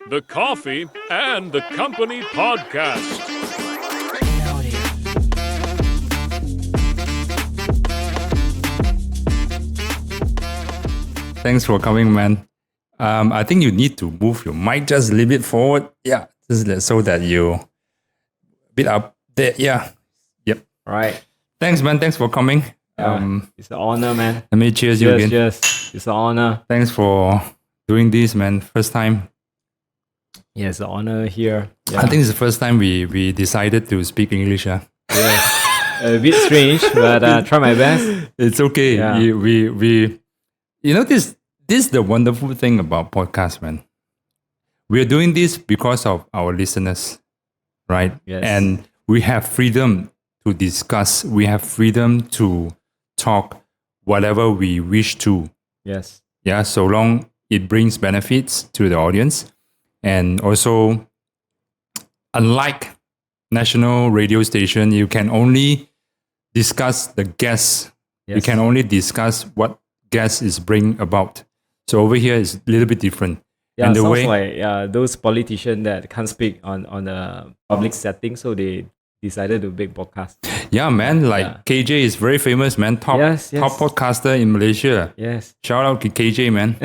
the Coffee and the Company Podcast. Thanks for coming, man. I think you need to move your mic just a little bit forward. Yeah, so that you bit up there. Yeah. Yep. All right. Thanks, man. Thanks for coming. It's an honor, man. Let me cheers you again. Yes. It's an honor. Thanks for doing this, man. First time. Yeah, it's an honor here. Yeah. I think it's the first time we decided to speak English. Yeah. A bit strange, but try my best. It's okay. Yeah. We this is the wonderful thing about podcasts, man. We're doing this because of our listeners, right? Yes. And we have freedom to discuss. We have freedom to talk whatever we wish to. Yes. Yeah, so long it brings benefits to the audience. And also, unlike national radio station, you can only discuss the guests. Yes. You can only discuss what guest is bring about. So over here is a little bit different. Yeah, and the sounds way, like those politicians that can't speak on a public setting, so they decided to make podcast. yeah, man, like KJ is very famous, man. Top podcaster in Malaysia. Yes. Shout out to KJ, man.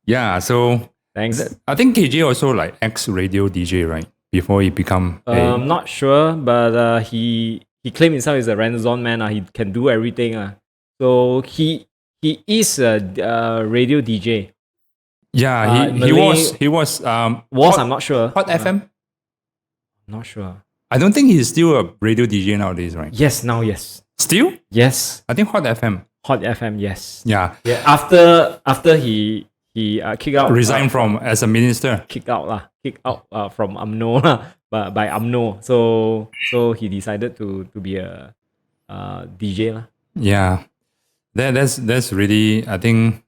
Yeah, so Thanks. I think KJ also like ex-radio DJ, right? Before he become I'm not sure, but he claimed himself as a Renaissance man. He can do everything. So he is a radio DJ. Yeah, he was I'm not sure. Hot FM? Not sure. I don't think he's still a radio DJ nowadays, right? Yes, now yes. Still? Yes. I think Hot FM. Hot FM, yes. Yeah. Yeah. After he kicked out, Resigned from as a minister. kicked out from UMNO but by UMNO. So he decided to be a DJ lah. Yeah. That's really, I think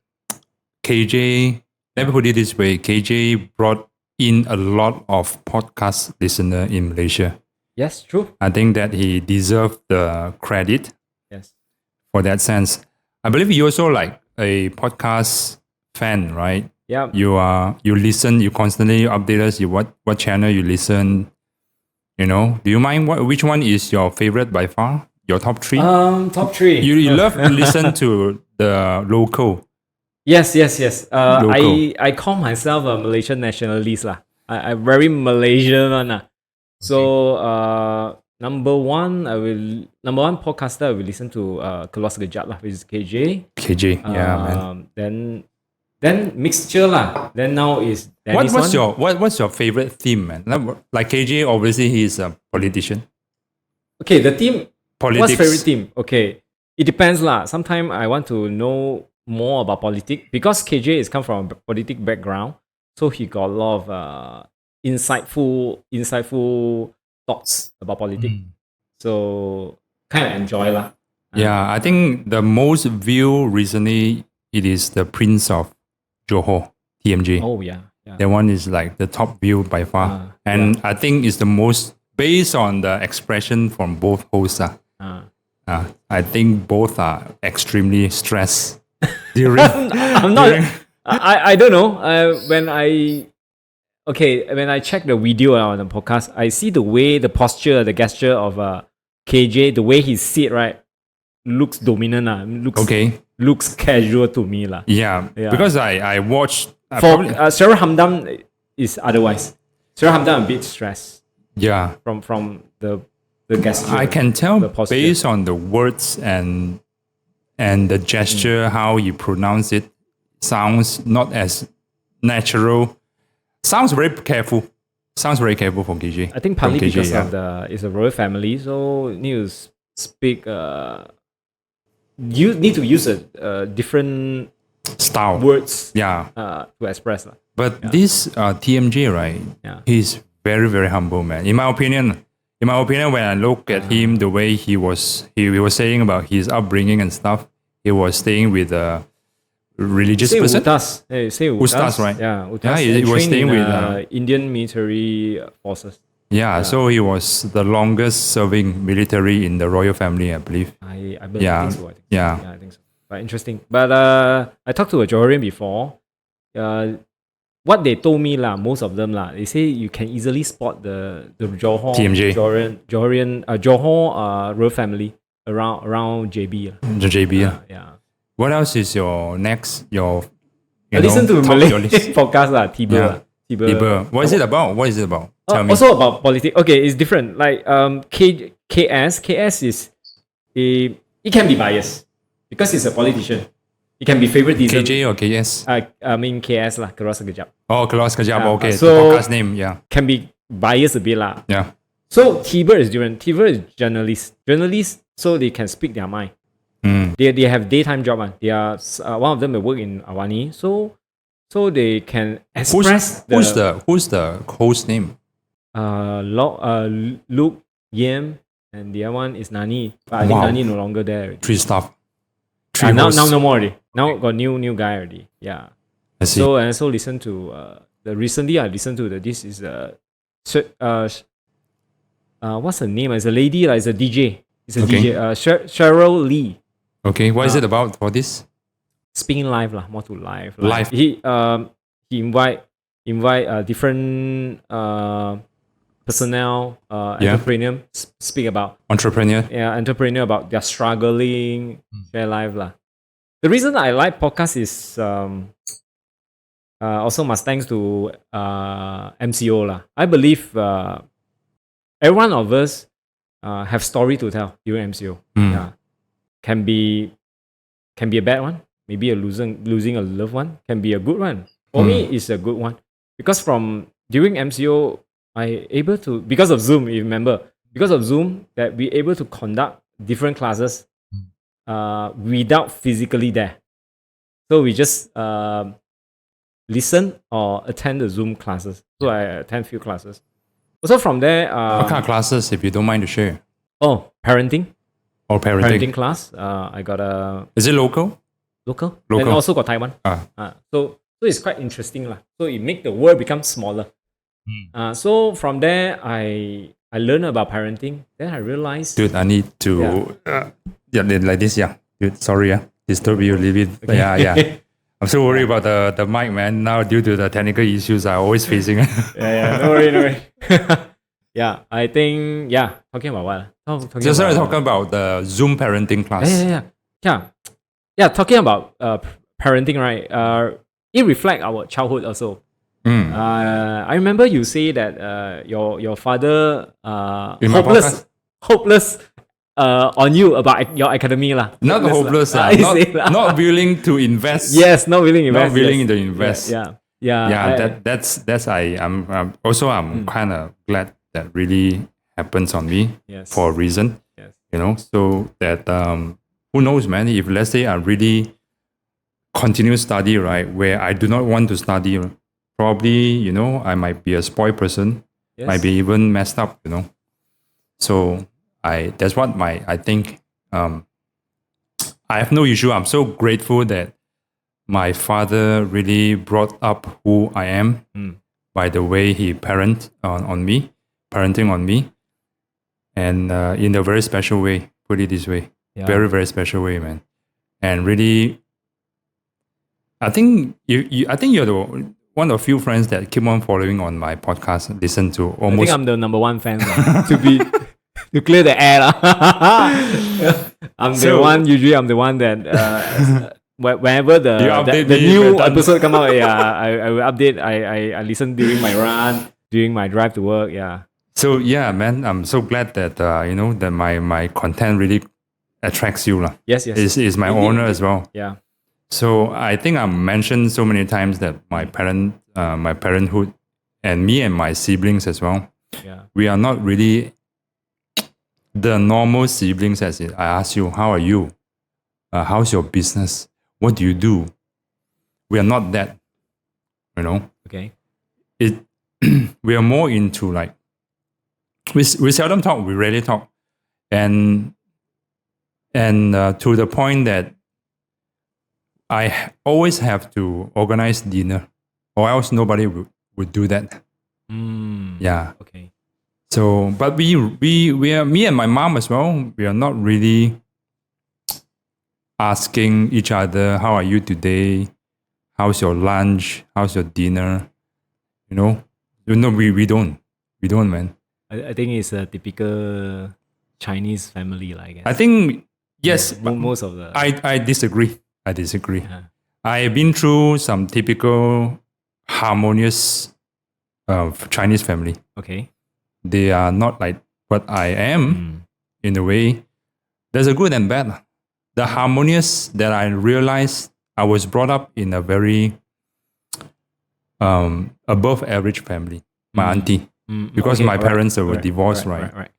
KJ, let me put it this way, KJ brought in a lot of podcast listener in Malaysia. Yes, true. I think that he deserved the credit Yes. for that sense. I believe you also like a podcast fan, right? Yeah. You listen, you constantly update us, what channel you listen, do you mind which one is your favorite by far? Your top three? Top three. You love to listen to the local. Yes. Local. I call myself a Malaysian nationalist lah. I'm very Malaysian one lah. So number one podcaster I will listen to Keluar Sekejap lah, which is KJ. KJ, yeah, man. Then mixture lah. Then now is Dennis what's your favorite theme, man? Like KJ, obviously he's a politician. Okay, the theme. Politics. What's favorite theme? Okay, it depends lah. Sometimes I want to know more about politics because KJ is come from a politic background, so he got a lot of insightful thoughts about politics. So kind of enjoy lah. Yeah, I think the most view recently it is the Prince of Johor, TMJ. Oh yeah. That one is like the top view by far, and I think it's the most based on the expression from both hosts. I think both are extremely stressed during. I'm not. I don't know. When I check the video on the podcast, I see the posture, the gesture of KJ, the way he sit, right, looks dominant. Looks casual to me lah. Yeah, because I watched. Sarah Hamdan is otherwise. Sarah Hamdan a bit stressed. Yeah, from the gesture. I can tell based on the words and the gesture, how you pronounce it, sounds not as natural. Sounds very careful. Sounds very careful for KJ. I think partly because of it's a royal family, so need to speak. You need to use a different style words. To express. But this TMJ, right? Yeah. He's very, very humble, man. In my opinion, when I look at him, the way he was saying about his upbringing and stuff, he was staying with a religious person. Utas. Say Ustas, right? Yeah, Utas. Yeah, he was staying with Indian military forces. Yeah, so he was the longest serving military in the royal family, I believe. I believe so. Yeah, I think so. But interesting. But I talked to a Johorian before. what they told me lah, most of them lah, they say you can easily spot the Johor TMJ. Johor royal family around JB. The JB. Yeah. What else is your next? I listen to top of Malay your list? podcast lah, Tiba. Yeah. Tiba. What is it about? Tell me. Also about politics. Okay, it's different. Like KS is it can be biased because he's a politician. It can be favoritism. KJ or KS? I mean KS lah, Keluar Sekejap. Oh, Keluar Sekejap. Okay, so the podcast name. Yeah. Can be biased a bit lah. Yeah. So Tiba is different. Tiba is journalists, so they can speak their mind. They have daytime job. They are one of them will work in Awani, so they can express who's the host name? Luke Yam, and the other one is Nani. But I think Nani no longer there already. Three staff. Now no more already. Now got new guy already. Yeah. I see. So and also listen to recently I listened to this is what's her name? It's a lady, it's a DJ. It's a DJ. Cheryl Lee. Okay, what is it about for this? Speaking live lah, more to live. Live. He invite different personnel, entrepreneur speak about entrepreneur about their struggling, share life lah. The reason I like podcast is also must thanks to MCO lah. I believe every one of us have story to tell during MCO. Yeah, can be a bad one, maybe a losing a loved one, can be a good one. For me, it's a good one because from during MCO. I able to, because of Zoom, you remember, because of Zoom, that we able to conduct different classes without physically there. So we just listen or attend the Zoom classes. So I attend few classes. Also from there... what kind of classes, if you don't mind to share? Oh, parenting. Or parenting class. I got a... Is it local? Local. And also got Taiwan. So it's quite interesting lah. So it make the world become smaller. So from there, I learned about parenting. Then I realized... Dude, I need to... like this, Dude, sorry, disturb you a little bit. Okay. Yeah. I'm so worried about the mic, man. Now, due to the technical issues I'm always facing. No worry. Yeah, I think... Yeah, talking about what? Talking about the Zoom parenting class. Yeah, talking about parenting, right? It reflects our childhood also. I remember you say that your father hopeless on you about your academy lah. Not hopeless, not willing to invest. Yes, not willing to invest. Not willing to invest. Yeah. That's I'm kind of glad that really happens on me for a reason. Yes. So that who knows, man? If let's say I really continue study, right, where I do not want to study. Probably, I might be a spoiled person, might be even messed up, So that's what I think. I have no issue. I'm so grateful that my father really brought up who I am by the way he parenting on me, and in a very special way. Put it this way, very very special way, man. And really, I think you're the one of few friends that keep on following on my podcast, listen to almost... I think I'm the number one fan to clear the air. Usually I'm the one that whenever the new episode come out, I will update. I listen during my run, during my drive to work, So man, I'm so glad that that my content really attracts you. Yes. It's my honor as well. Yeah. So I think I mentioned so many times that my parenthood, and me and my siblings as well. Yeah. We are not really the normal siblings. As I ask you, how are you? How's your business? What do you do? We are not that. Okay. We are more into like we seldom talk. We rarely talk, and to the point that I always have to organize dinner, or else nobody would do that. Yeah. Okay. So, but we are, me and my mom as well, we are not really asking each other, how are you today? How's your lunch? How's your dinner? No, we don't. We don't, man. I think it's a typical Chinese family, I guess. I think, yes, Yeah, but most of the. I disagree. I disagree. Uh-huh. I've been through some typical harmonious Chinese family. Okay. They are not like what I am in a way. There's a good and bad. The harmonious that I realized, I was brought up in a very above average family. My auntie, because my parents were divorced, right?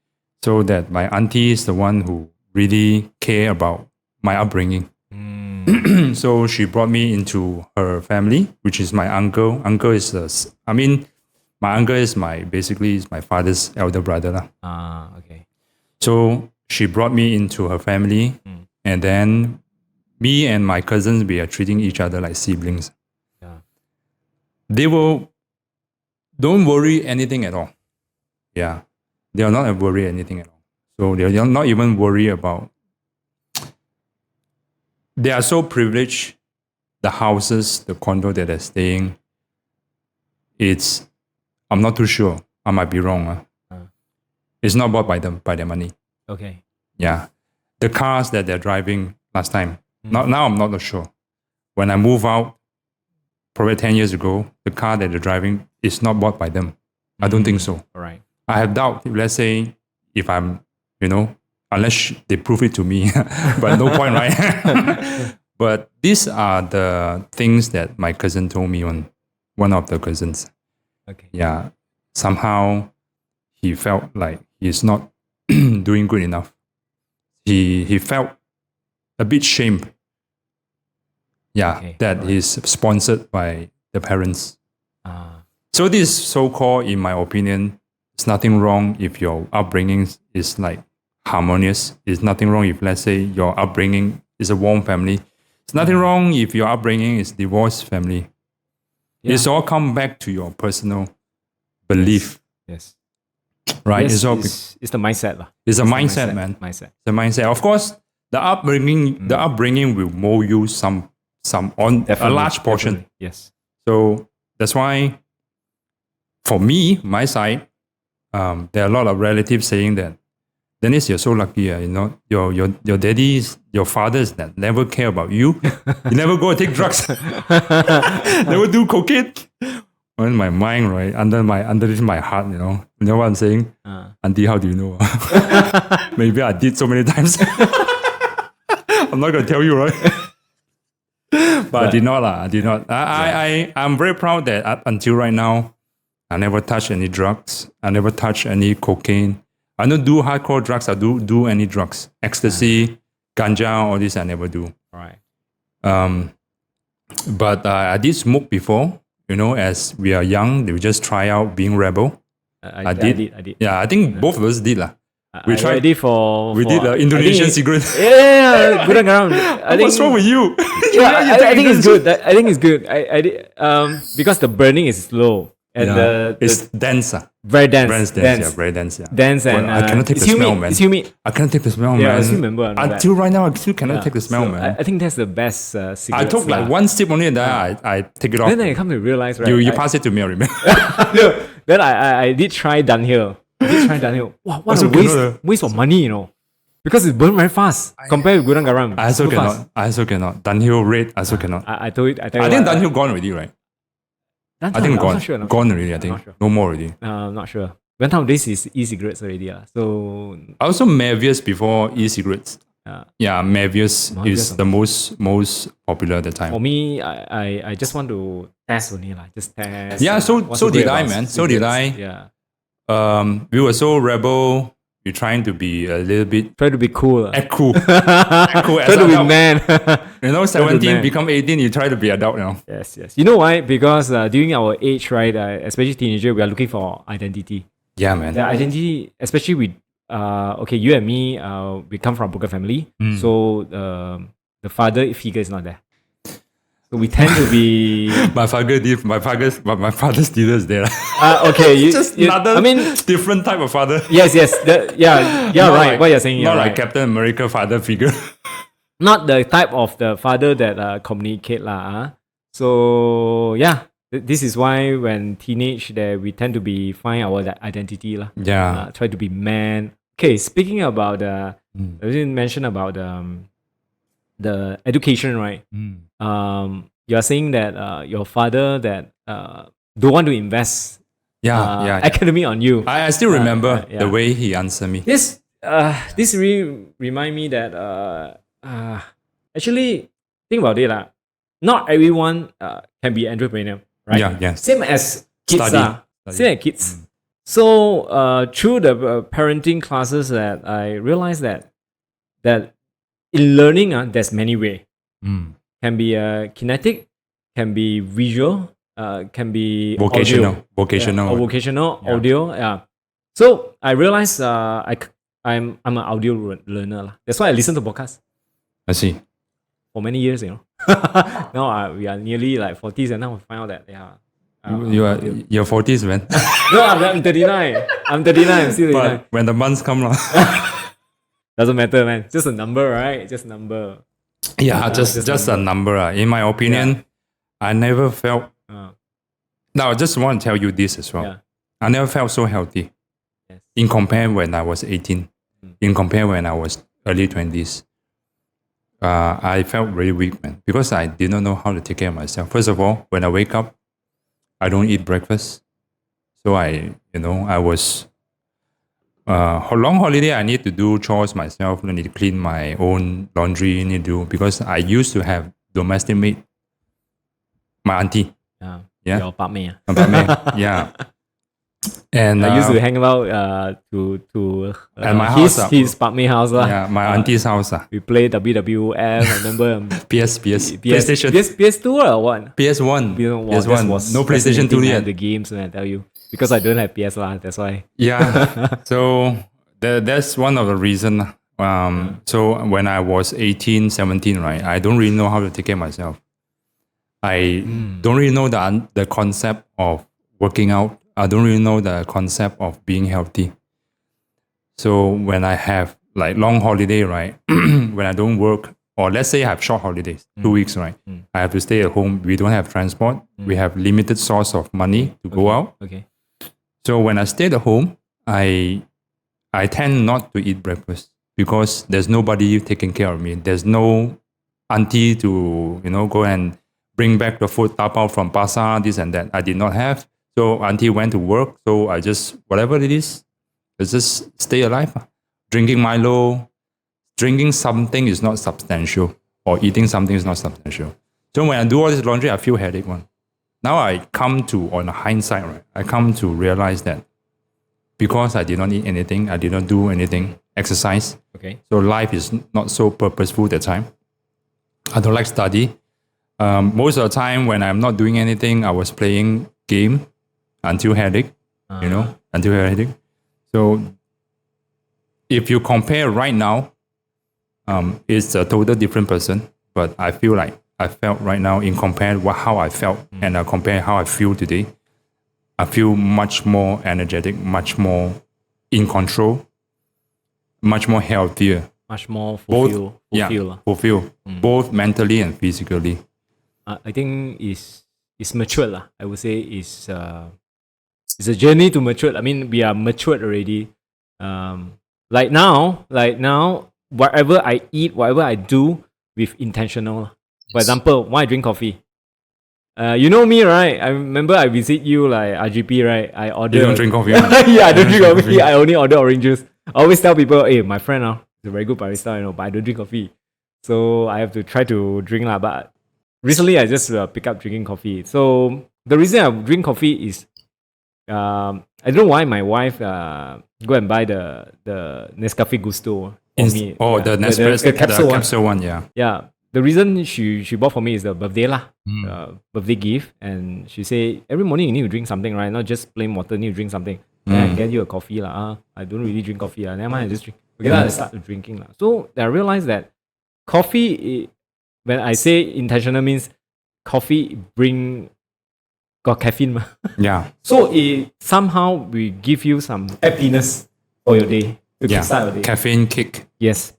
So that my auntie is the one who really care about my upbringing. So she brought me into her family, which is my uncle. Uncle is my uncle is basically my father's elder brother. Okay. So she brought me into her family, and then me and my cousins, we are treating each other like siblings. Yeah. They don't worry anything at all. Yeah. They are not worry anything at all. So they are not even worry about. They are so privileged. The houses, the condo that they're staying, I'm not too sure. I might be wrong. It's not bought by their money. Okay. Yeah. The cars that they're driving last time. Now I'm not sure. When I move out, probably 10 years ago, the car that they're driving is not bought by them. I don't think so. All right. I have doubt. Let's say if I'm, unless they prove it to me, but no point, right? But these are the things that my cousin told me one of the cousins. Okay. Yeah. Somehow he felt like he's not doing good enough. He felt a bit shamed. Yeah, Okay, that he's sponsored by the parents. So this so-called, in my opinion, it's nothing wrong if your upbringing is like harmonious. It's nothing wrong if, let's say, your upbringing is a warm family. It's nothing wrong if your upbringing is divorced family. Yeah. It's all come back to your personal belief, Yes. right? Yes, It's all it's the mindset. it's a the mindset, man. Mindset. The mindset. Of course, the upbringing will mold you some on a large portion. Definitely. Yes. So that's why, for me, my side, there are a lot of relatives saying that, Dennis, you're so lucky. Your daddy's, your father's that never care about you. You never go and take drugs. Never do cocaine. In my mind, right, underneath my heart, you know what I'm saying? Auntie, how do you know? Maybe I did so many times. I'm not gonna tell you, right? But I did not. I did not. I'm very proud that up until right now, I never touched any drugs. I never touched any cocaine. I don't do hardcore drugs. I do any drugs. Ecstasy, ganja, all this I never do. Right. But I did smoke before. As we are young, we just try out being rebel. I did. Yeah, I think both of us did lah. We tried. I did for did the Indonesian cigarette. Yeah, good around. What's wrong with you? Yeah, I think it's good. I think it's good. I did because the burning is slow and it's dense. Very dense. Very dense. Yeah. Dense and I cannot take the smell, man. It's humid. I cannot take the smell, man. Yeah, I still remember. Until right now, I still cannot take the smell, man. I think that's the best cigarette. I took like one sip only, and then I take it off. Then I come to realize, right? You pass it to me, I remember. No, then I did try downhill. Wow, what a waste of money, because it burned very fast compared with Gudang Garam. I also cannot. Downhill red, I also cannot. I think downhill gone already, right? I think gone. Sure, gone already, I think. Sure. No more already. I'm not sure. Nowadays is e-cigarettes already. So I also Mevius before e-cigarettes. Yeah, Mevius is the most popular at the time. For me, I just want to test only. Just test. Yeah, so did I, man. So did I. Yeah. We were so rebel. We're trying to be a little bit... Try to be cool. Act cool. Try to be man. 17, become 18, you try to be adult now. Yes. You know why? Because during our age, right, especially teenager, we are looking for identity. Yeah, man. The identity, especially with, you and me, we come from a broken family. So the father figure is not there. So we tend to be... my father's dealer is there. Okay. Different type of father. Yes. Right. Like, what you're saying. Not like right. Captain America father figure. Not the type of the father that communicate lah. So yeah. This is why when teenage, that we tend to be find our identity lah. Yeah. Try to be man. Okay, speaking about I didn't mention about the education, right? You are saying that your father that don't want to invest academy on you. I still remember yeah. the way he answered me. This really remind me that actually think about it lah. Not everyone can be entrepreneur, right? Yeah. Same as kids Study. Same as kids. So through the parenting classes that I realized that in learning there's many ways. Can be kinetic, can be visual, can be Vocational. vocational audio. Yeah. So I realized I'm an audio learner lah. That's why I listen to podcasts I see. for many years. Now we are nearly like 40s, and now we find out that You're 40s, man. No, I'm 39. I'm 39. I'm still 39. But when the months come, Doesn't matter, man. Just a number, right? Just a number. just a number. In my opinion, I never felt. Now, I just want to tell you this as well. Yeah. I never felt so healthy. Yes. In compare when I was 18, in compare when I was early 20s. I felt very weak, man, because I did not know how to take care of myself. First of all, when I wake up, I don't eat breakfast. So I was long holiday. I need to do chores myself. I need to clean my own laundry. Because I used to have domestic maid, my auntie. Yeah. Your pak mei. Yeah. And I used to hang out to at my house. His pak mei house lah. Yeah, my auntie's house. We play WWF. I remember PlayStation. PS2 or what? PS1. PS1 was no PlayStation 2 yet. The games, man, I tell you. Because I don't have PS lah, that's why. Yeah. So that's one of the reasons. So when I was 18, 17, right, I don't really know how to take care of myself. I don't really know the concept of working out. I don't really know the concept of being healthy. So when I have like long holiday, right, when I don't work, or let's say I have short holidays, 2 weeks, right, I have to stay at home. We don't have transport. We have limited source of money to go out. Okay. So when I stay at home, I tend not to eat breakfast because there's nobody taking care of me. There's no auntie to go and bring back the food, tapao from pasar, this and that. I did not have. So auntie went to work. So I just, whatever it is, let's just stay alive. Drinking Milo, drinking something is not substantial, or eating something is not substantial. So when I do all this laundry, I feel headache one. Now I come to, on hindsight, right, I come to realize that because I did not eat anything, I did not do anything, exercise. Okay. So life is not so purposeful that time. I don't like study. Most of the time when I'm not doing anything, I was playing game until headache, until headache. So if you compare right now, it's a total different person. But I feel like I felt right now in compare how I felt and I compare how I feel today. I feel much more energetic, much more in control, much more healthier. Much more fulfilled. Both mentally and physically. I think it's matured lah. I would say it's a journey to mature. I mean, we are matured already. Like now, whatever I eat, whatever I do with intentional. For example, why I drink coffee? You know me, right? I remember I visit you like RGP, right? I order. You don't drink coffee? Yeah, I don't drink coffee. I only order orange juice. I always tell people, hey, my friend is a very good barista, but I don't drink coffee. So I have to try to drink lah. But recently, I just pick up drinking coffee. So the reason I drink coffee is, I don't know why my wife go and buy the Nescafe Gusto for me. Oh, yeah, the Nespresso, capsule the capsule one, yeah. Yeah. The reason she bought for me is the birthday lah. Birthday gift. And she say, every morning you need to drink something, right? Not just plain water, you need to drink something. Then I get you a coffee lah. I don't really drink coffee. Never mind, I just drink. Okay, I start drinking lah. So I realized that coffee, when I say intentional, means coffee got caffeine ma. Yeah. So it somehow will give you some happiness for your day. To kickstart your day. Caffeine kick. Yes.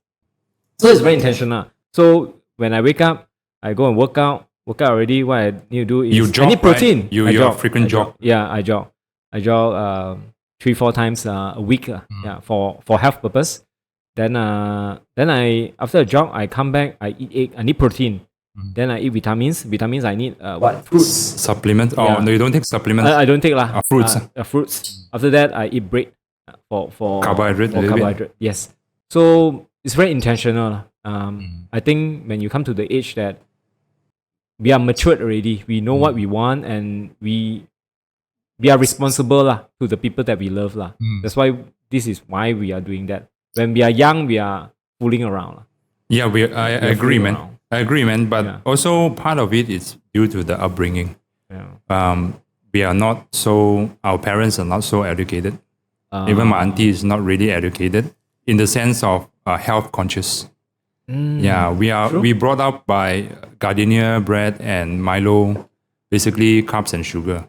So it's very intentional. So when I wake up, I go and work out. Woke up already. What I need to do is You I jog, need protein. right? You I you're a jog, frequent I jog. Yeah, I jog. I jog 3-4 times a week. Yeah, for health purpose. Then I after a jog I come back. I eat egg. I need protein. Then I eat vitamins. Vitamins I need fruits. Supplements? Yeah. Oh, no, you don't take supplements. I don't take lah. Fruits. Fruits. After that I eat bread for Carbohydrate, For little bit. carbohydrate. Yes. So it's very intentional lah. I think when you come to the age that we are matured already, we know what we want, and we are responsible lah to the people that we love lah. That's why this is why we are doing that. When we are young, we are fooling around lah. Yeah, I agree, fooling man. around. I agree, man. But Yeah. also part of it is due to the upbringing. Yeah. We are not so. Our parents are not so educated. Even my auntie is not really educated in the sense of health conscious. Yeah, we brought up by gardenia bread and Milo, basically carbs and sugar.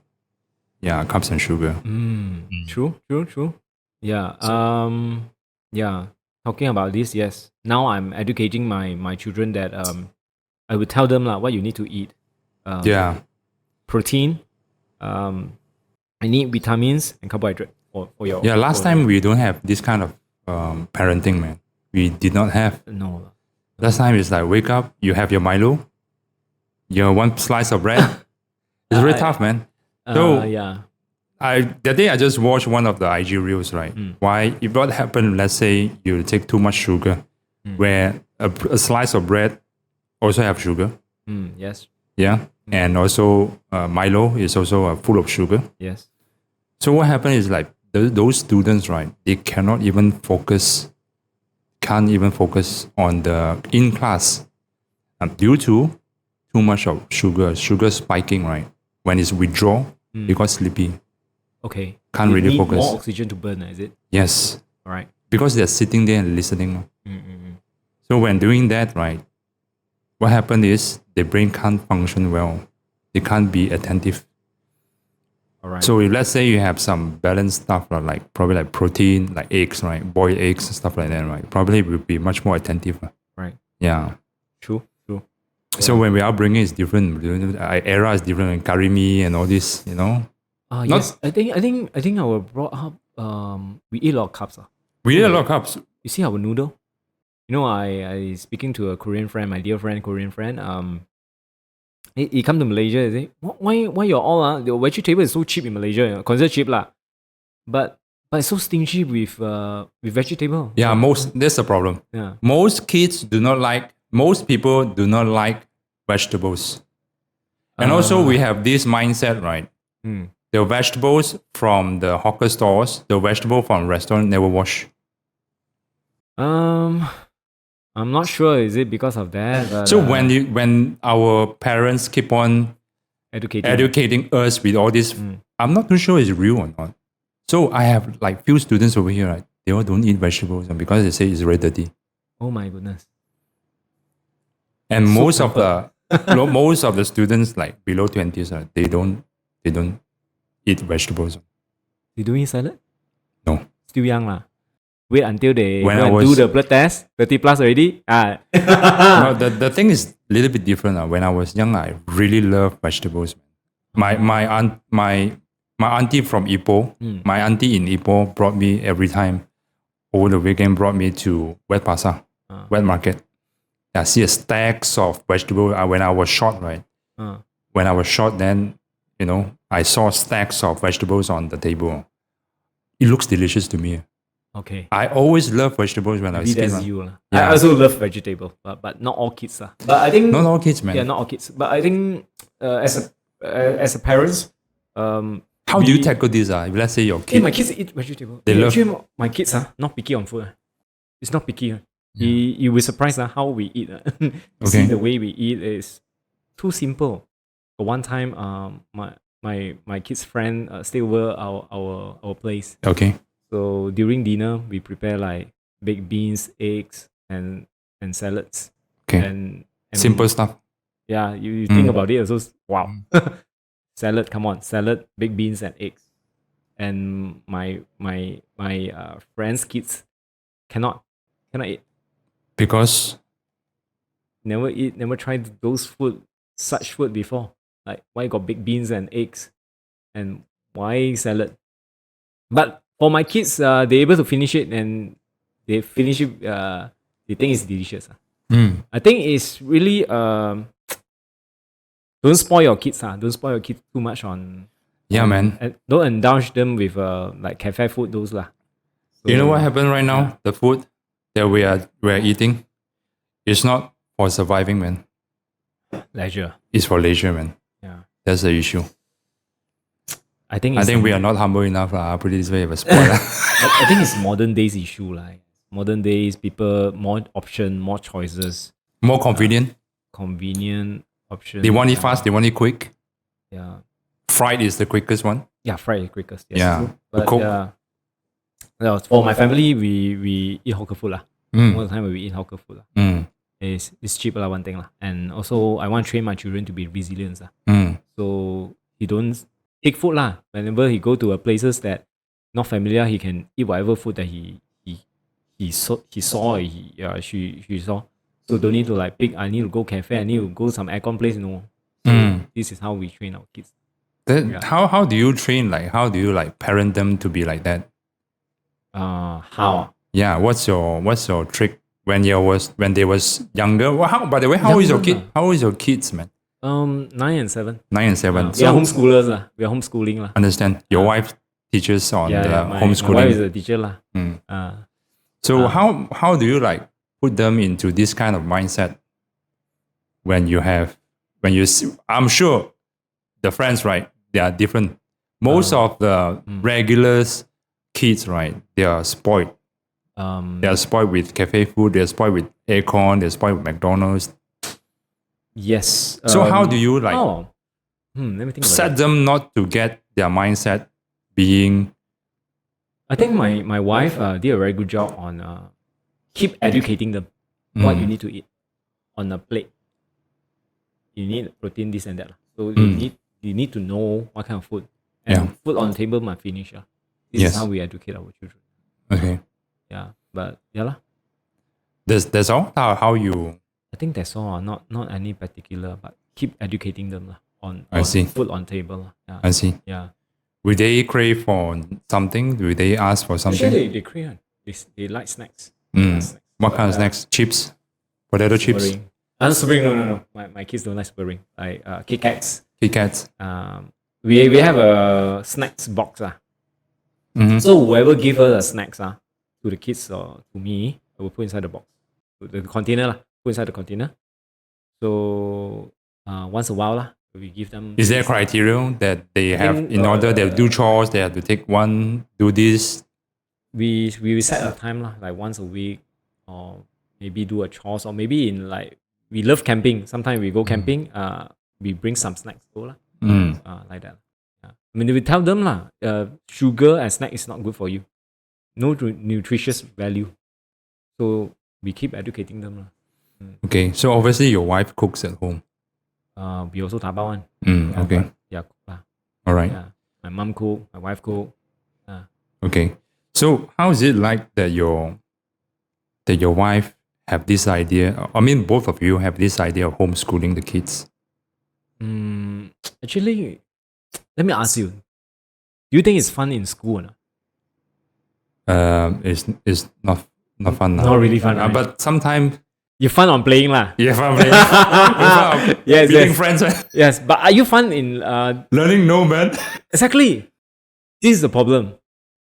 Yeah, carbs and sugar. True. Yeah. Yeah. Talking about this, yes. Now I'm educating my children that I would tell them what you need to eat. Yeah. Protein. I need vitamins and carbohydrate for your. Yeah, last time we don't have this kind of parenting, man. We did not have. No. Last time it's like wake up, you have your Milo, your one slice of bread. It's very tough, man. So Yeah. that day I just watched one of the IG reels, right? Why if what happened, let's say you take too much sugar, where a slice of bread also have sugar. Yes. Yeah. And also Milo is also full of sugar. Yes. So what happened is like those students, right? They can't even focus on the in class due to too much of sugar spiking, right? When it's withdraw, they got sleepy. Okay. Can't You really need focus. more oxygen to burn, is it? Yes, All right. because they're sitting there and listening. So when doing that, right, what happened is their brain can't function well. They can't be attentive. All right. So if let's say you have some balanced stuff like probably like protein, like eggs, right, boiled eggs, stuff like that, right, probably will be much more attentive. Right. Yeah. True. So when we are bringing is different. Era is different, and curry mee and all this, Yes. I think our brought up. We eat a lot of carbs. We eat a lot of carbs. You see our noodle. I speaking to a Korean friend, my dear friend, Korean friend. He come to Malaysia. He say, why you're all the vegetable is so cheap in Malaysia? Consider cheap lah, but it's so stingy with vegetable. Yeah, that's the problem. Yeah. Most people do not like vegetables. And also we have this mindset, right? The vegetables from the hawker stores, the vegetable from restaurant never wash. I'm not sure. Is it because of that? But, So when our parents keep on educating us with all this, I'm not too sure it's real or not. So I have like few students over here, right? They all don't eat vegetables because they say it's very dirty. Oh my goodness. And most of the students like below 20s, they don't eat vegetables. You doing salad? No. Still young lah. Wait until they When go I and was- do the blood test. 30 plus already. No, the thing is a little bit different. When I was young, I really loved vegetables. My auntie from Ipoh, my auntie in Ipoh brought me every time over the weekend, brought me to wet pasar, wet market. I see a stacks of vegetables when I was short, right? When I was short, then I saw stacks of vegetables on the table. It looks delicious to me. Okay. I always love vegetables when I was Maybe kid. that's you lah. Yeah. I also love vegetable, but not all kids lah. But I think Not all kids, man. yeah, not all kids. But I think as a parents, How do you tackle this? If let's say your hey, kid, my kids eat vegetable. They love- Actually, my kids not picky on food. It's not picky. You will surprise how we eat. You see, the way we eat is too simple. One time, my kid's friend stay over our place. okay, So during dinner, we prepare like baked beans, eggs, and salads. okay, And simple stuff. Yeah, you think about it also. Wow, salad. Come on, salad, baked beans, and eggs. And my friends' kids cannot eat. Because Never eat. Never tried those food such food before. Like why got baked beans and eggs, and why salad? But for my kids, they're able to finish it and they finish it. They think it's delicious. I think it's really don't spoil your kids. Don't spoil your kids too much on. Yeah, man. And don't indulge them with like cafe food those lah. So, You know what happened right now? The food that we're eating is not for surviving, man. Leisure. It's for leisure, man. Yeah. That's the issue. I think we are not humble enough. I'll put it this way, of a spoiler. I think it's modern days issue. Like modern days, people more option, more choices, More convenient. convenient options. They want it fast. They want it quick. Yeah. Fried is the quickest one. Yeah, fried quickest. Yes. Yeah. But cook. yeah, for my family, we eat hawker food lah. Most of the time we eat hawker food lah. It's cheap lah, one thing lah. And also I want to train my children to be resilient lah. So he don't take food lah. Whenever he go to a places that not familiar, he can eat whatever food that he saw or she saw. So don't need to like pick. I need to go cafe. I need to go some aircon place. No. So this is how we train our kids. How do you train? Like how do you like parent them to be like that? How? Yeah. What's your trick when they was younger? Well, by the way, how old is your kid? How old is your kids, man? 9 and 7. 9 and 7. We are homeschoolers lah. We are homeschooling lah. Understand. Your wife teaches on the homeschooling. My wife is a teacher lah. So how do you like put them into this kind of mindset when you see, I'm sure the friends, right? They are different. Most of the regulars kids, right? They are spoiled. They are spoiled with cafe food. They are spoiled with aircon. They are spoiled with McDonald's. Yes. So how do you like let me think set them not to get their mindset being? I think my wife did a very good job on keep educating them what you need to eat on a plate. You need protein, this and that. So you need to know what kind of food. And food on the table must finish. This is how we educate our children. Okay. Yeah. But yeah lah. That's all? How you... I think that's all. Not any particular, but keep educating them lah on see. food on table. Yeah. I see. Yeah. Will they crave for something? Will they ask for something? Actually, they crave. They like snacks. Snacks. What kind of snacks? Chips? Potato chips? Spring. No. My kids don't like spring. Like Kit Kats. Kit Kats. We have a snacks box So whoever give her the snacks to the kids or to me, I will put inside the box. The container lah. Put inside the container. So once a while we give them. Is there a criteria that they have in order they do chores? They have to take one, do this. We set a time lah, like once a week, or maybe do a chores, or maybe in like we love camping. Sometimes we go camping. We bring some snacks go lah. Like that. Yeah. I mean, we tell them lah. Sugar and snack is not good for you. No nutritious value. So we keep educating them lah. Okay, so obviously your wife cooks at home. We also dabao one. Okay. Cook lah. All right. Yeah. My mom cook, my wife cook. Okay. So how is it like that your wife have this idea? I mean, both of you have this idea of homeschooling the kids. Actually, let me ask you. Do you think it's fun in school or not? It's not fun now. Not really fun, right? But sometimes you're fun on playing lah. yeah, fun playing. Yes, meeting friends. Yes, but are you fun in learning? No, man. Exactly. This is the problem.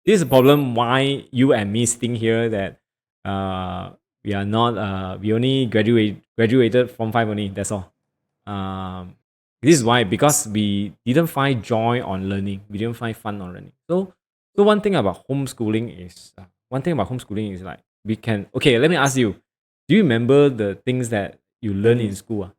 This is the problem why you and me sitting here that we are not we only graduated from 5 only. That's all. This is why, because we didn't find joy on learning. We didn't find fun on learning. So one thing about homeschooling is like we can. Okay, let me ask you. Do you remember the things that you learn in school?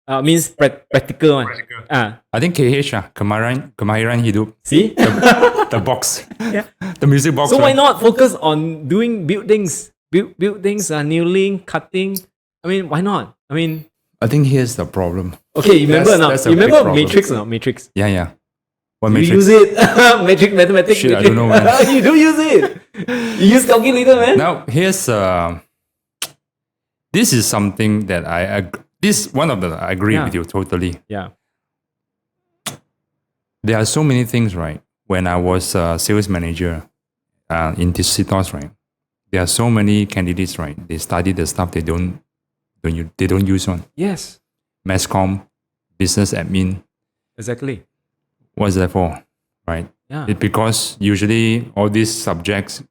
Means practical one. I think KH Kemahiran Hidup. See? The box. Yeah. The music box. So why not focus on doing buildings? Buildings, nailing, cutting. I mean, why not? I mean, I think here's the problem. Okay, you remember now? That's You remember Matrix or not? Matrix. Yeah. What You Matrix? use it. Matrix, mathematics. Shit, I Matrix. don't know, man. You do use it. You use calculator, man. Now here's this is something that this one of the, I agree Yeah. with you totally. Yeah. There are so many things, right? When I was a sales manager in this CITOS, right? There are so many candidates, right? They study the stuff they don't use on. Yes. Mass comm, business admin. Exactly. What's that for? Right? Yeah. Because usually all these subjects,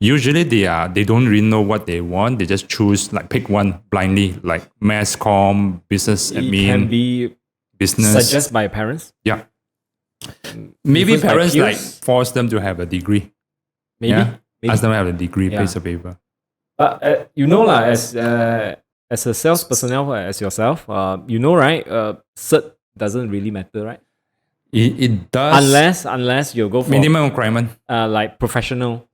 usually they don't really know what they want. They just choose, like, pick one blindly, like mass comm, business It admin, can be business. suggested by parents. Yeah. Maybe Influenced by parents like peers. force them to have a degree. Maybe. Yeah. Maybe. Ask them to have a degree, Yeah. piece of paper. But you know lah, as a sales personnel as yourself, you know, right? Cert doesn't really matter, right? It does. Unless you go for Minimum requirement. like professional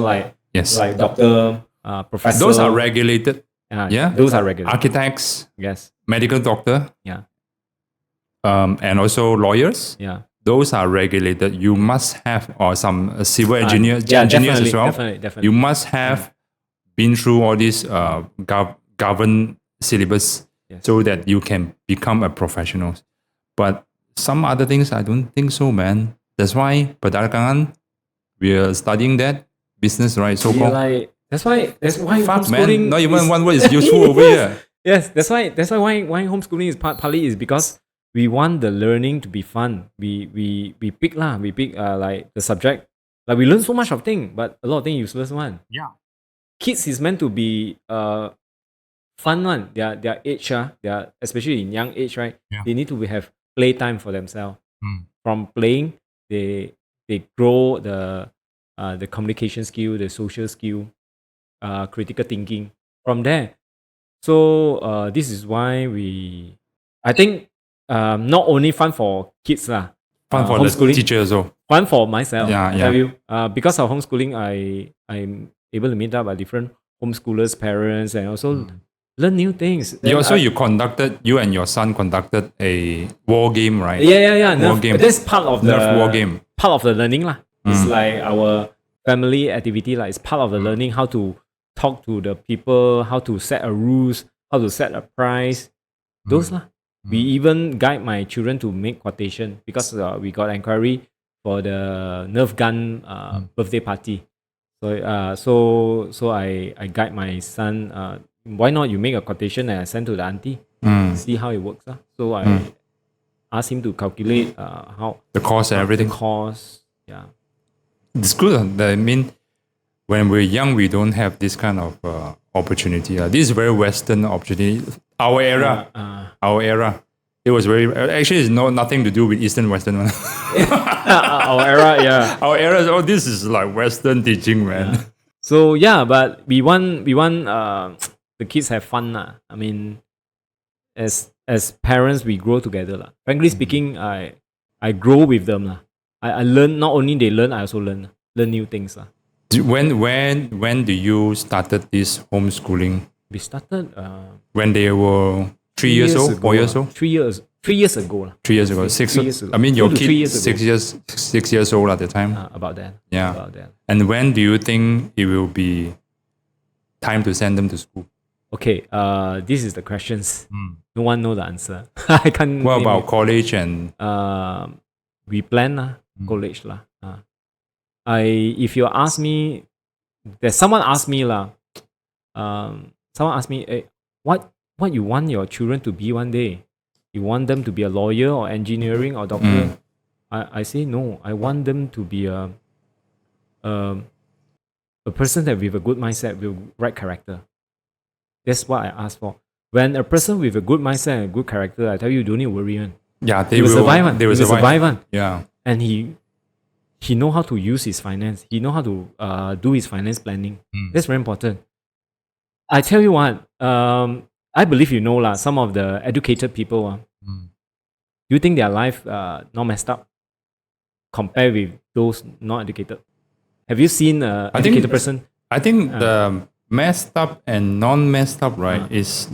like Yes. like doctor, professor. Those are regulated. Yeah. Those are regular. Architects, Yes. medical doctor, Yeah. and also lawyers. Yeah. Those are regulated. You must have, or some civil Yeah, engineers definitely, as well. Definitely. You must have been through all this governed syllabus, Yes. so that you can become a professional. But some other things, I don't think so, man. That's why perdagangan, we are studying that business, right? So Yeah, called. like that's why Fuck, homeschooling man. Not even is- one word is useful over here. Yes, that's why why homeschooling is partly is because we want the learning to be fun. We pick like the subject. Like we learn so much of things, but a lot of things useless one. Yeah. Kids is meant to be fun one. Their age, they are especially in young age, right? Yeah. They need to have playtime for themselves. Mm. From playing, they grow the communication skill, the social skill, critical thinking. From there, so this is why I think not only fun for kids lah, Fun for the homeschooling, teacher also. fun for myself. Yeah, I tell you, because of homeschooling, I'm able to meet up with different homeschoolers, parents, and also learn new things. Then You and your son conducted a war game, right? Yeah. War Nerf, game. that's part of the Nerf war game. part of the learning lah. It's like our family activity lah. It's part of the learning how to talk to the people, how to set a rules, how to set a price. Those lah. We even guide my children to make quotation because we got inquiry for the Nerf gun birthday party. So I guide my son. Why not you make a quotation and I send to the auntie, see how it works. So I ask him to calculate how The cost and everything. the cost. Yeah. It's good. I mean, when we're young, we don't have this kind of opportunity. This is very Western opportunity. Our era, it was very. Actually, it's nothing to do with Eastern Western one. Our era, yeah. Our era, this is like Western teaching, man. So yeah, but we want the kids have fun lah. I mean, as parents, we grow together lah. Frankly speaking, I grow with them lah. I learn, not only they learn, I also learn new things lah. When do you started this homeschooling? We started When they were 3 years old, 4 years old? 3 years ago lah. 3 years ago. 3 years ago. I mean, your 2 to 3 kid years ago. 6 years old at the time. About that. Yeah. About that. And when do you think it will be time to send them to school? Okay. This is the questions. No one know the answer. I can't. What name about it. college and We plan lah, college lah. If you ask me, there's someone asked me lah. Someone asked me, hey, what you want your children to be one day? You want them to be a lawyer or engineering or doctor? I say no. I want them to be a person that with a good mindset, with right character. That's what I ask for. When a person with a good mindset and a good character, I tell you, don't need to worry one. yeah, He will survive one. They will survive. One. Yeah. And he know how to use his finance. He know how to do his finance planning. That's very important. I tell you what, I believe you know lah. Some of the educated people, do you think their life not messed up compared with those not educated? Have you seen an educated person? I think the messed up and non-messed up, right, is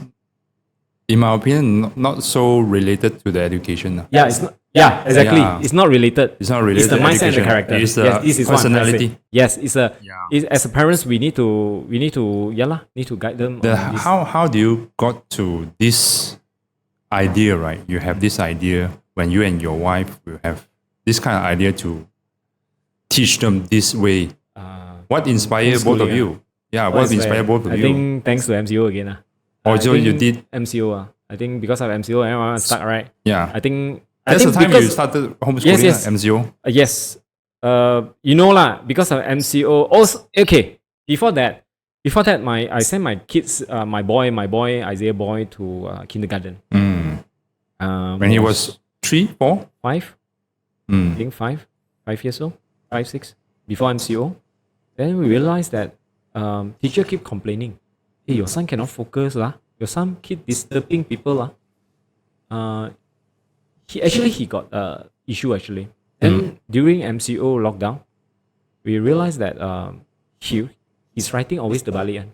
in my opinion, not so related to the education. Yeah, it's not. Yeah, exactly. Yeah. It's not related. It's not related It's the to mindset and the education. character. It's the yes, this is what I'm trying to say. personality. Yes, it's a. Yeah. As a parents, we need to need to guide them. The, on this. how do you got to this idea, right? You have this idea when you and your wife will have this kind of idea to teach them this way. What inspired both of homeschooling, you? Yeah, what inspired both of I you? think thanks to MCO again. Also, you did. MCO. I think because of MCO, everyone stuck, right? Yeah. I think That's the time because, you started homeschooling, Yes. MCO. Yes. You know lah, because of MCO. Also, okay. Before that, I sent my kids, my boy Isaiah boy to kindergarten. When he was 3, 4? 5, I think 5 years old, 5, 6, before MCO. Then we realized that teacher keep complaining. Hey, your son cannot focus lah. Your son keep disturbing people lah. He got issue actually. Then during MCO lockdown, we realized that he's writing always the balik.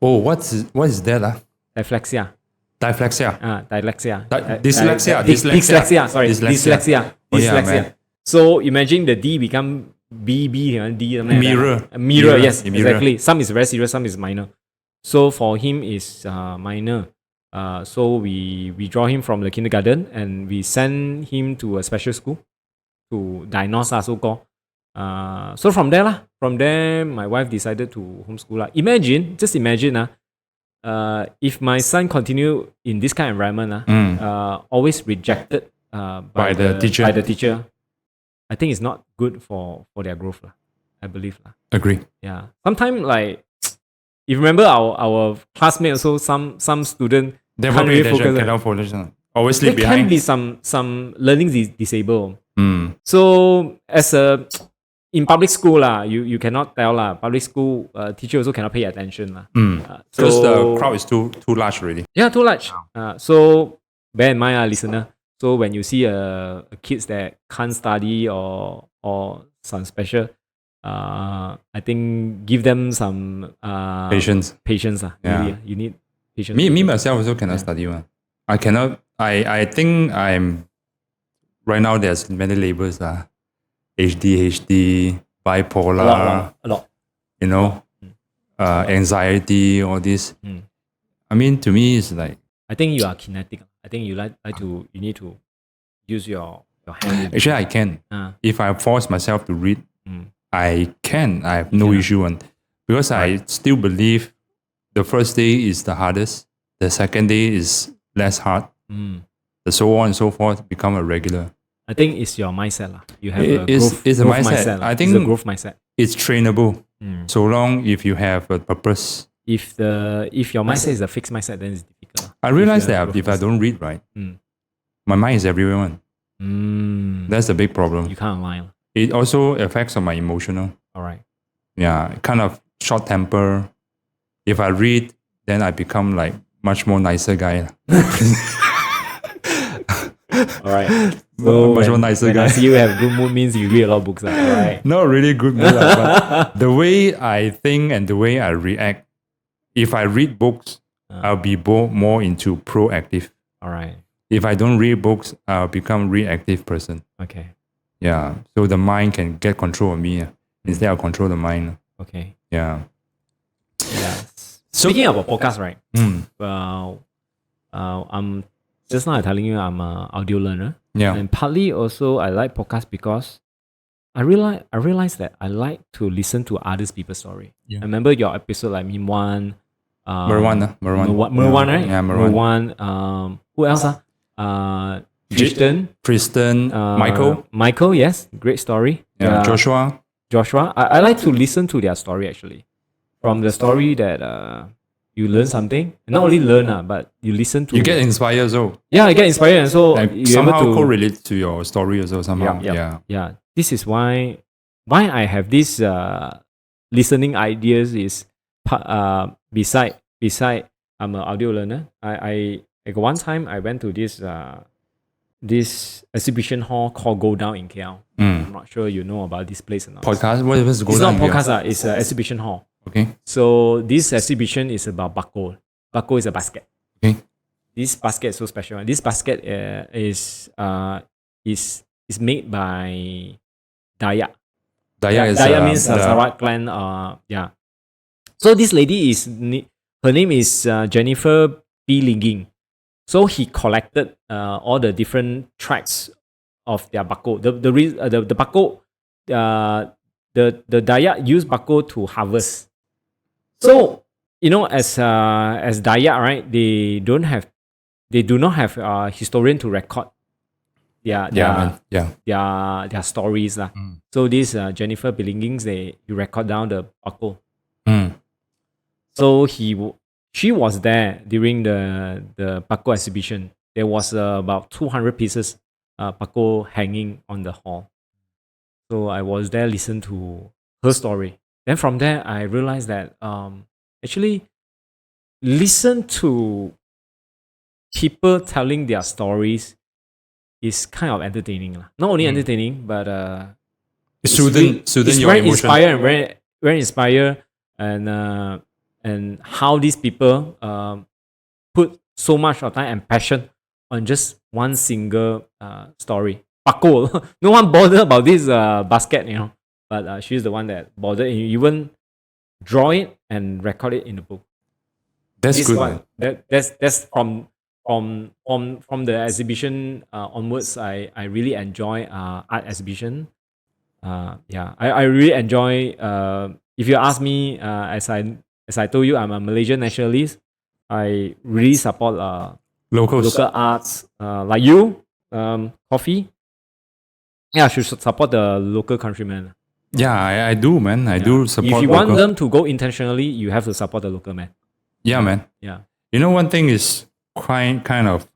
Oh, what is that? Dyslexia. Dyslexia. Dyslexia. Dyslexia. Sorry, dyslexia. Oh, yeah, Dyslexia. man. So imagine the D become B, D. something like Mirror. that. Mirror, yes, Mirror. exactly. Some is very serious, some is minor. So for him is minor. So we withdraw him from the kindergarten and we send him to a special school to diagnose so called. So from there, my wife decided to homeschool. Just imagine if my son continue in this kind of environment, always rejected by the teacher, I think it's not good for their growth. I believe. Agree. Yeah. Sometimes if you remember our classmates also, some student They can't really focus. cannot focus. Always sleep There can behind. be some learning disabled. So as in public school you cannot tell public school teacher also cannot pay attention Because the crowd is too large already. Yeah, too large. So bear in mind, listener. So when you see kids that can't study or some special, I think give them some Patience. Patience. Yeah. Really, you need patience. Me myself also cannot study one. I cannot. I think I'm right now. There's many labels. ADHD, bipolar. A lot. You know, anxiety. All this. I mean, to me, it's like. I think you are kinetic. I think you you need to use your hand. Actually, I can. If I force myself to read, I can. I have no issue on, because I still believe the first day is the hardest. The second day is less hard. The so on and so forth become a regular. I think it's your mindset. You have it's a mindset. I think it's a growth mindset. It's trainable. So long if you have a purpose. If your mindset is a fixed mindset, then it's difficult. I realize that if I don't read right, my mind is everywhere. That's a big problem. You can't align. It also affects on my emotional. All right. Yeah, kind of short temper. If I read, then I become like much more nicer guy. All right. So much more nicer when guy. I see you have good mood means you read a lot of books. All right. Not really good mood, but the way I think and the way I react. If I read books, I'll be more into proactive. All right. If I don't read books, I'll become reactive person. Okay. Yeah. So the mind can get control of me. Instead, I'll control the mind. Okay. Yeah. Yeah. Speaking about podcast, right? Well, I'm just now telling you I'm an audio learner. Yeah. And partly also I like podcasts because I realize that I like to listen to others people's story. Yeah. I remember your episode like Marwan. Marwan, right? Yeah, Marwan. Who else? Tristan, Michael. Michael, yes, great story. Yeah, Joshua. I like to listen to their story actually. From the story that you learn something. Not only learn, but you listen to. You get inspired so. Yeah, I get inspired and so like you somehow able to correlate to your story also somehow. Yeah. This is why I have this listening ideas is beside I'm an audio learner. I like one time I went to this exhibition hall called Go Down in KL. I'm not sure you know about this place or not. Podcast? What is Go It's Down? not podcast, it's an exhibition hall. Okay. So this exhibition is about bako. Bako is a basket. Okay. this basket is so special. This basket is made by Dayak. Dayak is Dayak means the- Sarawak clan. Yeah. So this lady her name is Jennifer B. Linging. So he collected all the different tracks of their bako. The bako, the Dayak use bako to harvest. So as Dayak, right? They do not have a historian to record their stories lah. So this Jennifer Billingings, you record down the bako. So she was there during the bako exhibition. There was about 200 pieces bako hanging on the hall. So I was there, listened to her story. Then from there, I realized that actually listen to people telling their stories is kind of entertaining. Not only entertaining, but It's soothing it's your very emotion. inspired, very inspired, and how these people put so much of time and passion on just one single story. Bako, no one bothered about this basket, but she's the one that bothered and even draw it and record it in the book. That's This good. one, Man. that's from the exhibition onwards. I really enjoy art exhibition. I really enjoy. If you ask me, as I told you, I'm a Malaysian nationalist. I really support Locals. local arts, like you, coffee. Yeah, should support the local countrymen. Yeah, I do, man. I do support. If you want locals. them to go internationally, you have to support the local man. Yeah, man. Yeah. One thing is quite kind of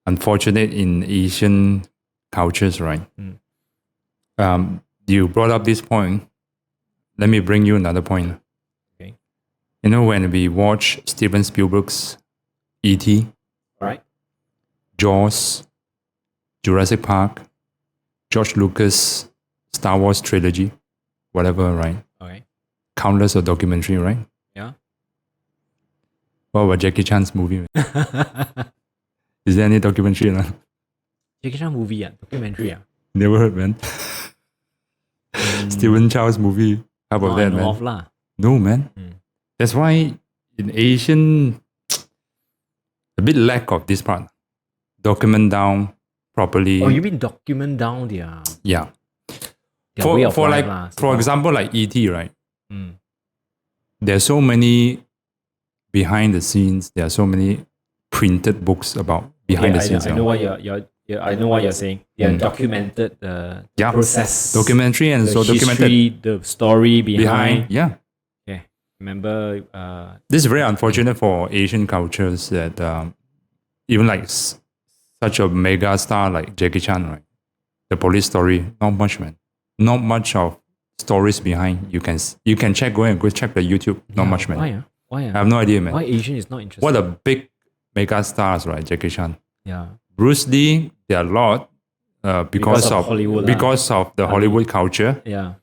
unfortunate in Asian cultures, right? You brought up this point. Let me bring you another point. Okay. When we watch Steven Spielberg's E.T., Right. Jaws, Jurassic Park, George Lucas, Star Wars trilogy, whatever, right? Okay. Countless of documentary, right? Yeah. What about Jackie Chan's movie? Man? Is there any documentary? No? Jackie Chan movie, documentary. Never heard, man. Stephen Chow's movie. How about that, man? Lah. No, man. That's why in Asian, a bit lack of this part. Document down properly. Oh, you mean document down their Yeah. way of For life like, lah. for example, like E.T., right? Mm. There's so many behind the scenes. There are so many printed books about behind the scenes. I know what I know what you're saying. They documented the process, documentary, and the so documented history, the story behind. Yeah. Okay, remember? This is very unfortunate for Asian cultures that even like such a mega star like Jackie Chan, right? The police story, not much, man. Not much of stories behind. You can check, go check the YouTube. Not much, man. Why? Why? I have no idea, man. Why Asian is not interested? What a big mega stars, right? Jackie Chan. Yeah. Bruce Lee, there are a lot because of Hollywood, because of the Hollywood culture. Yeah.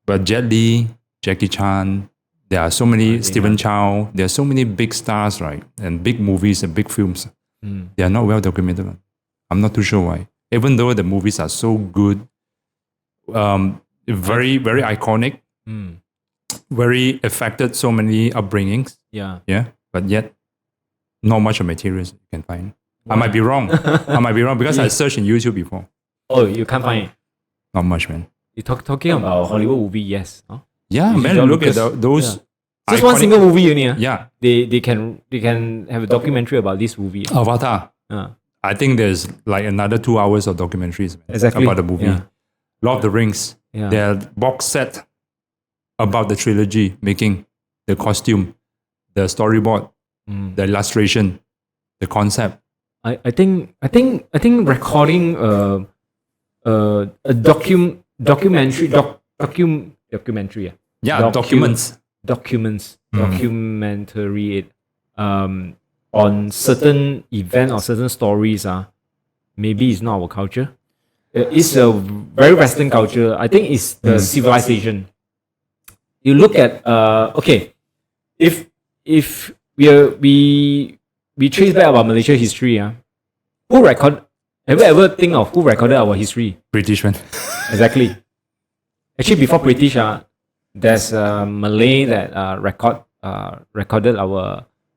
But Jet Li, Jackie Chan, there are so many Stephen Chow. There are so many big stars, right? And big movies and big films. They are not well documented. I'm not too sure why. Even though the movies are so good, very very iconic, very affected so many upbringings. Yeah. Yeah, but yet not much of materials you can find. I might be wrong. I might be wrong because I searched in YouTube before. Oh, you can't find it. Not much, man. You talking about Hollywood movie? Yes. Huh? Yeah, If man. you Look at don't- those. Just one iconic- single movie only. Yeah, They can have a documentary about this movie. Avatar. I think there's like another 2 hours of documentaries man, Exactly. about the movie. Yeah. Lord of the Rings. Yeah. Their box set about the trilogy making, the costume, the storyboard, the illustration, the concept. I think recording a documentary. Yeah, documents. Documentary it on certain event or certain stories maybe it's not our culture. It's a very Western culture. I think it's the civilization. You look at okay, if we trace back our Malaysia history. Who record? Have you ever think of who recorded our history? British man. Exactly. Actually, before British, there's a Malay that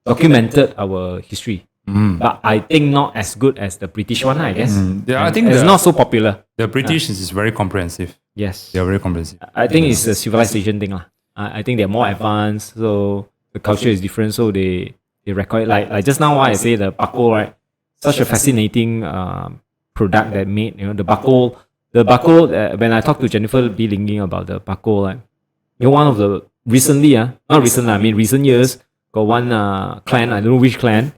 documented our history. But I think not as good as the British one, I guess. Yeah, I And think it's not so popular. the British is very comprehensive. Yes. They are very comprehensive. I think it's a civilization thing. I think they're more advanced, so the culture is different, so they record it. Like just now why I say the bako, right? Such a fascinating product that made, the bako, when I talked to Jennifer B. Lingging about the bako, like, one of the recent years, got one clan, I don't know which clan,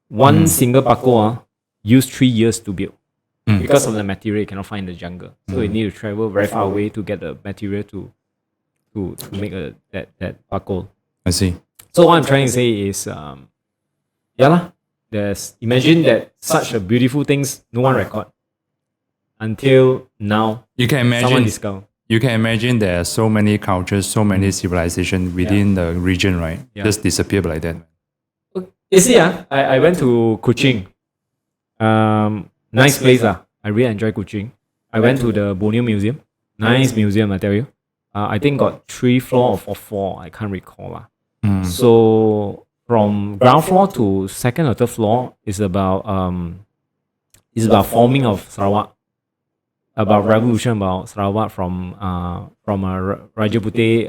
one single bako used 3 years to build. Because of the material you cannot find in the jungle. So you need to travel very far away to get the material to make that bako. I see. So what I'm trying to say is, imagine that such a beautiful things no one record until now. You can Someone imagine. discover. You can imagine there are so many cultures, so many civilizations within the region, right? Yeah. Just disappear like that. You see, I went to Kuching. Nice place. I really enjoy Kuching. I went to the Borneo Museum. Nice museum, I tell you. I think got 3 floor or 4, I can't recall. So from ground floor to 2nd or 3rd floor is about forming of Sarawak, about revolution about Sarawak from Raja Puteh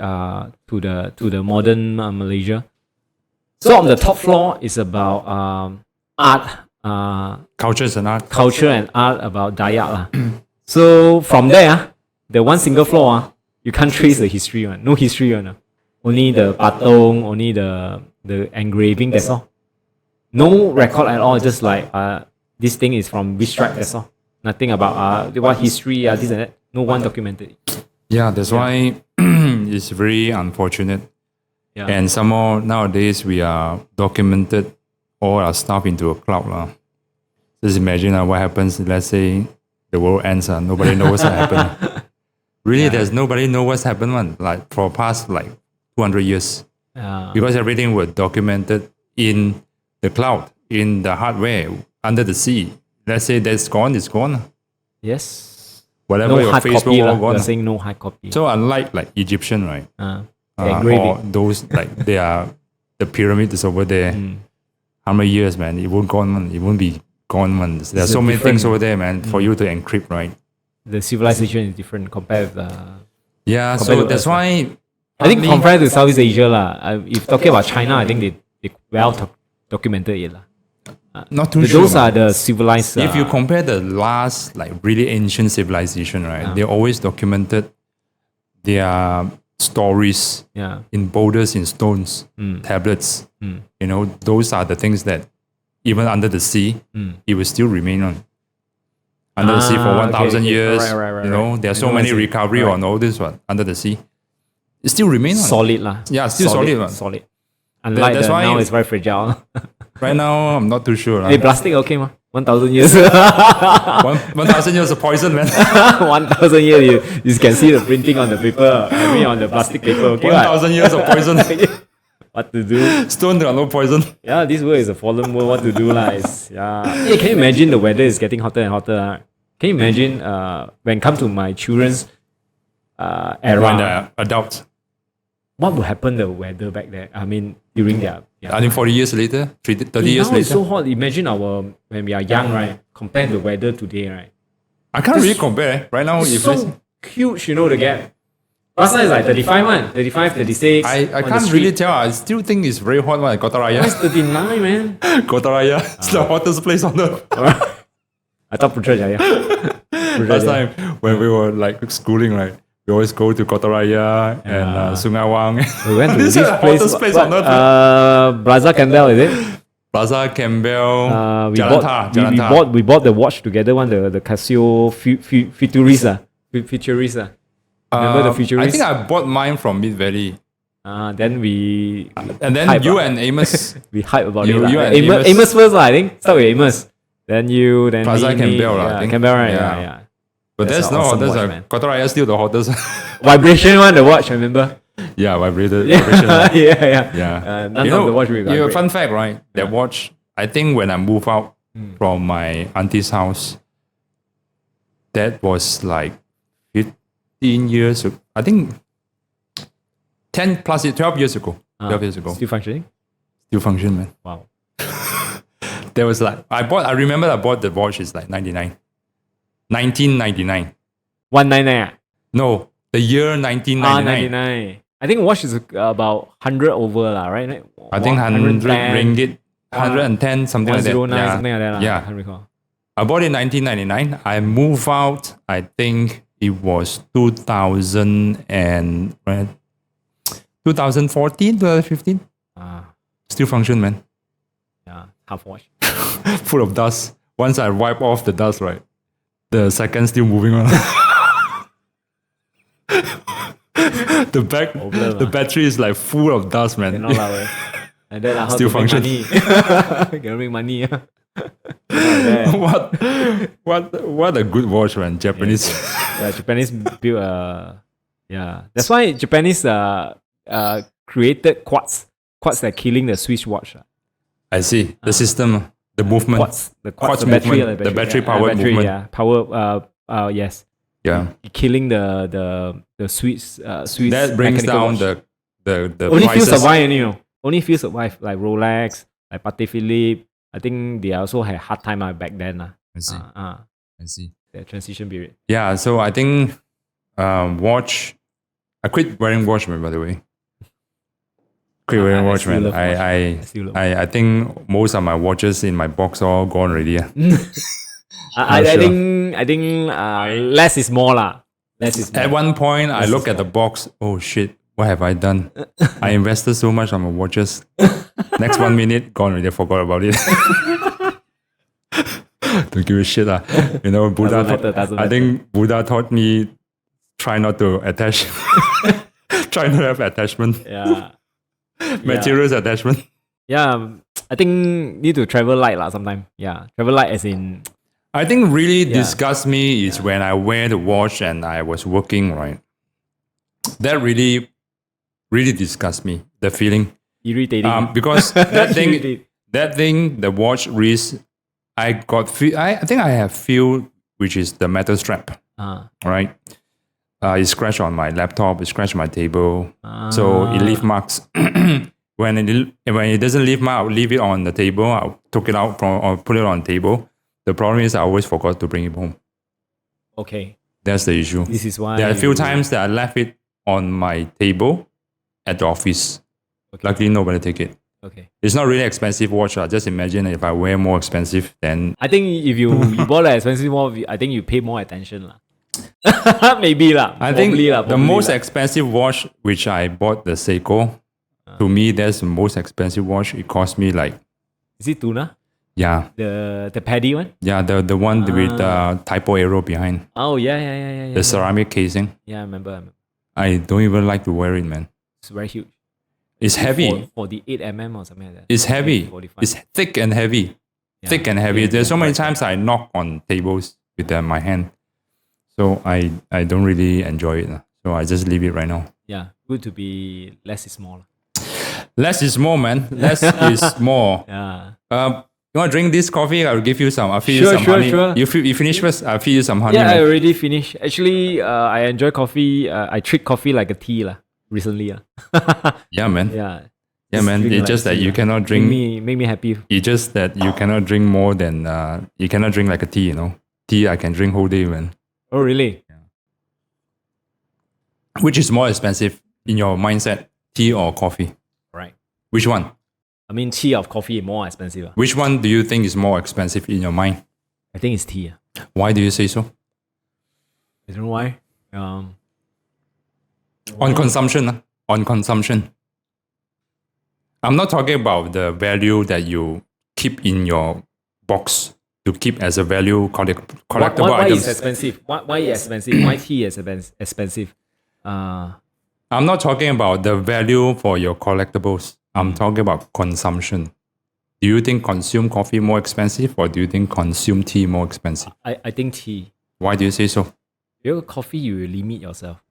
to the modern Malaysia. So on the top floor is about art, Cultures and art. culture and art about Dayak. So from there, the one single floor, you can't trace the history one. No history one. Only the patong, only the engraving, that's all. No record at all, just like this thing is from which tribe, that's all. Nothing about what history, this and that. No one documented it. Yeah, that's why it's very unfortunate. Yeah. And some more nowadays we are documented all our stuff into a cloud. Just imagine what happens, let's say the world ends, nobody knows what's happened. Really, there's nobody know what's happened, man. Like for past 200 years. Because everything was documented in the cloud, in the hardware, under the sea. Let's say that's gone, it's gone. Yes. Whatever No your hard Facebook copy. all You're gone. saying no hard copy. So unlike Egyptian, right? Engraving. Or those they are the pyramid is over there. How many years, man? It won't gone, man. It won't be gone, man. There are so many things over there, man, for you to encrypt, right? The civilization is different compared with the. Yeah, Compared so to that's us, why I think compared to Southeast Asia, if talking about China, I think they well documented it. not too sure. Those man. are the civilized. If you compare the last really ancient civilization, right? They always documented their stories in boulders, in stones, tablets. Those are the things that even under the sea, it will still remain on. Under the sea for 1,000 years. Right. There are so many recovery on all this under the sea. It still remains on. Solid lah. Yeah, still solid. Man. Solid. Unlike that's why now, it's very fragile. Right now, I'm not too sure. Hey, plastic okay ma? 1,000 years. 1,000 years of poison, man. 1,000 years, you can see the printing on the paper. I mean, on the plastic paper. Okay, 1,000 years of poison. What to do? Stone got no poison. Yeah, this world is a fallen world. What to do lah? Hey, can you imagine the weather is getting hotter and hotter? Can you imagine when it comes to my children's era? When they're adults. What would happen to the weather back there? I mean, during their I think 40 years later, 30 years now it's later. so hot. Imagine when we are young, right? Compared to the weather today, right? I can't really compare. Right now, It's if so huge, the gap. Last time it's like 35, man. 35, 36. I can't really tell. I still think it's very hot, man. Kota Raya. It's 39, man. Kota Raya. It's the hottest place on earth. I thought Putrajaya. Last time when we were schooling, right? We always go to Kota Raya and Sungai Wang. We went to This this is the place. hottest place on earth. Plaza Campbell, is it? Plaza Campbell. We bought the watch together, the Casio Futurist. Remember the Futurist? I think I bought mine from Mid Valley. Then we And then hype you and Amos. we hype about You it. and Amos first, I think. Start with Amos. Then you, then Plaza me, Campbell, I yeah, think. Campbell, right? Yeah. Yeah. But That's that's an not awesome hottest. watch, man. Kota Raya is still the hottest. Vibration one, the watch, I remember. Yeah, vibrator. yeah. Yeah. None of the watch we got. You know, great. fun fact, right? That watch, I think when I moved out from my auntie's house, that was like 15 years ago. I think 10 plus 12 years ago. 12 years ago. Still functioning? Still function, man. Wow. There was like, I remember I bought the watch, it's like 1999. 199. No, the year 1999. 99. I think watch is about 100 over, right? I think 100 ringgit, 110, something like that. 109, Yeah. something like that. Yeah. I can't recall. I bought it in 1999. I moved out, I think it was 2014, 2015. Still function, man. Yeah, half watch. Full of dust. Once I wipe off the dust, right, the second still moving on. The battery is like full of dust, man. Cannot lah, weh. And then how Still to make function. money. Cannot make money. What a good watch, man. Japanese. Yeah, Japanese build that's why Japanese created quartz that killing the Swiss watch. I see. The system, the movement. Quartz, the Quartz battery, movement, the battery powered battery, movement. Yeah, power. Yes. Yeah. Killing the Swiss. That brings mechanical down watch. the Only few prices. survive, Only few survive, like Rolex, like Patek Philippe. I think they also had hard time back then. I see. I see. The transition period. Yeah, so I think watch. I quit wearing watch, man. By the way, quit wearing watch, still man. love watch. still love I think most of my watches in my box are all gone already. Yeah. I sure. think less is more lah. Less is more. At one point, I look at the box. Oh shit! What have I done? I invested so much on my watches. Next 1 minute, gone already. I forgot about it. Don't give a shit. Buddha. Doesn't I think Buddha taught me try not to attach. Try not to have attachment. Yeah. Materials attachment. Yeah, I think need to travel light lah sometime. Yeah, travel light as in I think really disgusts me is when I wear the watch and I was working, right? That really disgusts me. The feeling. irritating. Because that Irritating. thing, the watch wrist, I think I have feel, which is the metal strap, right? It scratched on my laptop, it scratched my table, so it leave marks. When it doesn't leave mark, I'll leave it on the table. I'll took it out or put it on the table. The problem is I always forgot to bring it home. Okay. That's the issue. This is why There are a few times that I left it on my table at the office. Okay. Luckily, nobody take it. Okay. It's not really expensive watch. Just imagine if I wear more expensive, then I think if you bought an expensive one, I think you pay more attention lah. Maybe lah. I think the probably most lah. expensive watch which I bought, the Seiko, to me that's the most expensive watch. It cost me like Is it tuna? yeah The paddy one? the one with typo arrow behind Oh yeah. the ceramic casing. Yeah, I remember. I don't even like to wear it, man. It's very huge. It's heavy. 48 mm or something like that. It's heavy. 45. It's thick and heavy. Yeah. Thick and heavy. Yeah, There's so many right. times I knock on tables with my hand. So I don't really enjoy it. So I just leave it right now. Yeah, good to be less is more. Less is more, man. Less is more. Yeah. You want to drink this coffee? I'll give you some. I'll feed you Sure, some sure, honey. sure. You finish first. I'll feed you some honey. Yeah, I man. already finished. Actually, I enjoy coffee. I treat coffee like a tea lah. Recently Yeah, man. Yeah. Yeah, man. drink It's like just that tea you lah. cannot drink. Make me happy. It's just that you cannot drink more than. You cannot drink like a tea. Tea I can drink whole day, man. Oh really? Which is more expensive in your mindset, tea or coffee? Right. Which one? I mean, tea of coffee is more expensive. Which one do you think is more expensive in your mind? I think it's tea. Why do you say so? I don't know why. On consumption. On consumption. I'm not talking about the value that you keep in your box to keep as a value collectible Why items. is expensive? Why is expensive? Why tea is expensive? I'm not talking about the value for your collectibles. I'm talking about consumption. Do you think consume coffee more expensive or do you think consume tea more expensive? I think tea. Why do you say so? Coffee, you limit yourself.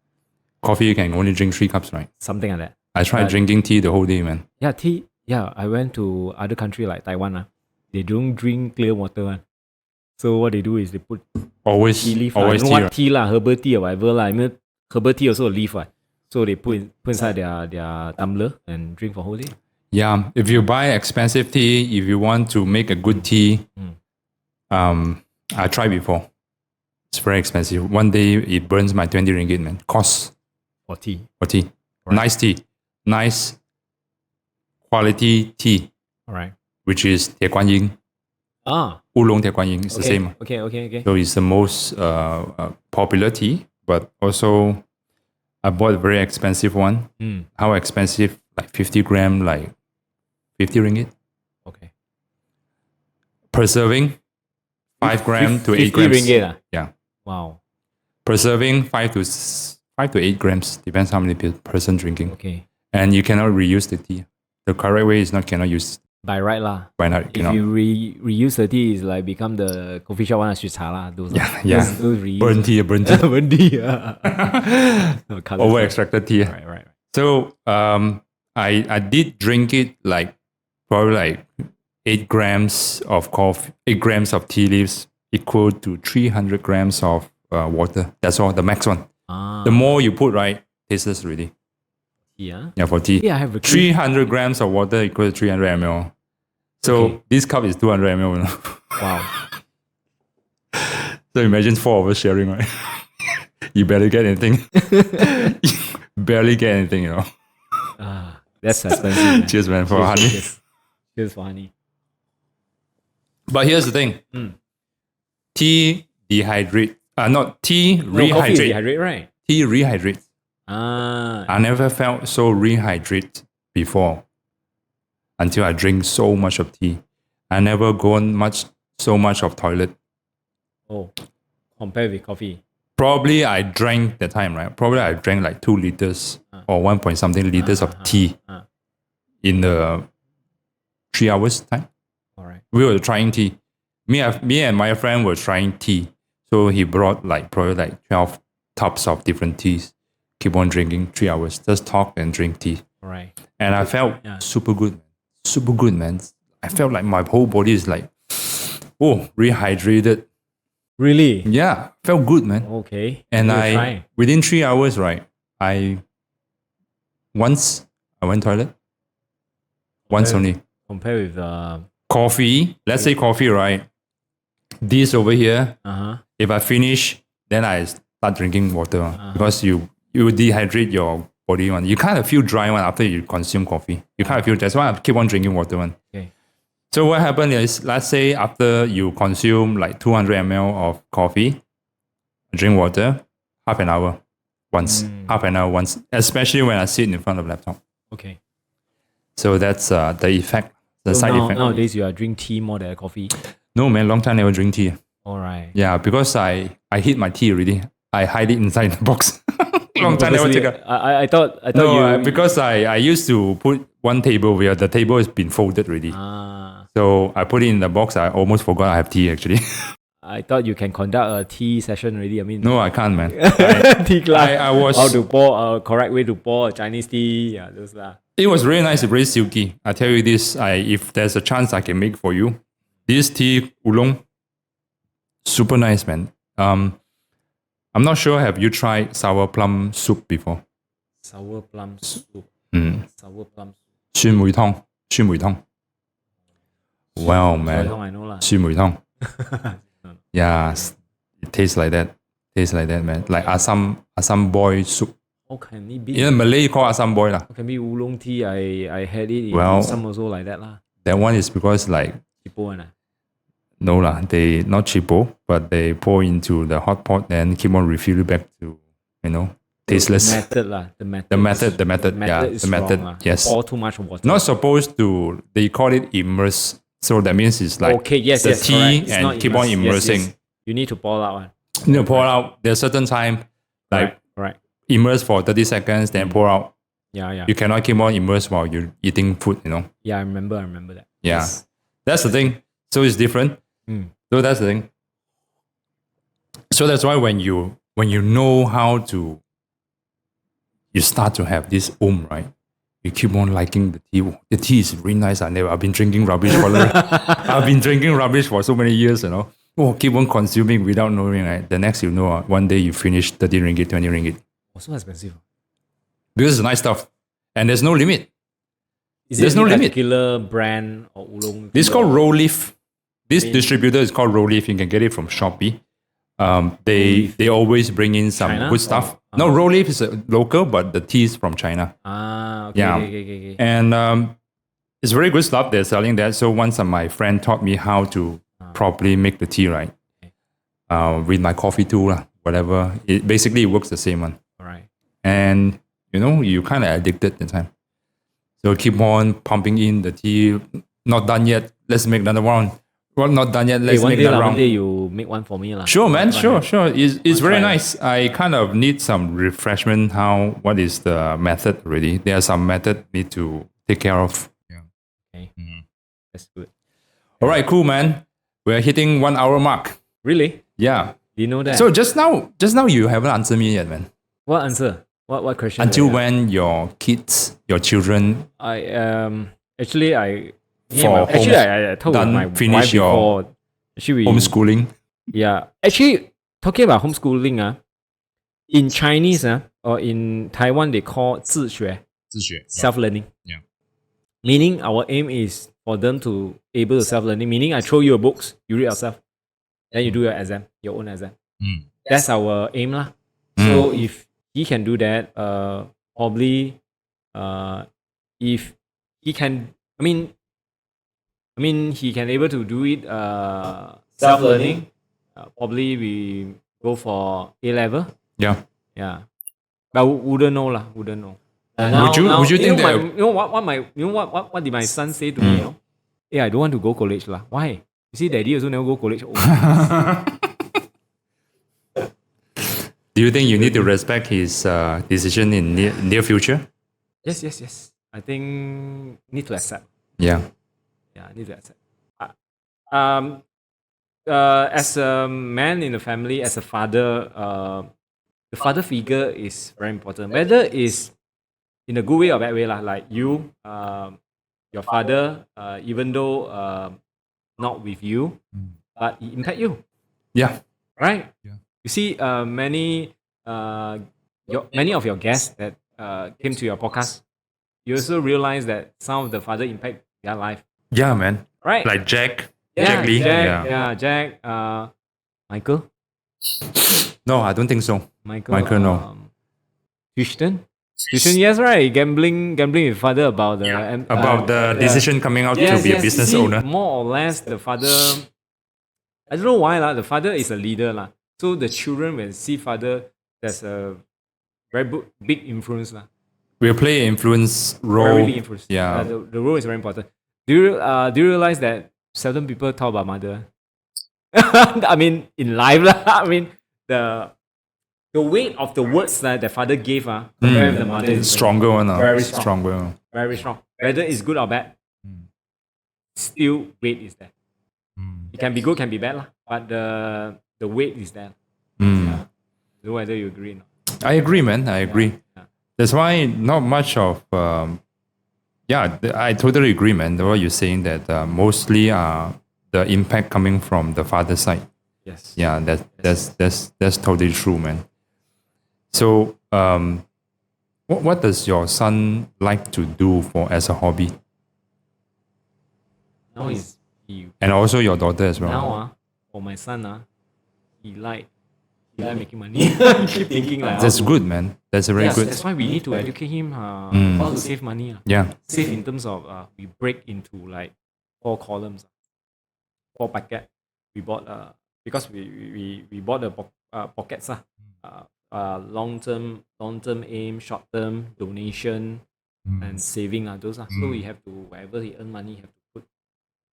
Coffee, you can only drink 3 cups, right? Something like that. I tried drinking tea the whole day, man. Yeah, tea. Yeah, I went to other country like Taiwan. They don't drink clear water. So what they do is they put Always, tea leaf. always I don't tea. know what tea herbal tea or whatever. I mean, herbal tea also a leaf. So they put inside their tumbler and drink for whole day. Yeah, if you buy expensive tea, if you want to make a good tea, I tried before. It's very expensive. One day it burns my 20 ringgit, man. Cost For tea. for tea. Nice tea. Nice quality tea, All right. which is Tie Guan Yin. Oolong Tie Guan Yin. It's the same. Okay. So it's the most popular tea, but also I bought a very expensive one. How expensive? Like 50 gram, like 50 ringgit. Okay. Per serving, 5 gram to 8 grams. 50 ringgit. Yeah. Wow. Per serving, 5 to 8 grams. Depends how many person drinking. Okay. And you cannot reuse the tea. The correct way is cannot use. By right lah. Why not? If you reuse the tea, it's like become the coffee shop one, 水茶啦. Those those reuse. Burn tea. burn tea. No, Over extracted tea. Right. So I did drink it like probably like 8 grams of coffee, 8 grams of tea leaves equal to 300 grams of water. That's all, the max one. The more you put, right, tasteless already. Yeah. Yeah, for tea. Yeah, I have a 300 grams of water equal to 300 ml. So this cup is 200 ml. You know? Wow. So imagine 4 of us sharing, right? You barely get anything. Barely get anything, you know. That's expensive. Man. Cheers, man, for honey. Cheers for honey. But here's the thing. Tea dehydrate. Not tea rehydrate. Coffee is dehydrate, right? Tea rehydrate. I I never felt so rehydrate before until I drink so much of tea. I never gone so much of toilet. Oh, compared with coffee. Probably I drank that time, right? Probably I drank like 2 liters or 1 point something liters of tea in the 3 hours time. All right. We were trying tea. Me and my friend were trying tea. So he brought like probably like 12 tubs of different teas. Keep on drinking 3 hours. Just talk and drink tea. All right. And I felt super good. Super good, man. I felt like my whole body is like, rehydrated. Really? Yeah, felt good, man. Okay. And within 3 hours, right, I went toilet. Once only. Compare with Coffee. Let's say coffee, right? This over here. If I finish, then I start drinking water because you dehydrate your body one. You kind of feel dry one after you consume coffee. You kind of feel that's why I keep on drinking water one. Okay. So what happened is, let's say after you consume like 200 ml of coffee, drink water, half an hour once, especially when I sit in front of the laptop. Okay. So that's the effect, side effect. Nowadays, you are drinking tea more than coffee. No, man, long time never drink tea. All right. Yeah, because I hid my tea already. I hide it inside the box. Long time never take a... I thought No, because I used to put one table where the table has been folded already. So I put it in the box. I almost forgot I have tea actually. I thought you can conduct a tea session already. I mean, No, I can't, man. tea class. I was... How to pour correct way to pour Chinese tea. Yeah, those lah. It was really nice, very silky. I tell you this, if there's a chance I can make for you. This tea oolong, super nice, man. I'm not sure, have you tried sour plum soup before? Sour plum soup. Sour plum soup. 酸梅湯. Wow, man. I know lah. 酸梅湯. Yeah, it tastes like that. Man. Like asam boy soup. How can it be? In Malay, you call asam boy lah. How can be oolong tea? I had it Well, in some also like that lah. That one is because like Cheapo one ah. no lah, they not cheapo, but they pour into the hot pot and keep on refilling back to, tasteless. The method. The method. Is the method. wrong, Yes. Pour too much water. Not supposed to. They call it immerse. So that means it's like the tea correct. and keep on immersing. Yes. You need to pour out one. You need to pour out. There's certain time, like Right. immerse for 30 seconds, then pour out. Yeah. You cannot keep on immerse while you're eating food. Yeah, I remember that. Yeah, Yes. that's the thing. So it's different. So that's the thing. So that's why when you know how to you start to have this right? You keep on liking the tea. Oh, the tea is really nice. I've been drinking rubbish for I've been drinking rubbish for so many years, Oh, keep on consuming without knowing, right? The next you know, one day you finish 30 ringgit, 20 ringgit. Oh, so expensive. Because it's nice stuff. And there's no limit. Is There's there no any limit. particular brand or oolong? This is called Roll Leaf. This distributor is called Roll Leaf. You can get it from Shopee. They always bring in some China good stuff. or- No, Roll Leaf is local, but the tea is from China. Okay, Yeah. okay. And it's very good stuff. They're selling that. So once my friend taught me how to properly make the tea, right? With my coffee too, whatever. It basically works the same one. All right. And you kind of addicted at the time. So keep on pumping in the tea. Not done yet. Let's make another one. Well, not done yet. Let's make another one round. day you make one for me. Sure, man. Sure. It's very try. nice. I kind of need some refreshment. What is the method already? There are some method need to take care of. Yeah. Okay. That's good. All right, cool, man. We're hitting 1 hour mark. Really? Yeah. Do you know that? So just now you haven't answered me yet, man. What answer? What question? Until when your kids, your children I actually I For I told done, my finish wife your before. Actually, homeschooling? yeah. Actually, talking about homeschooling, in Chinese, or in Taiwan, they call 自学, self-learning. Yeah. Meaning our aim is for them to able to self-learning. Meaning I throw you a books, you read yourself, then you do your exam, your own exam. That's our aim lah. So if he can do that, probably, if he can, I mean, he can able to do it self-learning. Probably we go for A level. Yeah. Yeah, but wouldn't know lah. Wouldn't know. Would you think that- what did my son say to me? Yeah, I don't want to go college lah. Why? You see, daddy also never go college. Do you think you need to respect his decision in near future? Yes. I think need to accept. Yeah. Yeah, need to accept. As a man in the family, as a father, the father figure is very important. Whether it's in a good way or bad way, like you, your father, even though not with you, but he impact you, Yeah. right? Yeah. You see, many of your guests that came to your podcast, you also realize that some of the father impact their life, Yeah, man. right? Like Jack. Yeah, Jack Lee. Jack, Michael, No, I don't think so. Michael, no. Houston, yes, right. Gambling with father about the About the decision coming out to be a business See, owner. More or less, the father. I don't know why lah. The father is a leader lah. So the children when see father, there's a very big influence lah. Will play an influence role. Very influence. Yeah. The role is very important. Do you realize that certain people talk about mother? I mean, in life lah. I mean, the weight of the words that the father gave compared with the mother is Stronger one. Very strong. Stronger one. very strong. Whether it's good or bad, still weight is there. It can be good, can be bad lah. But the weight is there. Mm. Yeah. Don't know whether you agree or not. I agree, man. I agree. Yeah. That's why not much of. I totally agree, man. What you're saying that mostly the impact coming from the father's side. Yes. Yeah, that's totally true, man. So, what does your son like to do as a hobby, Now he and also your daughter as well? now for my son he like making money. Keep thinking like That's good, man. That's a very good. That's why we need to educate him how to save money. Yeah. Save in terms of we break into like 4 columns, 4 packet. We bought because we bought the pockets long term aim, short term donation, and saving those So we have to wherever he earn money, have to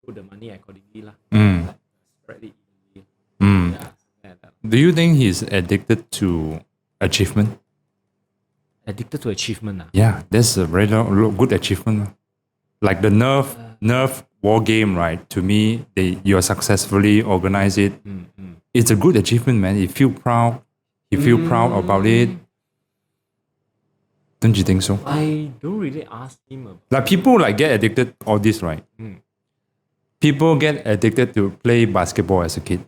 put the money accordingly like, spread it evenly. Yeah. Do you think he's addicted to achievement? Addicted to achievement. Yeah, that's a very good achievement. Like the Nerf war game, right? To me, you successfully organize it. It's a good achievement, man. You feel proud. You feel proud about it. Don't you think so? I don't really ask him about. Like people like get addicted all this, right? People get addicted to play basketball as a kid.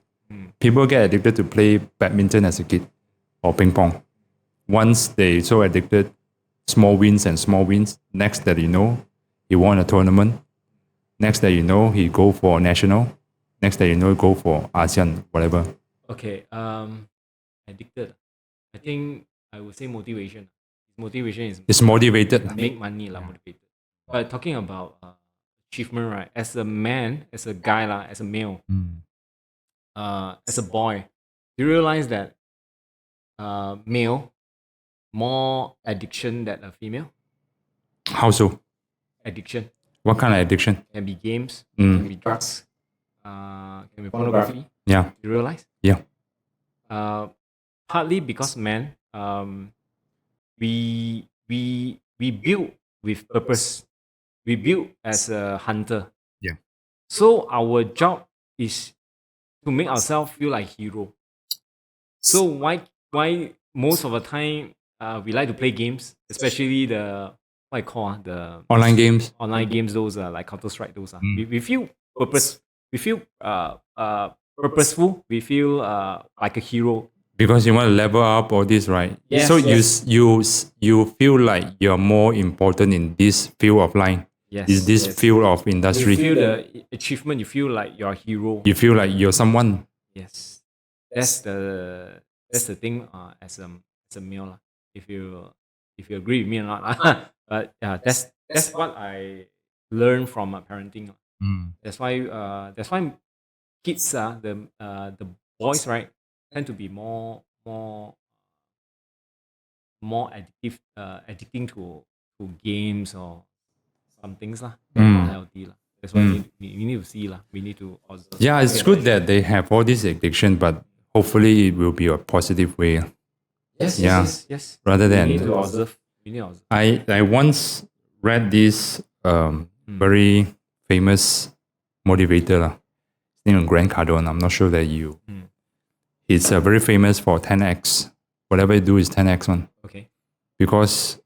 People get addicted to play badminton as a kid or ping pong. Once they so addicted, small wins and small wins. Next that you know, he won a tournament. Next that you know, he go for national. Next that you know, go for ASEAN, whatever. Okay, addicted. I think I would say motivation. Motivation is It's motivated. make money, motivated. But talking about achievement, right? As a man, as a guy, as a male, as a boy, you realize that male more addiction than a female. How so? Addiction What kind of addiction? can be games, can be drugs, can be pornography. Yeah. You realize? Yeah. Partly because men, we build with purpose. We build as a hunter. Yeah. So our job is to make ourselves feel like hero. So why most of the time we like to play games, especially the what I call the Online games. online games. Those are like Counter Strike. Those are we feel purpose. We feel purposeful. We feel like a hero. Because you want to level up all this, right? Yes, so yes. you feel like you're more important in this field of line. Yes. This yes. field of industry. You feel the achievement. You feel like you're a hero. You feel like you're someone. Yes, that's the thing. As a male, lah. If you agree with me or not, but yeah, that's what I learned from parenting. That's why kids the boys, right, tend to be more addictive, addicting to games or some things lah. Not healthy lah. That's why we need to see lah. We need to observe. Yeah, it's good that they have all this addiction, but hopefully it will be a positive way. Yes, Yeah. yes. Rather than We need to observe. We need to observe. I once read this very famous motivator lah. His name is Grant Cardone. I'm not sure that you. He's very famous for 10x. Whatever you do is 10x one. Okay. Because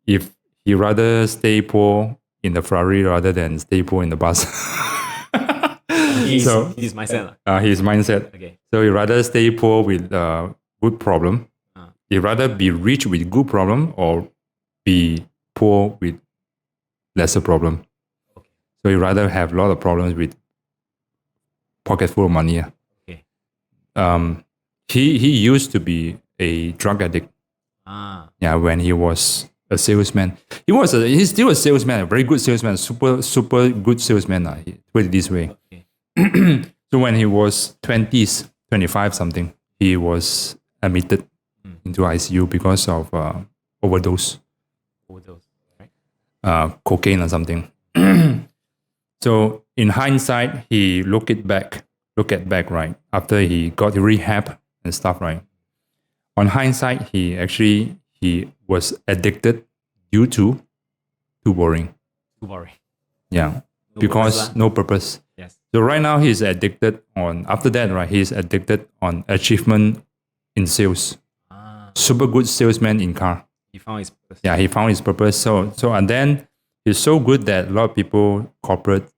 if he rather stay poor in the Ferrari rather than stay poor in the bus. He's So- mindset lah. His mindset. Okay. So he rather stay poor with good problem. He rather be rich with good problem or be poor with lesser problem. Okay. So he rather have a lot of problems with pocket full of money. Okay. He used to be a drug addict. Yeah, when he was a salesman. He's still a salesman, a very good salesman, super good salesman. Put it this way. Okay. So when he was 20s, 25 something, he was admitted into ICU because of overdose, Right. cocaine or something. So in hindsight, he look at back, right? After he got rehab and stuff, right? On hindsight, he was addicted due to too boring. Too boring. Yeah, No because purpose lah. no purpose. Yes. So right now he's addicted on, after that, right, he's addicted on achievement in sales. Super good salesman in car. He found his purpose. Yeah, he found his purpose. So and then he's so good that a lot of people, corporate,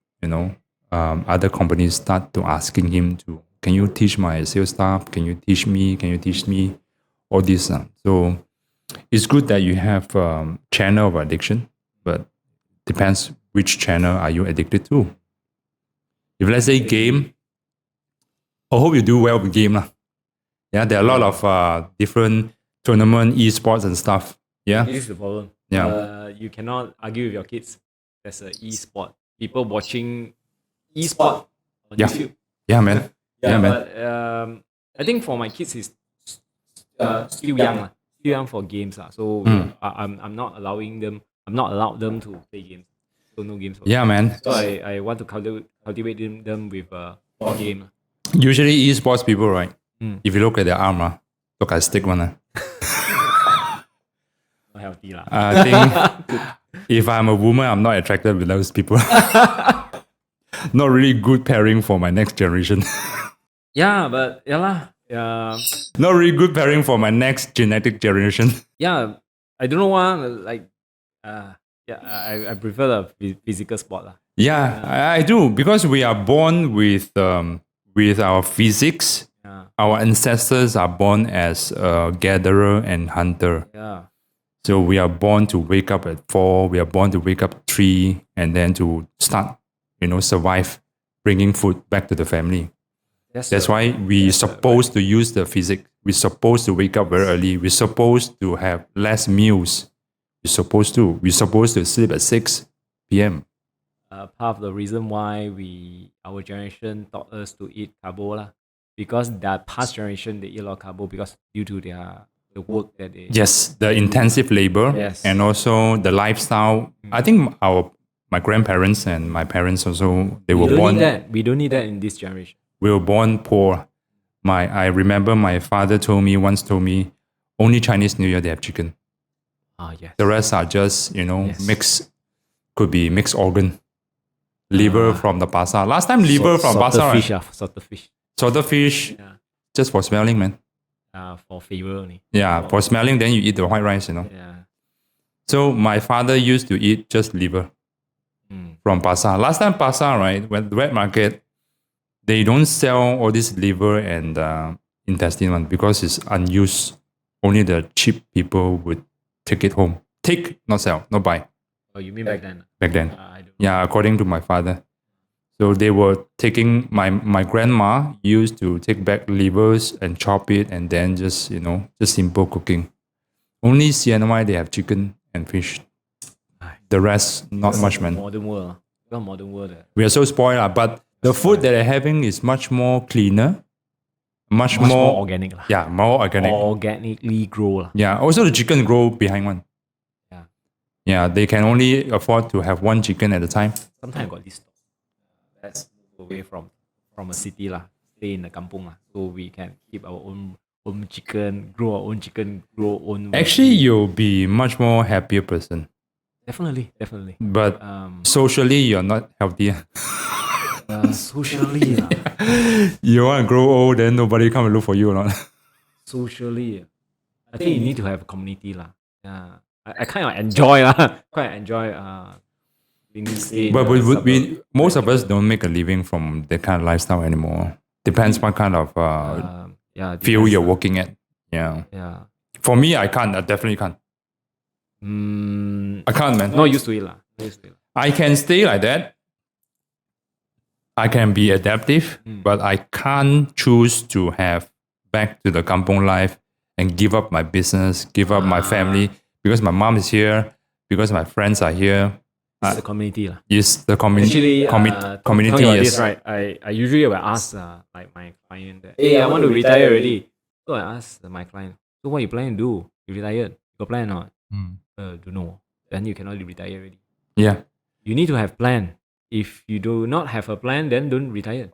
other companies start to asking him to, can you teach my sales staff? Can you teach me? All this. So it's good that you have channel of addiction, but depends which channel are you addicted to. If let's say game, I hope you do well with game lah. Yeah, there are a lot of different tournament, esports and stuff. Yeah, This is the problem. Yeah. You cannot argue with your kids. There's an e-sport. People watching e-sport on Yeah. YouTube. yeah, man. Yeah, man. But I think for my kids, it's still young, lah. Still young for games, lah. So I'm not allowing them. I'm not allowed them to play games. So no games. For Yeah, man. So I want to cultivate them with more game. Usually esports people, right? If you look at their arm, look at stick one. Not healthy, lah. I think if I'm a woman, I'm not attracted with those people. Not really good pairing for my next generation. Yeah, but yeah lah. Yeah. Not really good pairing for my next genetic generation. Yeah, I don't know why. Like, yeah, I prefer the physical sport lah. Yeah, I do because we are born with our physics. Yeah, Our ancestors are born as a gatherer and hunter. yeah. So we are born to wake up at 4, we are born to wake up at 3, and then to start, survive, bringing food back to the family. That's why we're supposed to use the physics. We're supposed to wake up very early. We're supposed to have less meals. We're supposed to sleep at 6 p.m. Part of the reason why our generation taught us to eat carbo lah, because that past generation they eat a lot of carbo because due to the work that they Yes, the intensive labor, Yes. and also the lifestyle. I think my grandparents and my parents also, they were we don't born. need that. We don't need that in this generation. We were born poor. I remember my father once told me, only Chinese New Year they have chicken. Yes. The rest are just Yes. mixed. Could be mixed organ, liver from the pasar. Last time liver from salted pasar, fish, right? salted fish. Salted fish, Yeah. just for smelling, man. For flavor only. Yeah, for smelling, then you eat the white rice, Yeah. So my father used to eat just liver from pasar. Last time pasar, right, when the wet market, they don't sell all this liver and intestine one because it's unused. Only the cheap people would take it home. Take, not sell, not buy. Oh, you mean back then? Back then. I don't. Yeah, according to my father. So they were taking, my grandma used to take back livers and chop it and then just simple cooking. Only CNY they have chicken and fish. The rest, not much, man. Modern world. Modern world. We are so spoiled, but the food that they're having is much more cleaner, much More more organic lah. yeah, more organic. Organically grow lah. Yeah, also the chicken grow behind one. Yeah. Yeah, they can only afford to have one chicken at a time. Sometimes I got this. Let's move away from a city lah. Stay in the kampung lah, so we can keep our own chicken, grow our own chicken, grow our own. Actually, you'll be much more happier person. Definitely. But socially, you're not healthier. Socially, You want to grow old, then nobody come and look for you, or not? socially, I think you need to have a community lah. Yeah, I kind of enjoy being stay in But the most of us don't make a living from that kind of lifestyle anymore. Depends what kind of yeah, field depends you're lah. working at. Yeah. Yeah. For me, I can't. I definitely can't. I can't, man. Not used to it lah. I can stay like that. I can be adaptive, but I can't choose to have back to the kampung life and give up my business, give up my family because my mom is here, because my friends are here. It's the community lah. Is the community? Actually, Community, talking about yes. this, right? I usually will ask like my client that, hey, I want to retire already. So I ask my client, so what you planning to do? You retired? You got plan or not? Don't know. Then you cannot retire already. Yeah. You need to have plan. If you do not have a plan, then don't retire.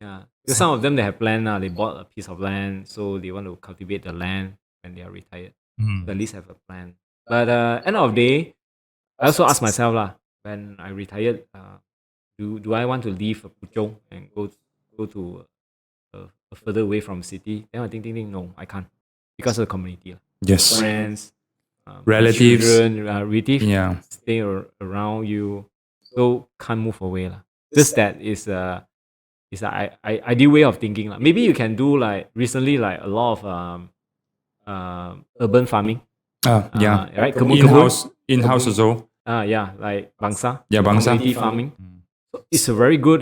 Yeah. Because some of them they have plan now. They bought a piece of land, so they want to cultivate the land when they are retired. So at least have a plan. But end of the day, I also ask myself lah, when I retired, do I want to leave Puchong and go to a further away from city? Then I think no, I can't because of the community. Yes. Friends, Relatives. children, relatives Yeah. stay around you, so can't move away lah. Just that is a ideal way of thinking lah. Maybe you can do like recently like a lot of urban farming. Yeah. Right. In-house also. Yeah, like bangsa. Yeah, bangsa. Community farming. So it's a very good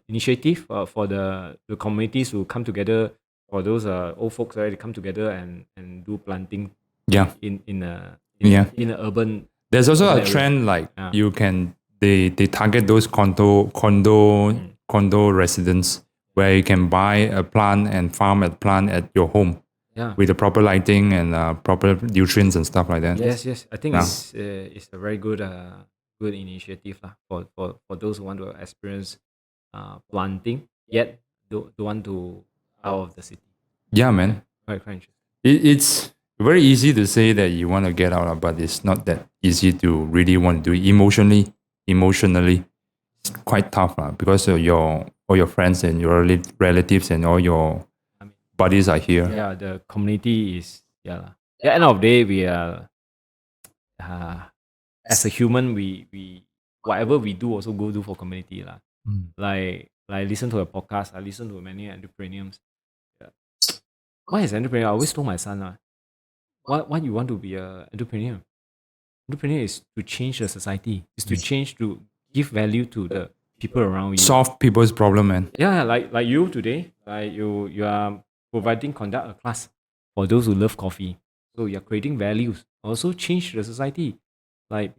initiative for the communities to come together. For those old folks, right, to come together and do planting. Yeah. In a urban. There's also a area. trend like Yeah. you can they target those condo residents where you can buy a plant and farm a plant at your home Yeah. with the proper lighting and proper nutrients and stuff like that. Yes. I think Yeah. it's a very good initiative lah for those who want to experience planting yet don't want to out of the city. Yeah, man. Quite interesting. It's very easy to say that you want to get out, but it's not that easy to really want to do it emotionally. It's quite tough because all your friends and your relatives and all your buddies are here. Yeah, the community is lah. At the end of the day, we are as a human, we whatever we do also go do for community lah. Like listen to a podcast. I listen to many entrepreneurs. Yeah. What is entrepreneur? I always told my son what you want to be a entrepreneur? Entrepreneur is to change the society. Is to change to give value to the people around you. Solve people's problem, man. Yeah, like you today, like you are conduct a class for those who love coffee. So you're creating values. Also change the society. Like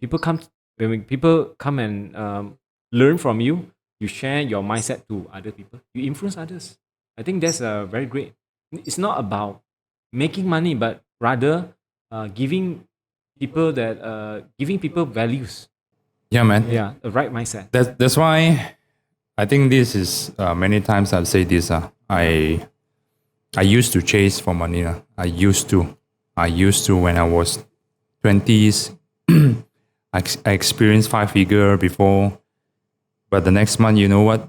when people come and learn from you, you share your mindset to other people. You influence others. I think that's very great. It's not about making money, but rather giving people values. Yeah, man. Yeah, the right mindset. That's why I think this is many times I've said this. I used to chase for money. I used to when I was 20s. I experienced 5-figure before, but the next month, you know what?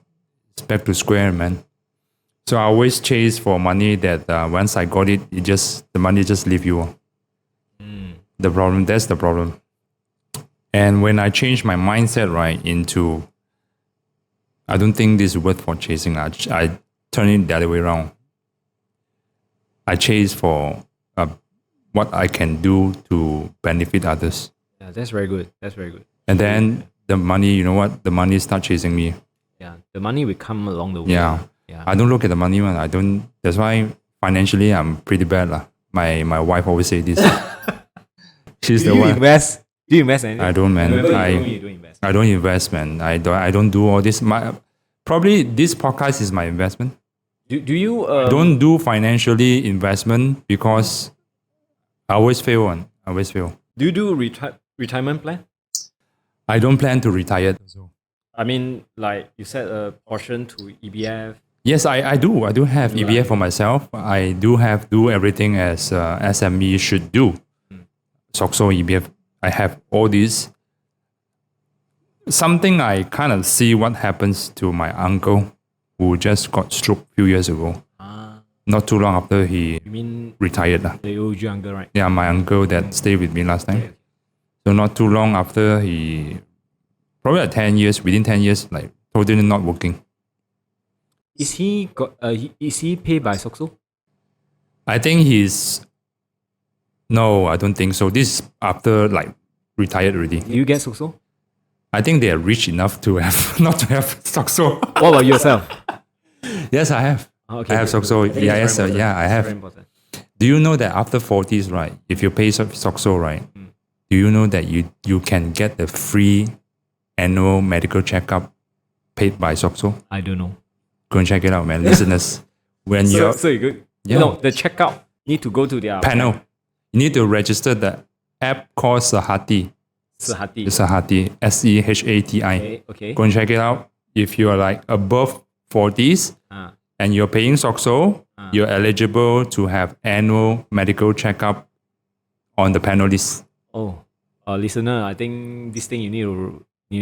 It's back to square, man. So I always chase for money that once I got it, the money just leave you. That's the problem. And when I changed my mindset right into, I don't think this is worth for chasing. I turn it the other way around. I chase for what I can do to benefit others. Yeah, that's very good. That's very good. And then the money, you know what? The money start chasing me. Yeah, the money will come along the way. Yeah. I don't look at the money, man. I don't. That's why financially I'm pretty bad, lah. My wife always say this. She's the one. Invest? Do you invest anything? I don't, man. You don't invest. I don't invest, man. I don't do all this. Probably this podcast is my investment. Do you don't do financially investment because I always fail. I always fail. Do you do retirement plan? I don't plan to retire. I mean, like you said, a portion to EBF. Yes, I do. I do have EBF for myself. I do everything as SME should do. SOXO, EBF. I have all these. Something I kind of see what happens to my uncle who just got stroke a few years ago. Not too long after he retired. The old uncle, right? Yeah, my uncle that stayed with me last time. Okay. So not too long after probably within 10 years, like totally not working. Is he paid by SOXO? I think no, I don't think so. This is after like retired already. Do you get SOXO? I think they are rich enough to have not to have SOXO. What about yourself? Yes, I have. Okay, I have SOXO. Yes, I have. Very important. Do you know that after 40s, right? If you pay SOXO, right? Do you know that you can get the free annual medical checkup paid by SOXO? I don't know. Go and check it out, man. Listeners, when you good. Yeah. No, the checkout need to go to their panel. You need to register the app called Sehati. Sehati. Sehati. Okay. Go and check it out. If you are like above 40s and you're paying SOXO, you're eligible to have annual medical checkup on the panel list. Oh, listener, I think this thing you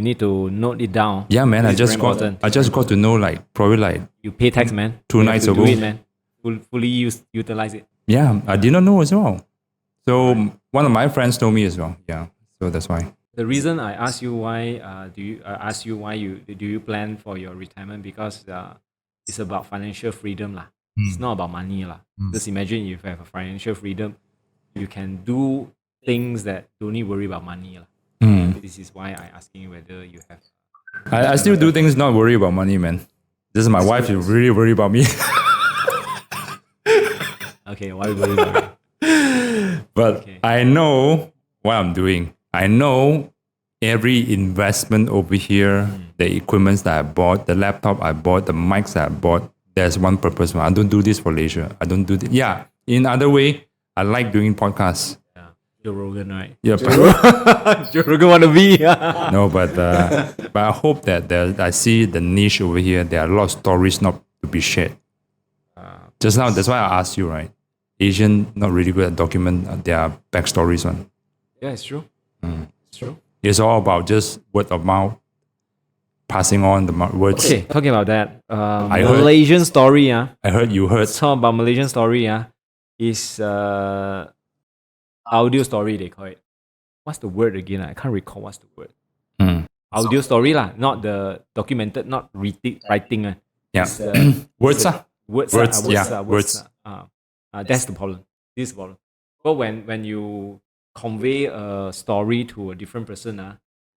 need to note it down. Yeah, man. I just got to know like probably like you pay tax, man. 2 nights ago. Do it, man. Fully utilize it. Yeah, I did not know as well. So one of my friends told me as well. Yeah, so that's why. The reason I ask you why do you plan for your retirement, because it's about financial freedom lah. It's not about money lah. Just imagine if you have a financial freedom, you can do things that don't need worry about money lah. This is why I asking you whether you have. I still do things not worry about money, man. This is my wife is really worried about me. Okay, why worry about me? But okay. I know what I'm doing. I know every investment over here, the equipments that I bought, the laptop I bought, the mics that I bought, there's one purpose. I don't do this for leisure. I don't do this. Yeah, in other way, I like doing podcasts. Yeah, Joe Rogan, right? Yeah, Joe Rogan wanna be. No, but I hope that I see the niche over here. There are a lot of stories not to be shared. Just now, that's why I asked you, right? Asian not really good at document their backstories, one. Yeah, it's true. It's true. It's all about just word of mouth, passing on the words. Okay, talking about that, Malaysian story. I heard you heard. Let's talk about Malaysian story. Is audio story, they call it. what's the word again? I can't recall what's the word. Mm. Audio story lah, not the documented, not writing. Yeah. It's, Words. Words. Words. That's the problem. This is the problem. But when you convey a story to a different person,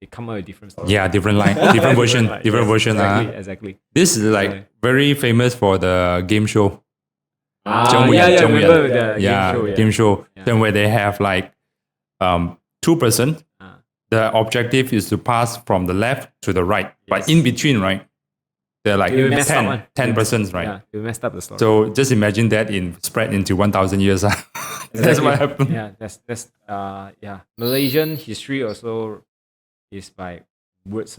it come out a different story. Yeah, different line, different version, different version. Exactly. This is like very famous for the game show. Remember the game show. Yeah. Then where they have like 2 person. The objective is to pass from the left to the right, but in between, right? They're like 10 persons, right? Yeah, you messed up the story. So just imagine that spread into 1,000 years. That's what happened. Yeah, that's Malaysian history also is by words.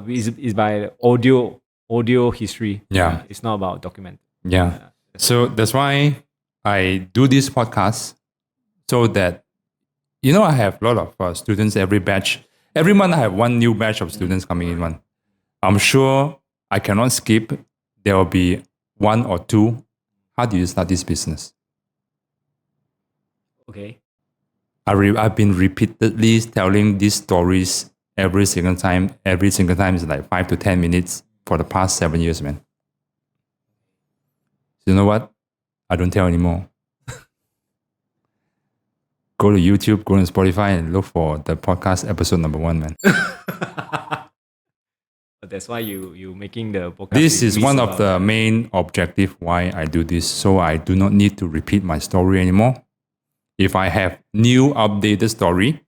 Is by audio history. Yeah. It's not about document. Yeah. So that's why I do this podcast, so that, I have a lot of students every batch. Every month I have one new batch of students coming in. I'm sure I cannot skip. There will be 1 or 2. How do you start this business? Okay. I've been repeatedly telling these stories every single time. Every single time is like 5 to 10 minutes for the past 7 years, man. So you know what? I don't tell anymore. Go to YouTube, go to Spotify, and look for the podcast episode number 1, man. That's why you making the podcast. This is one of the main objective why I do this. So I do not need to repeat my story anymore. If I have new updated story,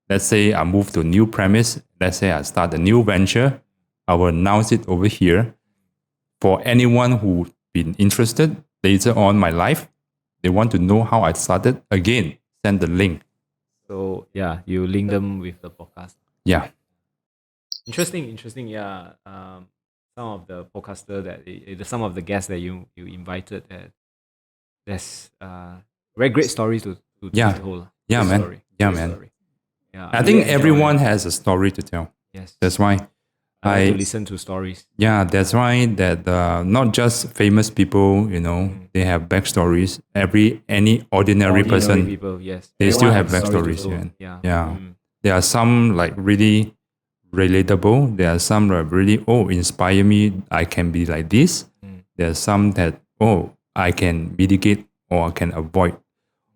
let's say I move to a new premise, let's say I start a new venture, I will announce it over here. For anyone who been interested later on my life, they want to know how I started, again, send the link. So yeah, you link them with the podcast. Yeah. Interesting. Yeah. Some of the podcaster some of the guests that you invited, there's very great stories to tell. Yeah, man. Story. Yeah, man. Story. Yeah, I think everyone has a story to tell. Yes. That's why I like to listen to stories. Yeah, that's why that not just famous people, they have backstories. Any ordinary person, people, yes, they everyone still have has stories backstories. Yeah. Yeah. There are some like really relatable. There are some that really inspire me. I can be like this. There are some that I can mitigate or I can avoid.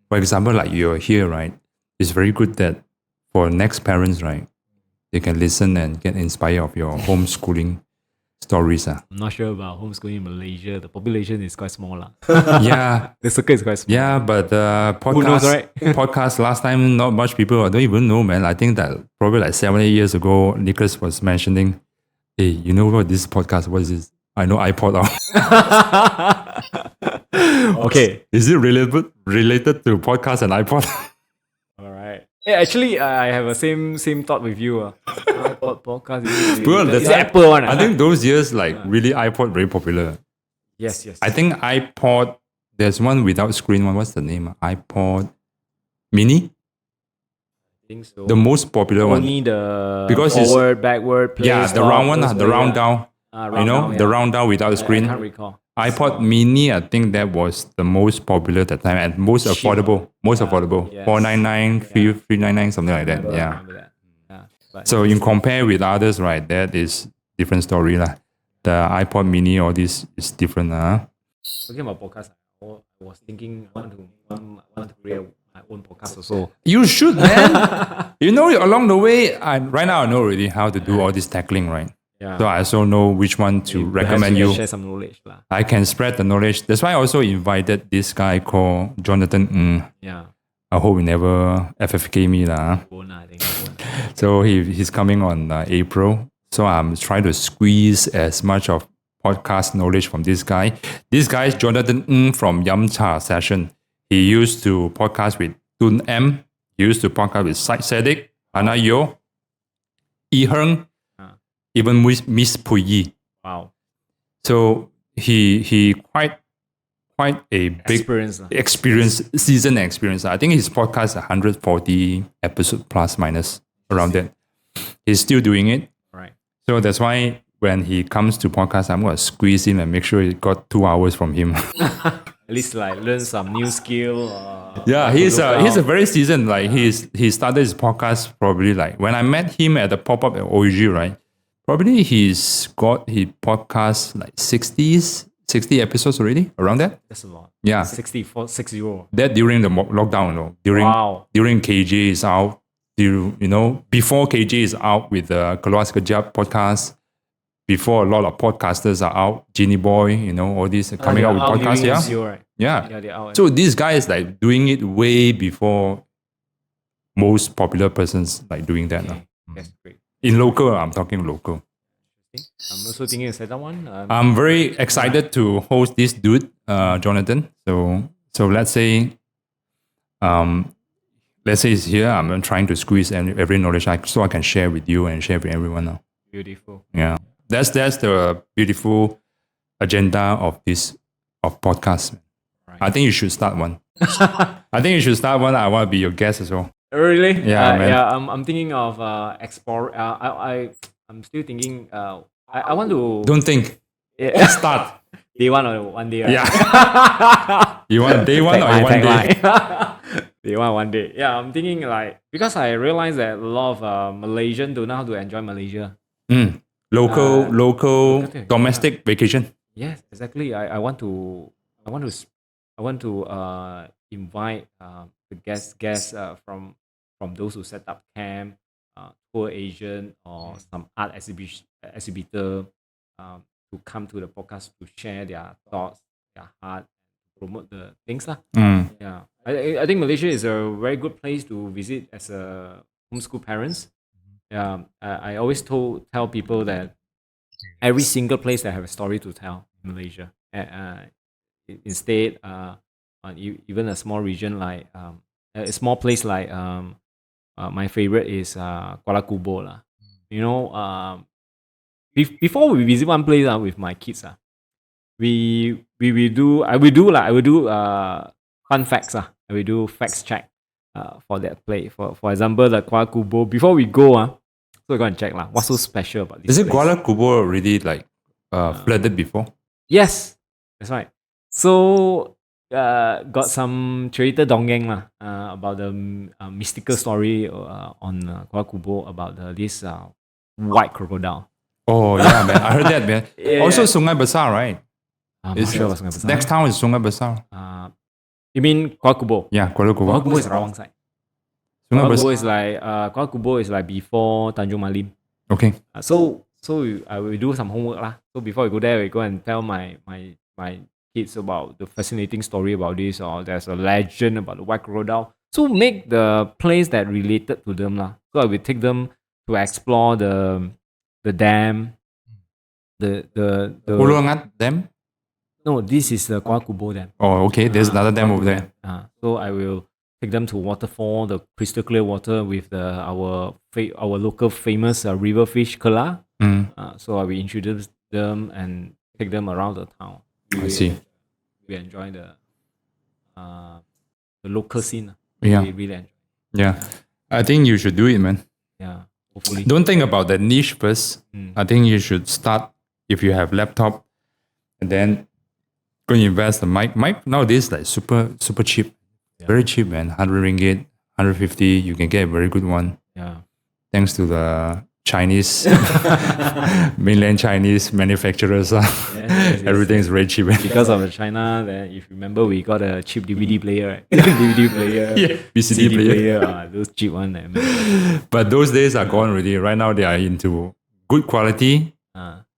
For example, like you're here, right? It's very good that for next parents, right? They can listen and get inspired of your homeschooling stories. I'm not sure about homeschooling in Malaysia. The population is quite small. Yeah. The circle is quite small. Yeah, but podcast, who knows, right? podcast last time, not much people, I don't even know, man. I think that probably like 7-8 years ago, Nicholas was mentioning, hey, you know what this podcast, what is this? I know iPod. Okay. Is it related to podcast and iPod? All right. Yeah, actually, I have a same thought with you. iPod podcast. Is it Apple one? I think those years, really iPod very popular. Yes. I think iPod, there's one without screen one. What's the name? iPod Mini? I think so. The most popular one. Only the because forward, backward, play, yeah, the round one, the round down. The round down without the screen. I can't recall. iPod Mini, I think that was the most popular at the time and most affordable. Yes. 499, 399, something like that. Yeah. Remember that. So you compare with others, right? That is different story lah. The iPod Mini, all this is different. Talking about podcast, I was thinking I want to create my own podcast also. You should, man. Along the way, right now I know already how to do all this tackling, right? Yeah. So I also know which one to recommend you. Share some knowledge lah. I can spread the knowledge. That's why I also invited this guy called Hendrick Ng. Yeah. I hope he never FFK me lah. I think he won't. So he's coming on April. So I'm trying to squeeze as much of podcast knowledge from this guy. This guy is Hendrick Ng from Yam Cha Session. He used to podcast with Tun M. He used to podcast with Sadik, Hana Yo, Yi Heng, even Miss Puyi. Wow. So he quite a big seasoned experience. I think his podcast 140 episodes plus minus around that. He's still doing it. Right. So that's why when he comes to podcast, I'm going to squeeze him and make sure he got 2 hours from him. At least like learn some new skill. Yeah, to he's look a out. very seasoned. Like he started his podcast probably like when I met him at the pop up at OG, right? Probably he's got his podcast like 60 episodes already around that. That's a lot. Yeah. 60. That during the lockdown, Wow. during KJ is out, before KJ is out with the Keluar Sekejap podcast, before a lot of podcasters are out, Genie Boy, all these coming out with podcasts, yeah. MCO, right? Yeah. Yeah, they're out. So this guy is like doing it way before most popular persons like doing that. Okay. That's great. In local, I'm talking local. I'm also thinking of set that one. I'm very excited to host this dude, Jonathan. So let's say he's here. I'm trying to squeeze every knowledge so I can share with you and share with everyone now. Beautiful. Yeah, that's the beautiful agenda of podcast. Right. I think you should start one. I want to be your guest as well. Really? Yeah, man. Yeah. I'm thinking of explore. I'm still thinking. I want to. Don't think. Yeah. Start. Day one or one day, right? Yeah. You want day one or you want day? Day one, one day. Yeah, I'm thinking like because I realized that a lot of Malaysian don't know how to enjoy Malaysia. Local domestic vacation. Yes, exactly. I want to invite the guests from those who set up camp, tour agent or some art exhibitor to come to the podcast to share their thoughts, their heart, promote the things lah. Yeah, I think Malaysia is a very good place to visit as a homeschool parents. Yeah, I always tell people that every single place that have a story to tell in Malaysia. Instead, even a small region like a small place like my favorite is Kuala Kubo lah. Before we visit one place with my kids I will do fun facts I will do facts check for that place. For example, the Kuala Kubo. Before we go so we're gonna check what's so special about this. Is it place. Kuala Kubo already like flooded before? Yes, that's right. So got some cerita dongeng about the mystical story on Kuala Kubo about this white crocodile. Oh yeah, man, I heard that, man. Yeah. Also Sungai Besar, right? I'm not sure what's Sungai Besar. Next town is Sungai Besar. You mean Kuala Kubo? Yeah, Kuala Kubo. Kuala Kubo is Rawang side. Kuala Kubo is like before Tanjung Malim. Okay. So I will do some homework lah. So before we go there, we go and tell my kids about the fascinating story about this, or there's a legend about the white crocodile. So make the place that related to them lah. So I will take them to explore the dam, the Uluangat Dam? No, this is the Kuala Kubo dam. Oh, okay. There's another dam over there. So I will take them to waterfall, the crystal clear water with our local famous river fish Kela. So I will introduce them and take them around the town. I see. We enjoy the local scene. Yeah. We really enjoy. Yeah. I think you should do it, man. Yeah. Hopefully. Don't think about that niche first. I think you should start if you have laptop and then go invest the mic. Mic nowadays like super cheap. Yeah. Very cheap, man. 100 ringgit, 150, you can get a very good one. Yeah. Thanks to the Chinese, mainland Chinese manufacturers. Yes. Everything is very cheap. Because of China, then if you remember, we got a cheap DVD player, right? DVD player, yeah, VCD player. Those cheap ones. But those days are gone already. Right now, they are into good quality,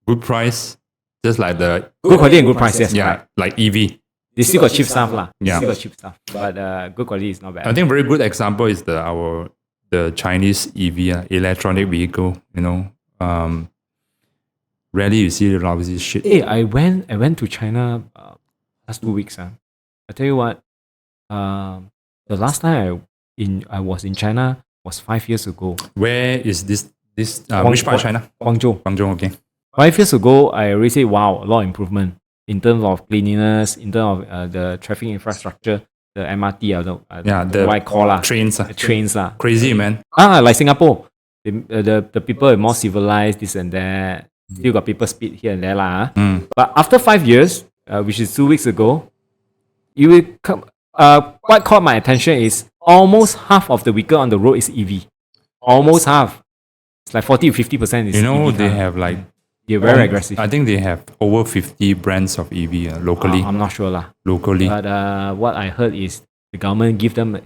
good price, just like the good quality and good price. Yes, yeah, right. like EV. They still got cheap stuff lah. Yeah, still got cheap stuff, but good quality is not bad. I think a very good example is the Chinese EV, electronic vehicle. Rarely you see a lot of this shit. Hey, I went to China last 2 weeks. I tell you what, the last time I was in China was 5 years ago. Where is this which part of China? Guangzhou. Guangzhou, okay. 5 years ago, I already say, wow, a lot of improvement in terms of cleanliness, in terms of the traffic infrastructure, the MRT, the white collar trains lah. Crazy, man. Like Singapore, the people are more civilized, this and that. Still got people speed here and there lah. But after 5 years, which is 2 weeks ago, you will come. What caught my attention is almost half of the vehicle on the road is EV. Almost half. It's like 40 to 50% is You know, EV they car. have like They're very aggressive. I think they have over 50 brands of EV locally. I'm not sure lah. Locally. But what I heard is the government give them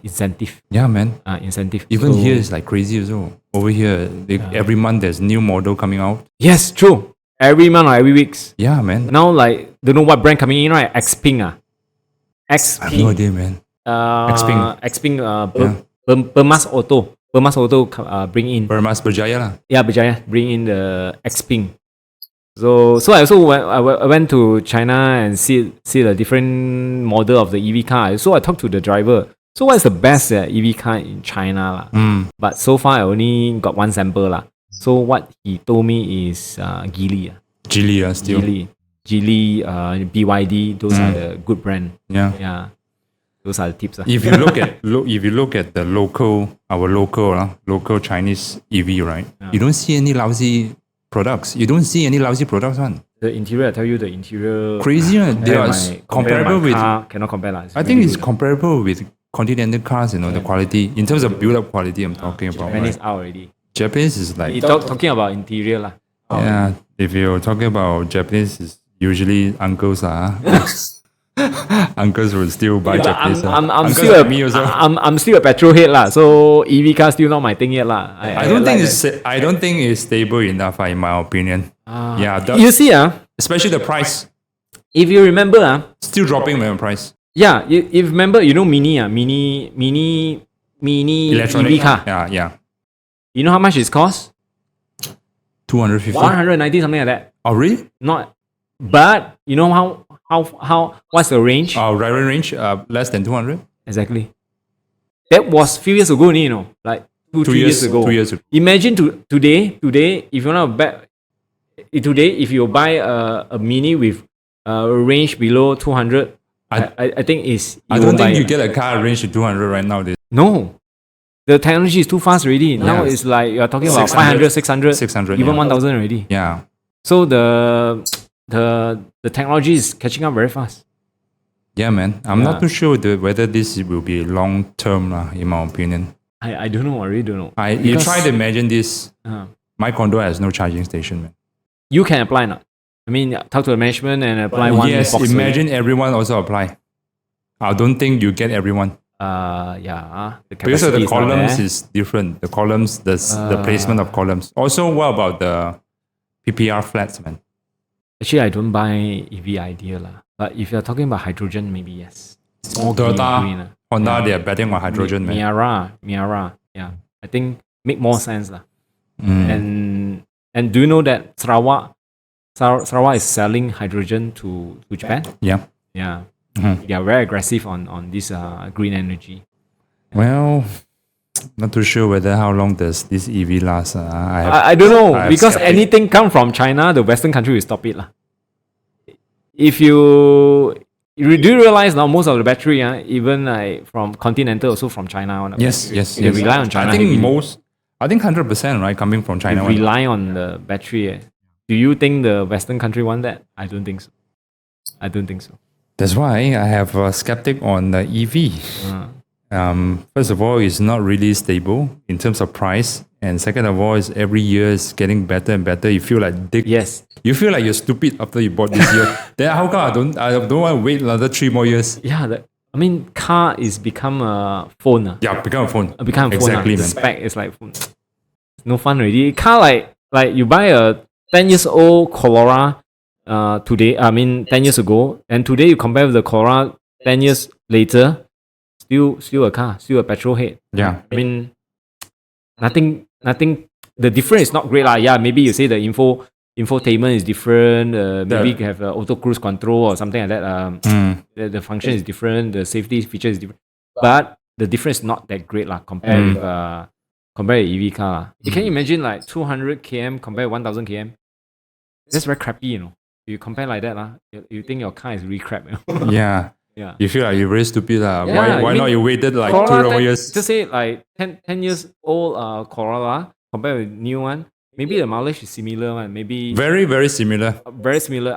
incentive. Yeah, man. Incentive. Even So- here it's like crazy as well. Over here, every month there's new model coming out. Yes, true. Every month or every weeks. Yeah, man. Now like don't know what brand coming in, right? Xpeng I have no idea, man. Xpeng Bermas Auto. Bermas Auto bring in. Bermas Berjaya lah. Yeah, Berjaya bring in the Xpeng. So I also went to China and see the different model of the EV car. So I talked to the driver. So what is the best EV car in China lah? But so far I only got one sample lah. So what he told me is Geely. Geely still. Geely, BYD. Those are the good brand. Yeah. Those are the tips. If you look at the local Chinese EV, right? You don't see any lousy products. You don't see any lousy products, one. The interior, I tell you, the interior. Crazy, they are comparable with. Cannot compare lah. I think it's comparable with Continental cars. The quality in terms of build-up quality. I'm talking about. Japanese out already. Japanese is like. Talking about interior lah. Yeah, if you're talking about Japanese, it's usually uncles lah. Uncles will still buy Japanese. I'm still a petrol head lah. So EV car still not my thing yet lah. I don't think it's stable enough in my opinion. You see especially the price. If you remember still dropping the price. Yeah, if you remember, mini Electronic EV car. Yeah. You know how much it costs? 250. 190 something like that. Oh really? Not, but you know how what's the range? Driving range less than 200. Exactly. That was few years ago, like 2 years ago. 2 years ago. Imagine today, if you want to if you buy a mini with a range below 200, I think is. I don't think you get a car range to 200 right now. No. The technology is too fast already. Now it's like you're talking about 500, 600, even 1000 already. Yeah. So the technology is catching up very fast. Yeah, man. I'm not too sure whether this will be long term, in my opinion. I don't know. I really don't know. You try to imagine this. My condo has no charging station, man. You can apply now. I mean, talk to the management and apply one. Yes, box imagine everyone also apply. I don't think you get everyone. Because the columns is different. The columns, the placement of columns. Also, what about the PPR flats, man? Actually, I don't buy EV idea lah. But if you're talking about hydrogen, maybe yes. It's more Toyota, Honda, they are betting on hydrogen, man. Miara. Yeah, I think make more sense lah. And do you know that Sarawak is selling hydrogen to Japan? Yeah. They are very aggressive on this green energy. Well, not too sure whether how long does this EV last. I don't know, because anything come from China, the Western country will stop it lah. If you do realize now most of the battery, even like from Continental, also from China. Yes. They rely on China. I think 100%, right, coming from China. They rely on the battery. Do you think the Western country want that? I don't think so. That's why I have a skeptic on the EV. First of all, it's not really stable in terms of price, and second of all, is every year is getting better and better. You feel like Yes. You feel like you're stupid after you bought this year. Then how come I don't want to wait another 3 more years? Yeah, car is become a phone. Yeah, become a phone. Become a phone. Exactly, The man. spec is like phone. It's no fun already. Car like you buy a 10 years old Corolla today. 10 years ago, and today you compare with the Corolla 10 years later, still a car, still a petrol head. Yeah. Nothing. The difference is not great lah. Yeah, maybe you say the infotainment is different. Maybe you have auto cruise control or something like that. The function is different. The safety feature is different. But the difference is not that great lah compared with EV car. You can imagine like 200 km compared to 1000 km. That's very crappy, You compare like that, you think your car is really crap. Yeah. Yeah. You feel like you're very stupid. Yeah, why not you waited like Corolla 2 more years? Just say like 10 years old Corolla compared with new one. Maybe the mileage is similar one. Maybe Very, very similar. very similar.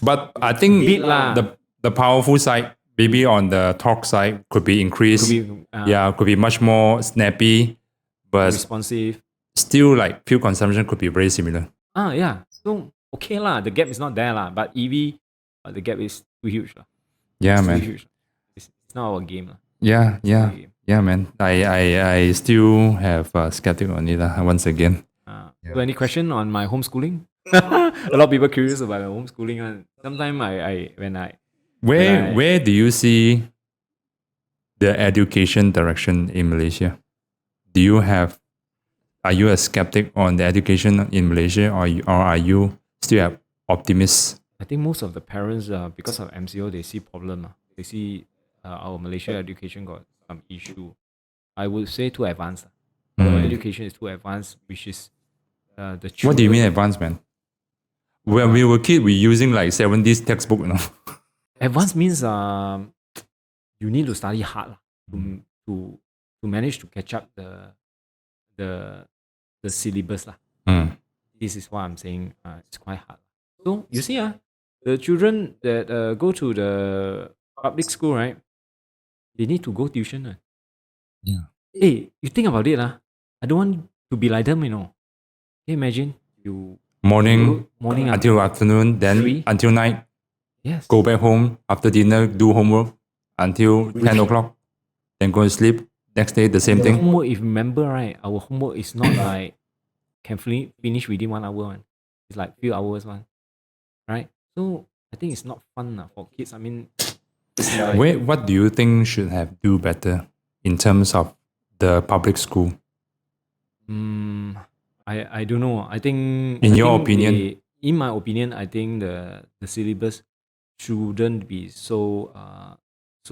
But I think Beat lah. the powerful side, maybe on the talk side could be increased. Could be much more snappy, but responsive. still like fuel consumption could be very similar. Yeah. So okay lah, the gap is not there lah, but EV, the gap is too huge lah. Yeah, It's man. too huge. It's not our game lah. Yeah, man. I still have skeptic on it once again. So any question on my homeschooling? A lot of people curious about my homeschooling. Sometimes Where do you see the education direction in Malaysia? Are you a skeptic on the education in Malaysia, or are you still an optimist? I think most of the parents, because of MCO, they see problem. They see our Malaysia education got some issue. I would say too advanced. Our education is too advanced, which is the children. What do you mean advanced, man? When we were kids, we using like 70s textbook, you know. Advanced means you need to study hard to manage to catch up the syllabus lah. This is what I'm saying. It's quite hard. So you see, the children that go to the public school, right? They need to go tuition. Yeah. Hey, you think about it, I don't want to be like them, you know. Can you imagine you morning until afternoon, then 3? until night. Yes. Go back home after dinner, do homework until 10 o'clock, then go to sleep. Next day, the same thing. Homework, if you remember, right, our homework is not like can finish within 1 hour. One. It's like few hours one. Right? So I think it's not fun for kids. I mean, what do you think should have do better in terms of the public school? I don't know. I think in your opinion, in my opinion, I think the syllabus shouldn't be so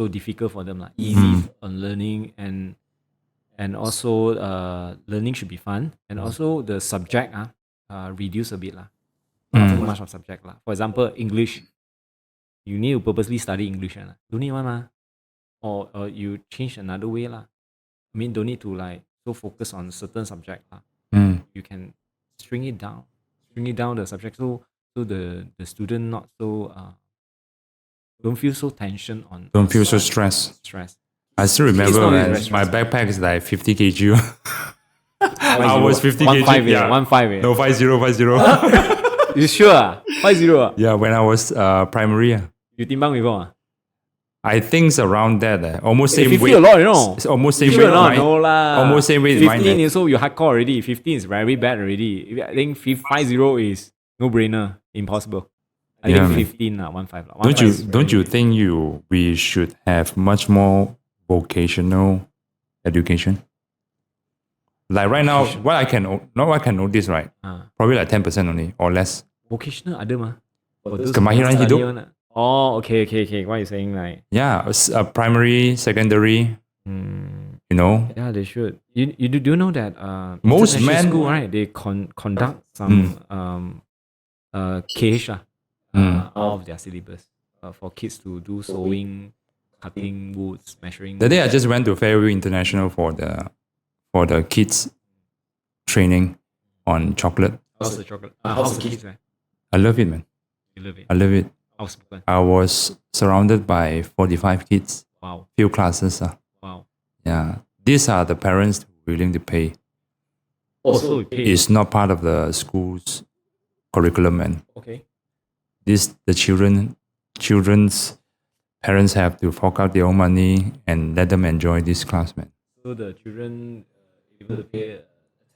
difficult for them. Easy on learning, and also learning should be fun, and also the subject reduce a bit not too much of subject For example, English, you need to purposely study English don't need one or you change another way I mean, don't need to like so focus on certain subject You can string it down the subject so the student not so don't feel so tension on don't feel so stressed. I still remember my backpack is like 50 kg. I was 50 kg. Yeah. 15. No, 50. You sure? 50. Yeah, when I was primary. You timbang before? I think it's around that. Almost same 50 weight. a lot, you know. It's almost same sure weight. Not? No lah. Almost same weight. 15 is so you hardcore already. 15 is very bad already. I think 50 is no brainer, impossible. I think 15 15. Don't you think we should have much more vocational education? Like right now, what I can notice, right? Probably like 10% only or less. Vocational ada mah. Kemahiran hidup. Oh, okay. What are you saying, like? Yeah, primary, secondary. You know. Yeah, they should. You do know that most men school, right? They conduct some KH out of their syllabus for kids to do sewing, cutting woods, measuring. The day I just went to Fairview International for the kids training on chocolate. How's the chocolate? How's the kids, right? I love it, man. You love it. I love it. I was surrounded by 45 kids. Wow. Few classes. Wow. Yeah. These are the parents willing to pay. Also, it's not part of the school's curriculum, man. Okay. The children's parents have to fork out their own money and let them enjoy this class, man. So the children able to pay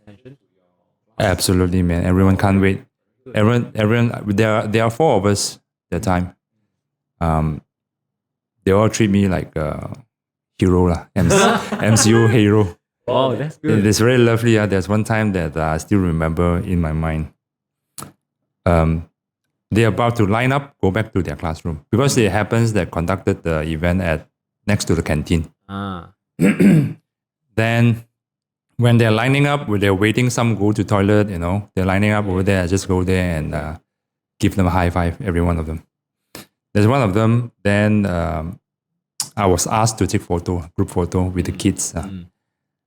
attention to your class? Absolutely, man. Everyone can't wait. Everyone. There are 4 of us at the time. They all treat me like a hero lah. MCU hero. Oh, that's good. It's very lovely. There's one time that I still remember in my mind. They're about to line up, go back to their classroom because it happens that conducted the event next to the canteen. Then when they're lining up, when they're waiting, some go to toilet, they're lining up over there. I just go there and give them a high five, every one of them. There's one of them, then I was asked to take group photo with the kids. And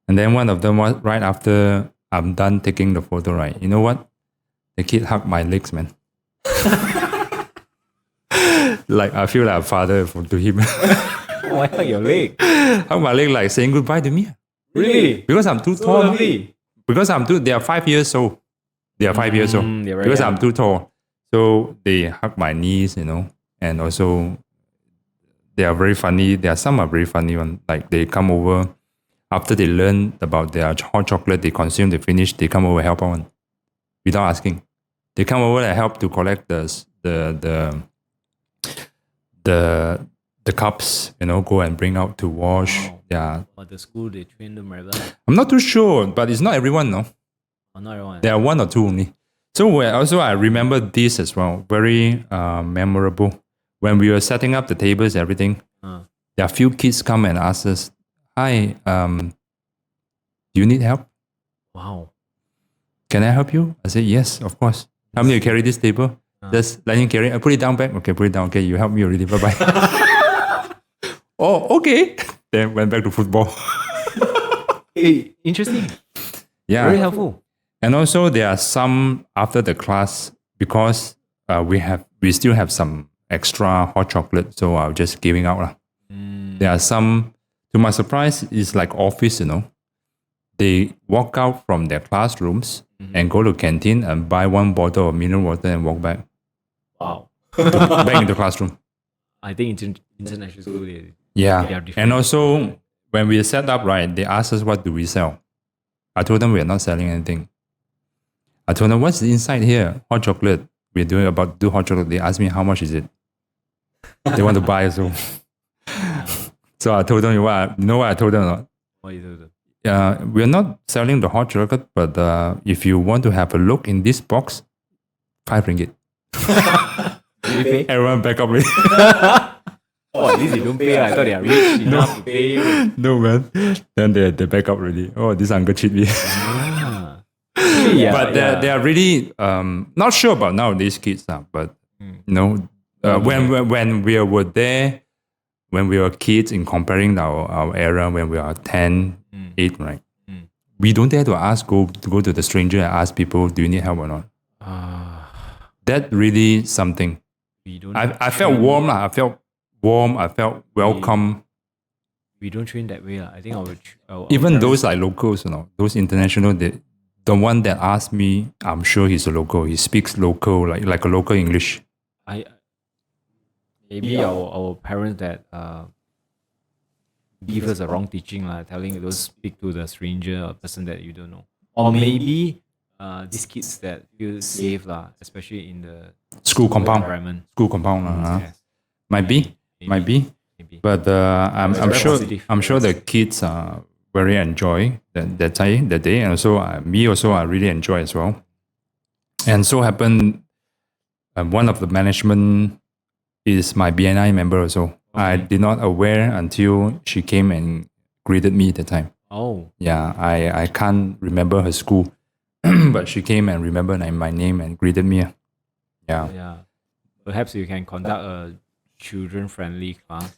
then one of them was right after I'm done taking the photo, right? You know what? The kid hugged my legs, man. Like I feel like a father to him. Why hug your leg? Hug my leg like saying goodbye to me. Really? Because I'm too So tall. lovely. Because they are 5 years old. They are 5 years old. they're very Because young. I'm too tall. So they hug my knees, and also they are very funny. There are some are very funny one. Like they come over after they learn about their hot chocolate, they consume, they finish, they come over help out without asking. They come over and help to collect the cups, go and bring out to wash. Wow. Yeah. But the school, they train them very well. I'm not too sure, but it's not everyone, no. Oh, not everyone. There are one or two only. So I remember this as well. Very memorable. When we were setting up the tables, everything, there are few kids come and ask us, "Hi, do you need help? Wow. Can I help you?" I said, "Yes, of course. Help me to carry this table. Just let him carry. I put it down back. Okay, put it down. Okay, you help me already. Bye bye." Oh, okay. Then went back to football. Hey, interesting. Yeah. Very helpful. And also there are some after the class because we still have some extra hot chocolate, so I'm just giving out lah. There are some, to my surprise, it's like office, They walk out from their classrooms and go to canteen and buy one bottle of mineral water and walk back Wow. back into classroom. I think international school, they are Yeah. different. And also when we set up, right, they asked us what do we sell. I told them we are not selling anything. I told them, what's inside here? Hot chocolate. We're doing about to do hot chocolate. They asked me how much is it. They want to buy so. So I told them, you know what I told them? Or not? What you do? We're not selling the hot chocolate, but if you want to have a look in this box, 5 ringgit. Did you pay? Everyone back up. Oh, at least they don't pay. I thought they are rich enough to pay you. No, man. Then they back up already. Oh, this uncle cheat me. Yeah, But they are really not sure about nowadays kids, but when we were there, when we were kids, in comparing our era when we are 10, 8, right? We don't dare to go to the stranger and ask people, do you need help or not? That really something. We don't. I felt warm. I felt warm. I felt welcome. We don't train that way. I think our Even parents- those like locals, those international, the one that asked me, I'm sure he's a local. He speaks local, like a local English. Maybe our parents that give us a wrong teaching, telling don't speak to the stranger or person that you don't know. Or maybe these kids that feel safe, especially in the School compound. environment. School compound. Yes. Might be. Maybe. But I'm very sure positive. I'm sure the kids very enjoy that day, and also me also I really enjoy as well. And so happened, one of the management is my BNI member also. I did not aware until she came and greeted me at the time. Oh, Yeah, I can't remember her school, but she came and remembered my name and greeted me. Yeah. yeah. Perhaps you can conduct a children-friendly class.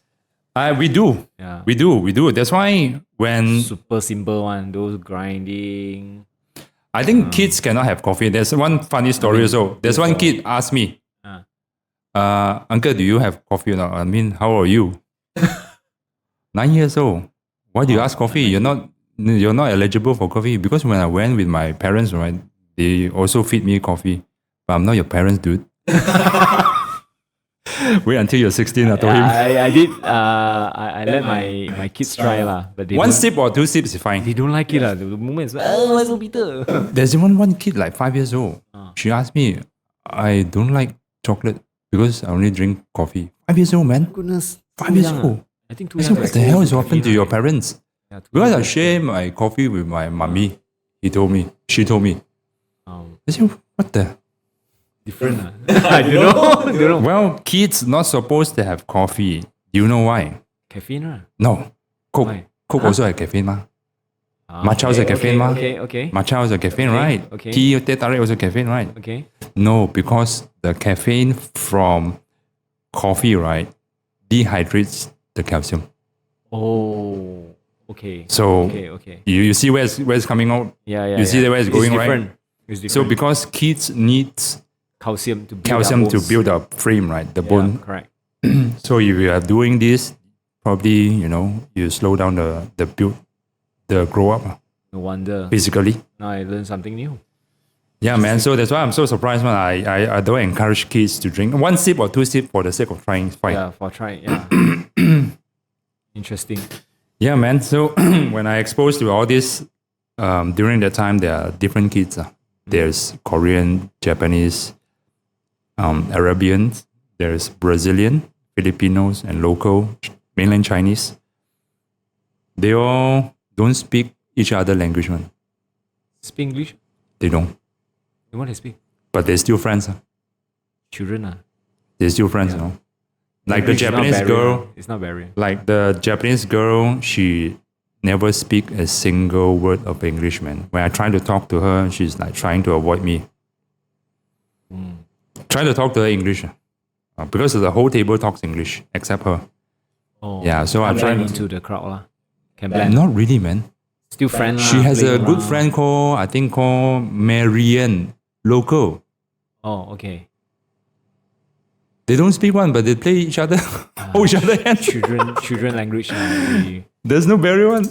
We do. Yeah. We do. That's why when Super simple one, those grinding. I think kids cannot have coffee. There's one funny story also. There's one kid asked me, Uncle, do you have coffee or not? I mean, how are you? 9 years old. Why do you ask coffee? You're not eligible for coffee. Because when I went with my parents, right, they also feed me coffee. But I'm not your parents, dude. Wait until you're 16, I told him. I did. I let my kids try but they One don't- sip or 2 sips is fine. They don't like it The moment is why so bitter? There's even one kid like 5 years old. She asked me, I don't like chocolate because I only drink coffee. 5 years old, man. Goodness, 5 years old. I think too I young. said, what the hell is happened to your parents? Yeah, too Because young. I share my coffee with my mummy. She told me. I said, what the? Different. I don't know. Well, kids not supposed to have coffee. Do you know why? Caffeine, No. Coke. Why? Coke also have caffeine, ma. Matcha also caffeine, ma. Okay. Matcha also caffeine, right? okay. Tea, teh tarik also caffeine, right? Okay. No, because the caffeine from coffee, right, dehydrates the calcium. Oh. Okay. So Okay. you see where it's coming out? Yeah. You see where it's going, right? different. It's So different. because kids need calcium to build calcium up to bones. build up frame, right? The Yeah, bone. correct. So if you are doing this, probably, you slow down the build, the grow up No wonder. physically. Now I learned something new. Yeah, man. So that's why I'm so surprised when I don't encourage kids to drink one sip or two sip for the sake of trying. It's fine. Yeah, for trying. Yeah. Interesting. Yeah, man. So when I exposed to all this, during that time, there are different kids. There's Korean, Japanese, Arabians. There's Brazilian, Filipinos, and local mainland Chinese. They all don't speak each other language, man. Speak English? They don't. You want to speak? But they're still friends. Children. They're still friends, Like the English is not Japanese barrier. girl. It's not barrier. Like the Japanese girl, she never speak a single word of English, man. When I try to talk to her, she's like trying to avoid me. Try to talk to her English. Because the whole table talks English except her. Oh, Yeah, so I'm blend trying into the crowd. La. Can blend. Not really, man. Still friend. She has a good friend called Marianne, local. Oh, okay. They don't speak one, but they play each other, hold each other hands. Children language. There's no barrier one.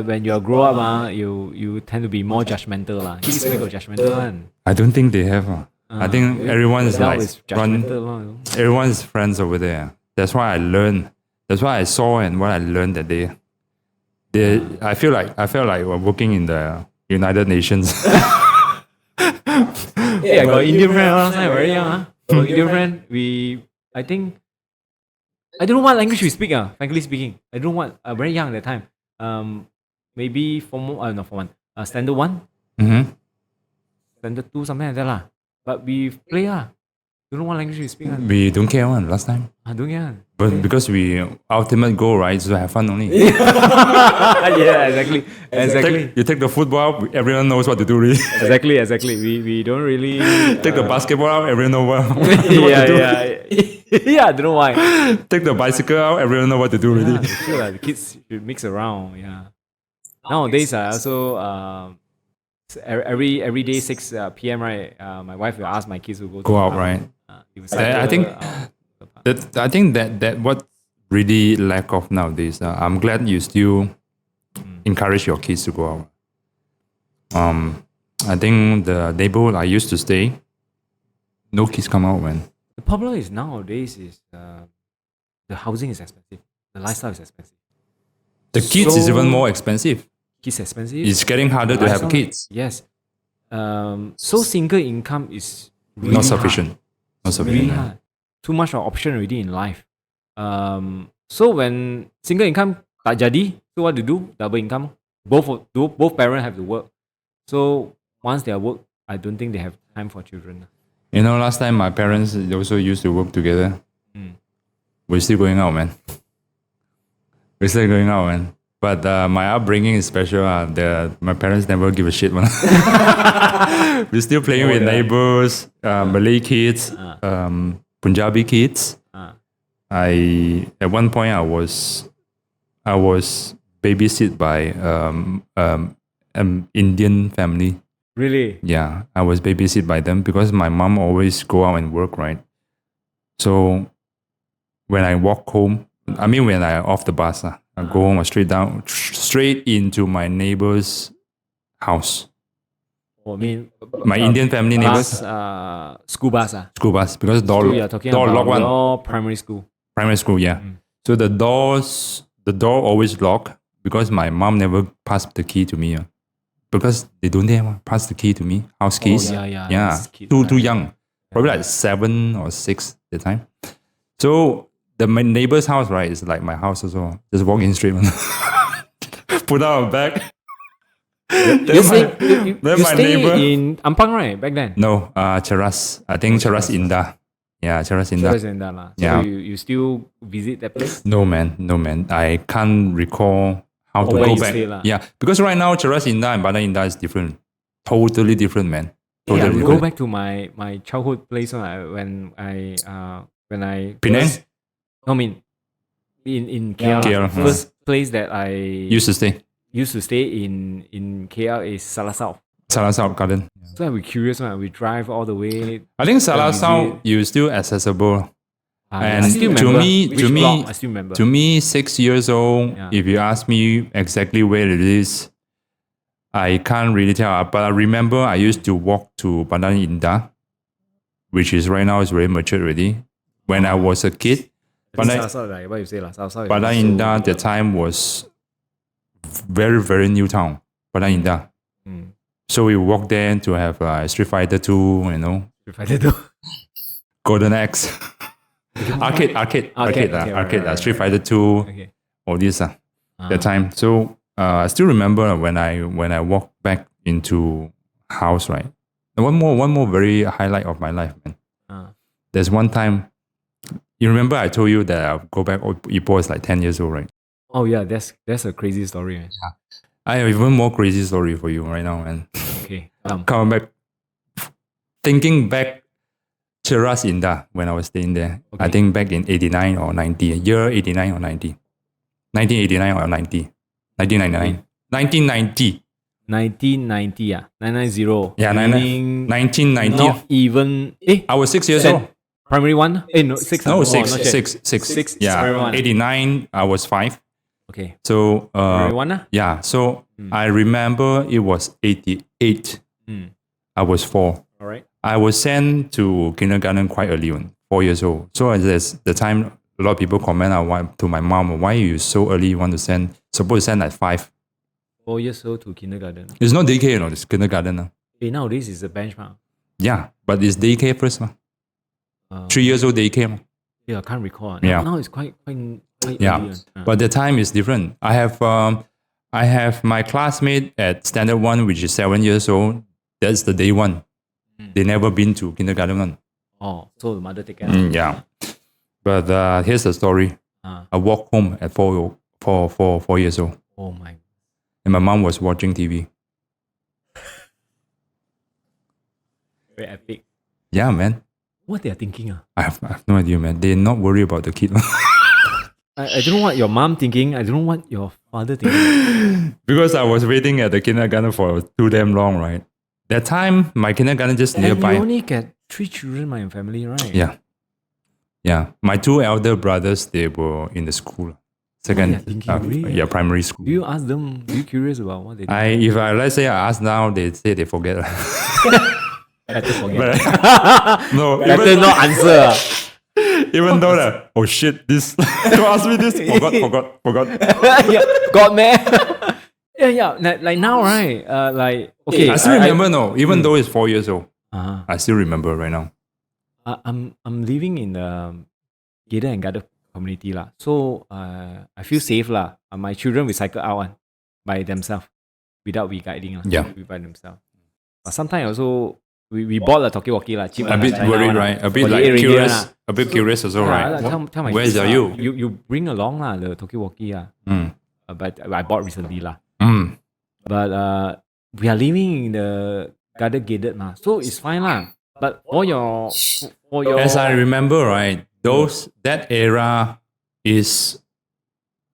When you grow up, you tend to be more judgmental. Kids very judgmental one. I don't think they have. I think everyone is like judgmental. everyone is friends over there. That's why I learned. That's what I saw and what I learned that day. I felt like we're working in the United Nations. Yeah, I got Indian friend last time, very young. Indian friend, I think, I don't know what language we speak, frankly speaking. I don't know what, very young at that time. Maybe not form 1, standard 1, standard 2, something like that lah. But we play don't know what language we speak. We don't care one last time. Don't care. But because we ultimate goal, right, is to have fun only. Yeah, exactly. You take the football out, everyone knows what to do really. Exactly. We don't really Take the basketball out, everyone knows what to do. Yeah, I don't know why. Take the bicycle out, everyone knows what to do really. I feel like the kids should mix around. Yeah. Nowadays, I also every day 6 p.m. right. My wife will ask my kids to go out, right? I think that what really lack of nowadays. I'm glad you still encourage your kids to go out. I think the neighborhood I used to stay, no kids come out, man. The problem is nowadays is the housing is expensive, the lifestyle is expensive. The kids is even more expensive. Kids expensive. It's getting harder to have kids. Yes. So single income is really Not sufficient. hard. Not sufficient. Really hard. Too much of option already in life. So when single income tak jadi, so what to do? Double income. Both parents have to work. So once they are work, I don't think they have time for children. Last time my parents also used to work together. We're still going out, man. But my upbringing is special. My parents never give a shit, man. We're still playing with neighbors, Malay kids, Punjabi kids. At one point I was babysit by an Indian family. Really? Yeah, I was babysit by them because my mom always go out and work, right? So when I walk home, when I off the bus, I go home straight into my neighbor's house. Oh, my Indian family neighbors. School bus. School bus because door lock one. Your primary school. Primary school, yeah. So the door always lock because my mom never passed the key to me. Because they don't dare pass the key to me. House keys. Yeah. Too young. Probably like 7 or 6 at the time. So my neighbor's house, right, is like my house also. Just walk in straight, man. Put out a bag. You stay in Ampang, right, back then? No, Cheras. I think Cheras Indah. Yeah, Cheras Indah. Cheras Indah. So yeah. you still visit that place? No, man. I can't recall how to go back. Yeah, because right now Cheras Indah and Bandar Indah is different. Totally different, man. Totally different. Go back to my childhood place when I Penang? In KL. KL. First place that I used to stay in KL is Salah South. Salah South Garden. So I'm curious when we drive all the way. I think Salah South you still accessible. And I still to remember me, which to me, block, I still remember. to me, 6 years old. Yeah. If you ask me exactly where it is, I can't really tell. But I remember I used to walk to Padang Indah, which is right now is very mature already. When I was a kid, Padang like what you say, Padang Indah at the time was very, very new town. Padang Indah. Mm. So we walked there to have Street Fighter 2, Golden Axe, arcade, Street Fighter 2, Okay. all this that time. So I still remember when I walked back into house, right? One more very highlight of my life, man. There's one time, you remember I told you that I'll go back, Ipoh is like 10 years old, right? Oh yeah, that's a crazy story, man. I have even more crazy story for you right now, man. Okay. Coming back, thinking back, Cheras Indah, when I was staying there. Okay. I think back in 89 or 90, year 89 or 90. 1989 or 90. 1999. 1990. 1990 990. Yeah, Meaning 1990. not even I was 6 years old. primary one? No, six. No, Oh, six. not yet. Six, Yeah, primary one. 89, I was 5. Okay. So, Primary one? yeah, so I remember it was 88. I was 4. All right. I was sent to kindergarten quite early on, 4 years old. So there's the time a lot of people comment to my mom, why you so early you want to send, supposed to send at 5. 4 years old to kindergarten. It's not daycare, it's kindergarten. Nowadays is a benchmark. Yeah, but it's daycare first. 3 years old daycare. Yeah, I can't recall. Yeah. Now it's quite Yeah, early. but the time is different. I have my classmate at standard 1, which is 7 years old. That's the day 1. They never been to kindergarten 1. Oh, so the mother take care. Yeah. But here's the story. I walked home at 4 years old. Oh my. And my mom was watching TV. Very epic. Yeah, man. What they are thinking? I have no idea, man. They're not worried about the kid. I don't know what your mom thinking. I don't know what your father thinking. Because I was waiting at the kindergarten for too damn long, right? That time, my kindergarten just And nearby. you only get 3 children, my family, right? Yeah. Yeah. My 2 elder brothers, they were in the school. They're thinking, really? Yeah, primary school. Do you ask them? Are you curious about what they do? Let's say I ask now, they say they forget. Better forget. No, Better not answer. even though oh shit, this don't ask me this. Forgot. Yeah, God man. yeah. Like now, right? Okay. I still remember. Even though it's 4 years old, Uh-huh. I still remember right now. I'm living in the gated and guarded community lah. So I feel safe lah. My children will cycle out by themselves without we guiding lah. Yeah. By themselves. But sometimes also we bought a talkie-walkie lah. Cheap A bit China worried, one right? lah. A bit 48 like ringgit curious. lah. A bit curious also, right? Tell my Where's kids are lah, you? You bring along lah the talkie-walkie lah. But I bought recently lah. But we are living in the guarded gated lah. So it's fine lah. But for your As I remember, right, that era is,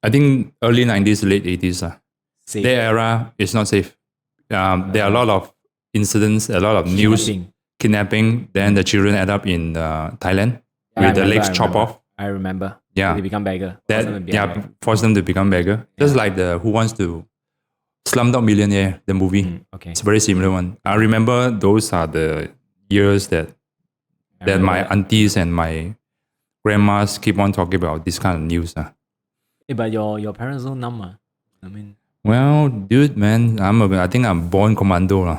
I think, early 90s, late 80s. safe. That era is not safe. There are a lot of incidents, a lot of news, kidnapping. Then the children end up in Thailand with the legs chopped off. I remember. Yeah. They become beggar. Force them to become beggar. Just like the Who Wants to Slumdog Millionaire, the movie. Okay. It's a very similar one. I remember those are the years that my aunties and my grandmas keep on talking about this kind of news. But your parents don't numb. I mean, well, dude, man, I think I'm born commando.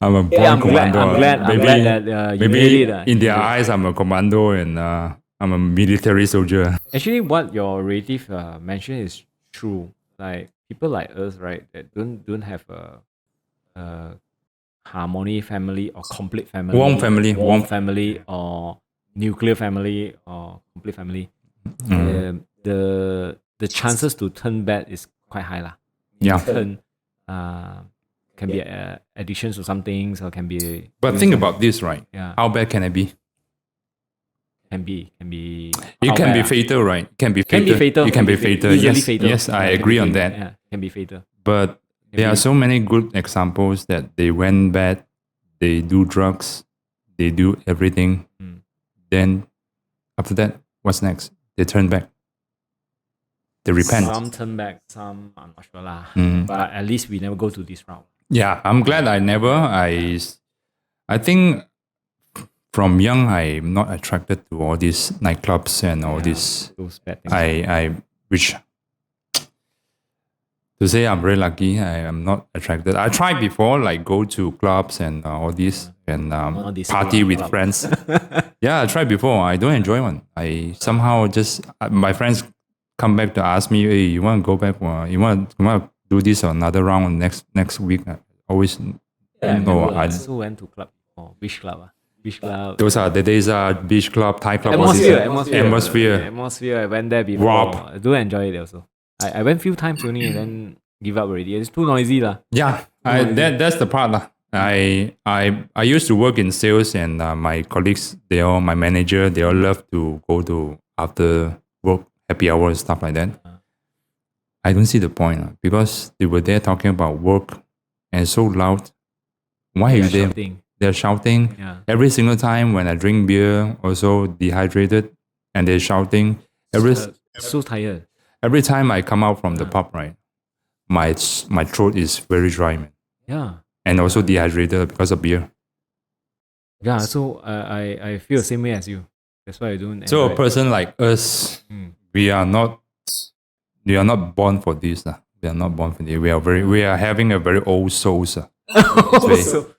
I'm a born commando. I'm glad that you maybe made it. in their eyes, I'm a commando and I'm a military soldier. Actually, what your relative mentioned is true. Like people like us, right, that don't have a harmony family or complete family, Warm family, or nuclear family or complete family. The chances to turn bad is quite high lah. Yeah. Turn can be addictions to some things, or can be. But think about this, right? Yeah. How bad can it be? Can be. It can be fatal, right? Can be fatal. It can be fatal. Easily Yes, fatal. yes, I agree on that. Yeah, can be fatal. But there are so many good examples that they went bad, they do drugs, they do everything. Then after that, what's next? They turn back. They repent. Some turn back, some I'm not sure lah. Mm. But at least we never go to this route. Yeah, I'm glad I never. I think from young I'm not attracted to all these nightclubs and all this. Those bad things. I wish to say I'm very lucky. I am not attracted. I tried before, like go to clubs and all this and All these party with clubs. friends. Yeah, I tried before. I don't enjoy one. I somehow just my friends come back to ask me, "Hey, you want to go back? You want to do this or another round next week?" I always no. I also went to club. Which club? Which club? Those are the days are beach club, Thai club. Atmosphere. I went there before. Rob. I do enjoy it also. I went few times only and then give up already. It's too noisy lah. Yeah, that's the part lah. I used to work in sales and my colleagues, my manager, they all love to go to after work happy hour and stuff like that. I don't see the point because they were there talking about work and it's so loud. Why are you there? Shouting. They're shouting. Yeah. Every single time when I drink beer, also dehydrated and they're shouting. So tired. Every time I come out from the pub, right, my throat is very dry, man. Yeah. And also dehydrated because of beer. Yeah, so I feel the same way as you. That's why I don't. So enjoy a it. person like us, we are not born for this. We are not born for this. We are having a very old souls. So,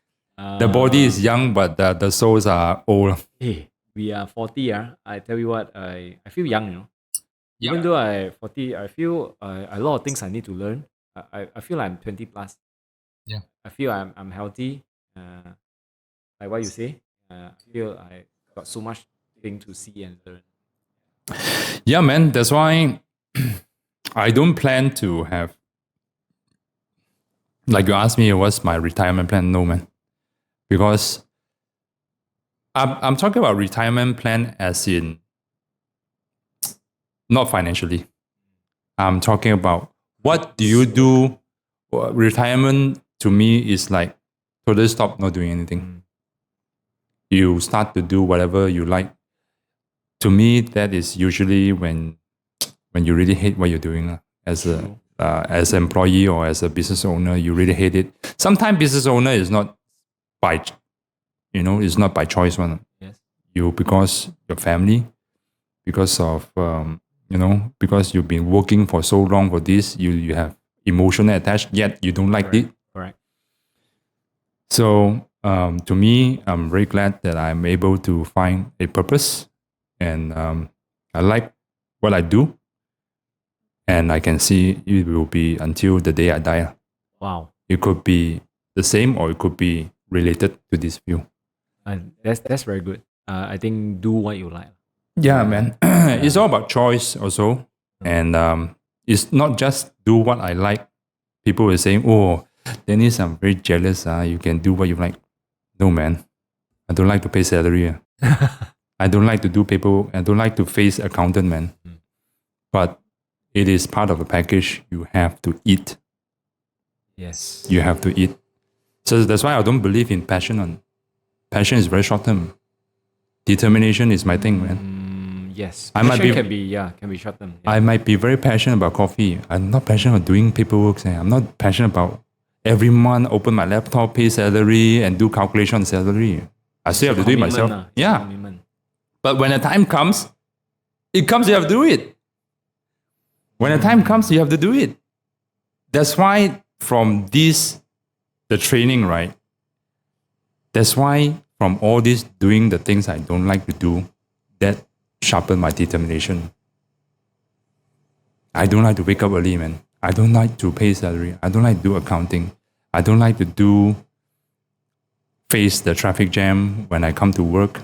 The body is young, but the souls are old. hey, we are 40. I tell you what, I feel young, you know. Even though I 40, I feel a lot of things I need to learn. I feel I'm 20 plus. Yeah. I feel I'm healthy. Like what you say, I feel I got so much thing to see and learn. Yeah, man. That's why I don't plan to have. Like you asked me, what's my retirement plan? No, man. Because I'm talking about retirement plan as in not financially. I'm talking about what do you do? Retirement to me is like totally stop not doing anything. You start to do whatever you like. To me, that is usually when you really hate what you're doing as an employee or as a business owner. You really hate it. Sometimes business owner is not by, it's not by choice one. Yes. Because your family, because of because you've been working for so long for this, you have emotional attached, yet you don't like it. Correct. So to me, I'm very glad that I'm able to find a purpose, and I like what I do, and I can see it will be until the day I die. Wow. It could be the same, or it could be related to this view. And that's very good. I think do what you like. Yeah, man. It's all about choice also. And it's not just do what I like. People were saying, "Oh, Dennis, I'm very jealous. You can do what you like." No, man. I don't like to pay salary. I don't like to do paperwork. I don't like to face accountant, man. But it is part of the package. You have to eat. Yes. You have to eat. So that's why I don't believe in passion. Passion is very short term. Determination is my thing, man. Yes. I might Passion be- can be short term. Yeah. I might be very passionate about coffee. I'm not passionate about doing paperwork. I'm not passionate about every month open my laptop, pay salary, and do calculation on salary. I still have to do it myself. Yeah. Commitment. But when the time comes, you have to do it. When the time comes, you have to do it. That's why from this, the training, right? That's why from all this doing the things I don't like to do, that sharpen my determination. I don't like to wake up early, man. I don't like to pay salary. I don't like to do accounting. I don't like to face the traffic jam when I come to work.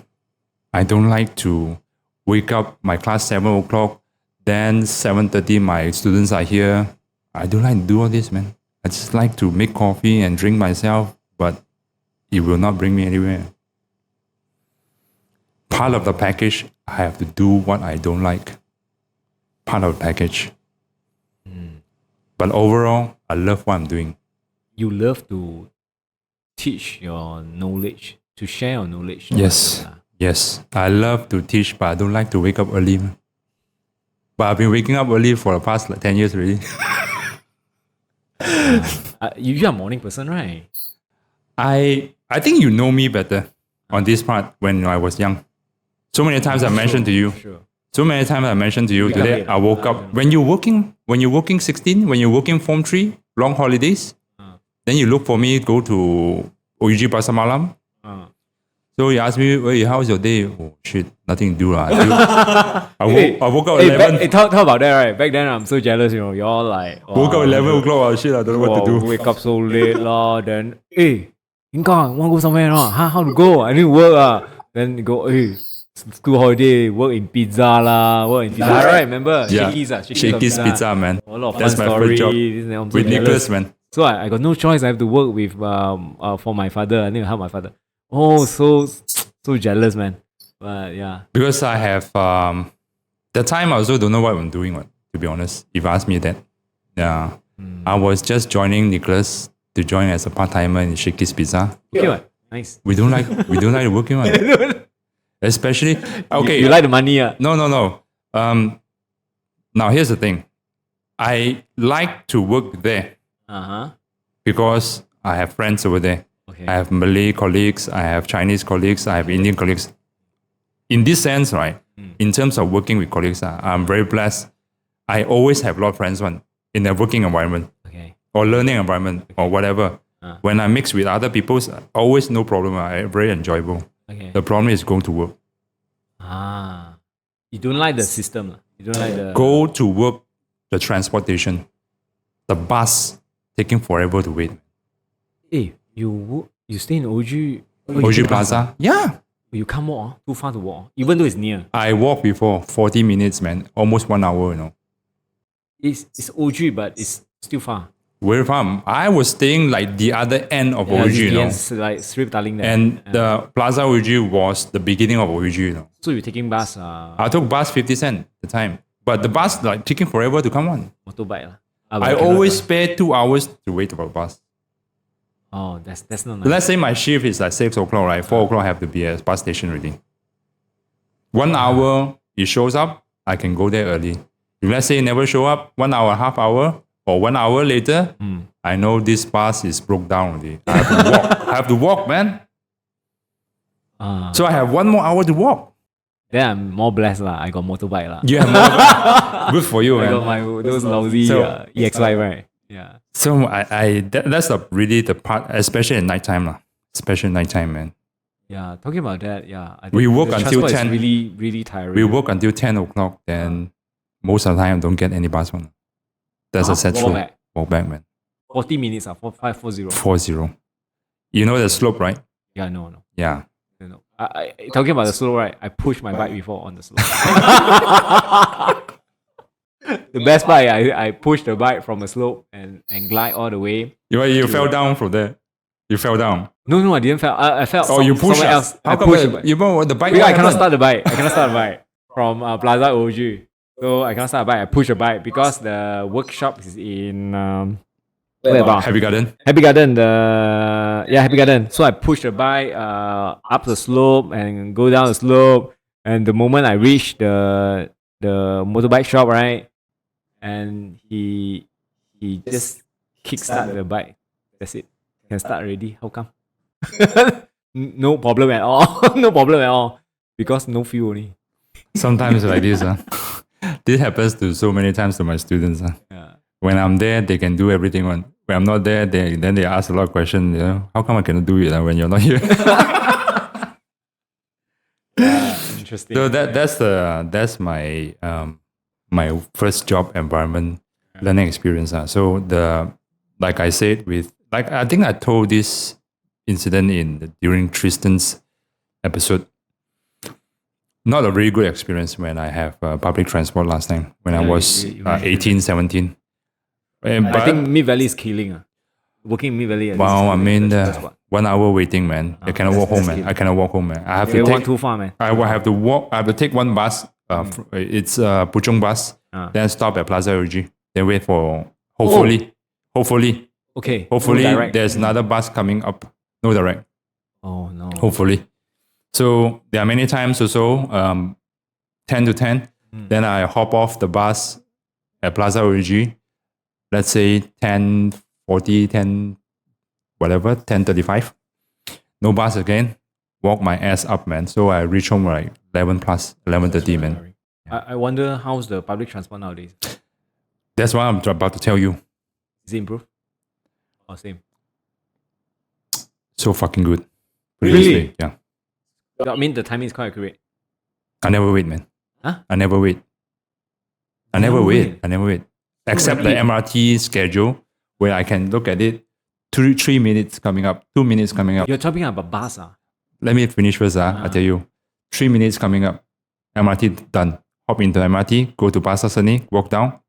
I don't like to wake up my class 7 o'clock, then 7:30 my students are here. I don't like to do all this, man. I just like to make coffee and drink myself, but it will not bring me anywhere. Part of the package, I have to do what I don't like. Part of the package. But overall, I love what I'm doing. You love to teach your knowledge, to share your knowledge. to Yes. others, Yes, I love to teach, but I don't like to wake up early. But I've been waking up early for the past 10 years already. You are a morning person, right? I think you know me better on this part when I was young. So many times I mentioned to you. Sure. So many times I mentioned to you Wake up today. late, I woke up when you're working 16, when you're working Form 3, long holidays. Then you look for me, go to OUG Pasar Malam. So you ask me, hey, how's your day? Oh shit, nothing to do. I woke up 11. Talk about that, right? Back then, I'm so jealous, you all like... Woke up 11 o'clock. Shit, I don't know what to do. Wake up so late, then, hey, Inka, want to go somewhere? How to go? I need to work. Then you go, hey, school holiday, work in pizza, right? Remember? Yeah. Shakey's Pizza, man. A lot of That's fun my first job. stories. With Nicholas, man. So I got no choice. I have to work with for my father. I need to help my father. Oh, so jealous, man. But yeah. Because I have that time I also don't know what I'm doing, to be honest. If you ask me that. Yeah. I was just joining Nicholas to join as a part-timer in Shakey's Pizza. Okay, what? Nice. We don't like working one. Especially okay. You like the money, No. Now here's the thing. I like to work there because I have friends over there. Okay. I have Malay colleagues, I have Chinese colleagues, I have Indian colleagues. In this sense, right, in terms of working with colleagues, I'm very blessed. I always have a lot of friends in a working environment or learning environment or whatever. When I mix with other people, always no problem. Very enjoyable. Okay. The problem is going to work. You don't like the system. You don't like the... Go to work, the transportation, the bus taking forever to wait. Hey, you stay in OG Plaza? Yeah. You can't walk, too far to walk, even though it's near. I walked before, 40 minutes, man. Almost 1 hour, It's OG, but it's still far. Where from? I was staying like the other end of OG, like Strip Darling there. And the Plaza OG was the beginning of OG, So you're taking bus? I took bus 50 cents at the time. But the bus like taking forever to come on. Motorbike. I always spare 2 hours to wait for the bus. Oh, that's not nice. Let's say my shift is like 6 o'clock, right? 4 o'clock I have to be at bus station already. 1 hour, it shows up, I can go there early. If let's say it never show up, 1 hour, half hour, or 1 hour later, I know this bus is broke down already. I have to walk. I have to walk, man. So I have 1 more hour to walk. Then I'm more blessed. I got motorbike. You have more. Good for you, I man. got those lousy EX5, right? Yeah. So that's really the part, especially at nighttime. Especially nighttime, man. Yeah, talking about that, we work until 10. Really, really tiring. We work until 10 o'clock, then most of the time don't get any bus one. That's a sad truth. Walk back, man. 40 minutes, 540. 40. You know the slope, right? Yeah, no. Yeah. No. I talking about the slope, right? I pushed my bike before on the slope. The best part, I pushed the bike from a slope and glide all the way. You fell down from there. You fell down. No, I didn't fall. I fell. Oh, you pushed somewhere else. How I pushed the bike. You know the bike? Because I cannot start the bike. From Plaza OG. So I cannot start the bike. I push the bike because the workshop is in where about? Happy Garden. Happy Garden. Happy Garden. So I push the bike up the slope and go down the slope. And the moment I reach the motorbike shop, right, and he just kickstart the bike. That's it. Can start already. How come? No problem at all. No problem at all. Because no fuel only. Sometimes like this. This happens to so many times to my students. Yeah. When I'm there, they can do everything. When I'm not there, then they ask a lot of questions. How come I cannot do it when you're not here? Interesting. So that's my my first job environment learning experience. So like I said I think I told this incident during Tristan's episode. Not a very good experience when I have public transport last time when I was 18, 17. I think Mid Valley is killing. Working in Mid Valley. Wow, I mean, 1 hour waiting, man. I cannot walk home, man. I cannot walk home, man. I have to take too far, man. I will have to walk. I have to take one bus. It's Puchong bus. Then stop at Plaza OG. Then wait for hopefully. Okay. Hopefully, there's another bus coming up. No direct. Oh no. Hopefully. So there are many times also, 10 to 10. Then I hop off the bus at Plaza Origi. Let's say 10:40, 10 whatever, 10:35. No bus again. Walk my ass up, man. So I reach home like 11 plus, 11:30, man. I wonder how's the public transport nowadays. That's what I'm about to tell you. Is it improved? Or same? So fucking good. Really? Yeah. I mean, the timing is quite accurate. I never wait, man. Huh? I never wait. I never wait. Except the MRT schedule where I can look at it. 3 minutes coming up, 2 minutes coming up. You're talking about bus, Let me finish first. I tell you. 3 minutes coming up. MRT done. Hop into MRT, go to Pasar Seni, walk down.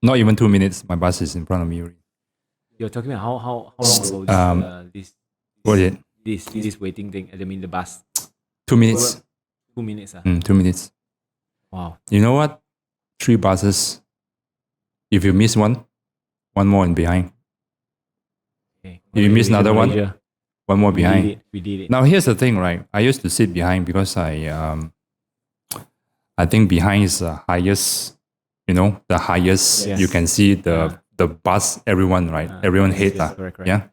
Not even 2 minutes. My bus is in front of me already. You're talking about how long ago What is it? this waiting thing? I mean the bus. 2 minutes. 2 minutes. 2 minutes. Wow. You know what? 3 buses. If you miss one more in behind. Okay. If you miss another one more behind. We did it. Now here's the thing, right? I used to sit behind because I think behind is the highest, the highest. Yes. You can see the bus, everyone, right? Everyone hate that. Correct. Yeah.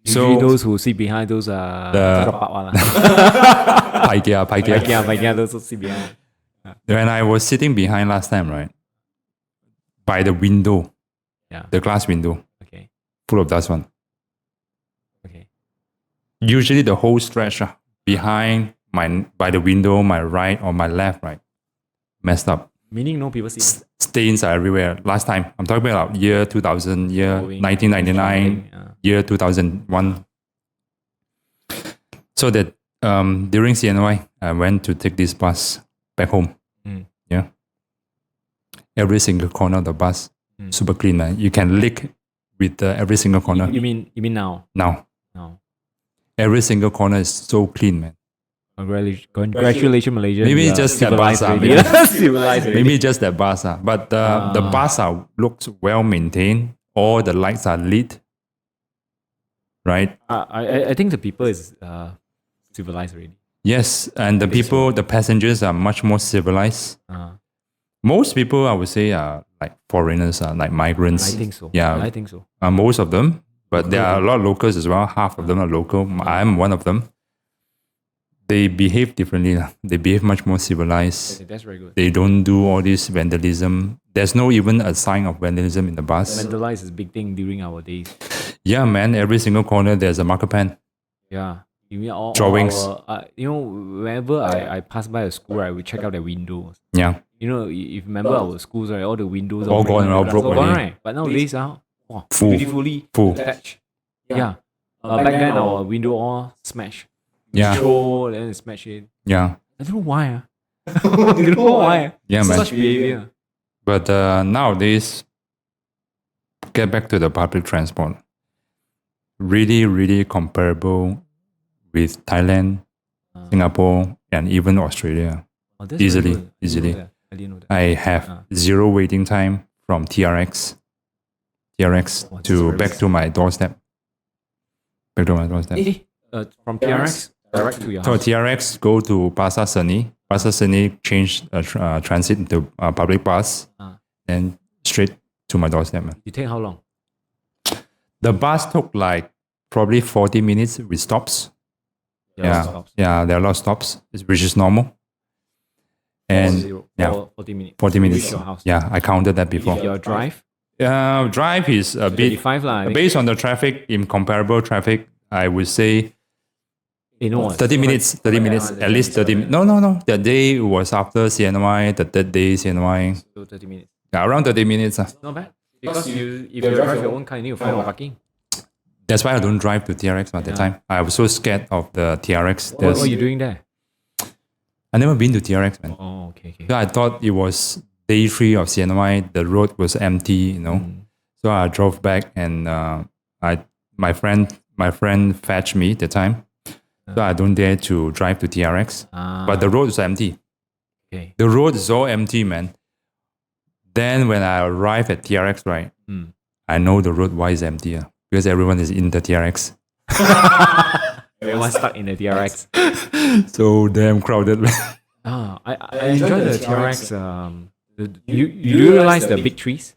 Usually So those who sit behind those are The- drop out. pai kia. Those who sit behind. When I was sitting behind last time, right? By the window, Yeah. the glass window, Okay. full of dust one. Okay. Usually the whole stretch behind by the window, my right or my left, right, messed up. Meaning no people sit. Stains are everywhere. Last time, I'm talking about year 2000, year Going, 1999, traveling, year 2001. So that during CNY, I went to take this bus back home. Yeah. Every single corner of the bus, super clean, man. You can lick with every single corner. You mean now? Now, No. every single corner is so clean, man. Congratulations, Malaysia. Maybe You are just that bus, civilized maybe. already. Civilized already. Maybe just that bus, but the bus looks well maintained. All the lights are lit, right? I think the people is civilized already. Yes, and the people, the passengers are much more civilized. Most people, I would say, are like foreigners, like migrants. I think so. Yeah, I think so. most of them, but there are a lot of locals as well. Half of them are local. I'm one of them. They behave differently. They behave much more civilized. Okay, that's very good. They don't do all this vandalism. There's no even a sign of vandalism in the bus. Vandalize is a big thing during our days. Yeah, man. Every single corner, there's a marker pen. Yeah. You mean all Drawings. whenever I pass by a school, I will check out the windows. Yeah. If you remember our schools, right, all the windows All gone, all broke already. right? But nowadays, Full. beautifully Full. attached. Yeah. Back then, our window all smashed. Yeah. Throw, then smash it. Yeah. I don't know why. I don't know why. Yeah, man. Such behavior. But nowadays, get back to the public transport. Really, really comparable with Thailand, Singapore, and even Australia. Oh, that's very Easily, good. easily. I didn't know that. I have zero waiting time from TRX Oh, that's to very back good. to my doorstep. Back to my doorstep. From TRX direct to your So house. TRX go to Pasar Seni. Pasar Seni change transit into public bus and straight to my doorstep. Man. You take how long? The bus took like probably 40 minutes with stops. Yeah. Stops. Yeah, there are a lot of stops, which is normal. And yeah, 40 minutes. 40 to minutes. reach your house. Yeah, I counted that before. If your drive, Drive is a bit 35 lah. I think. based on the traffic. In comparable traffic, I would say You know what? 30 minutes. 30 minutes, at least 30 minutes. No. The day was after CNY. The third day CNY. So 30 minutes. Yeah, around 30 minutes. Not bad. Because if you drive your own car, you need to find a parking. That's why I don't drive to TRX at that time. I was so scared of the TRX. What are you doing there? I never been to TRX, man. Oh, okay. So I thought it was day 3 of CNY. The road was empty, So I drove back and my friend fetched me at the time. So I don't dare to drive to TRX. But the road was empty. Okay. The road is all empty, man. Then when I arrive at TRX, right, I know the road why is empty. Because everyone is in the TRX. Everyone's stuck in the TRX. So damn crowded. I enjoy the TRX. You realize the big trees?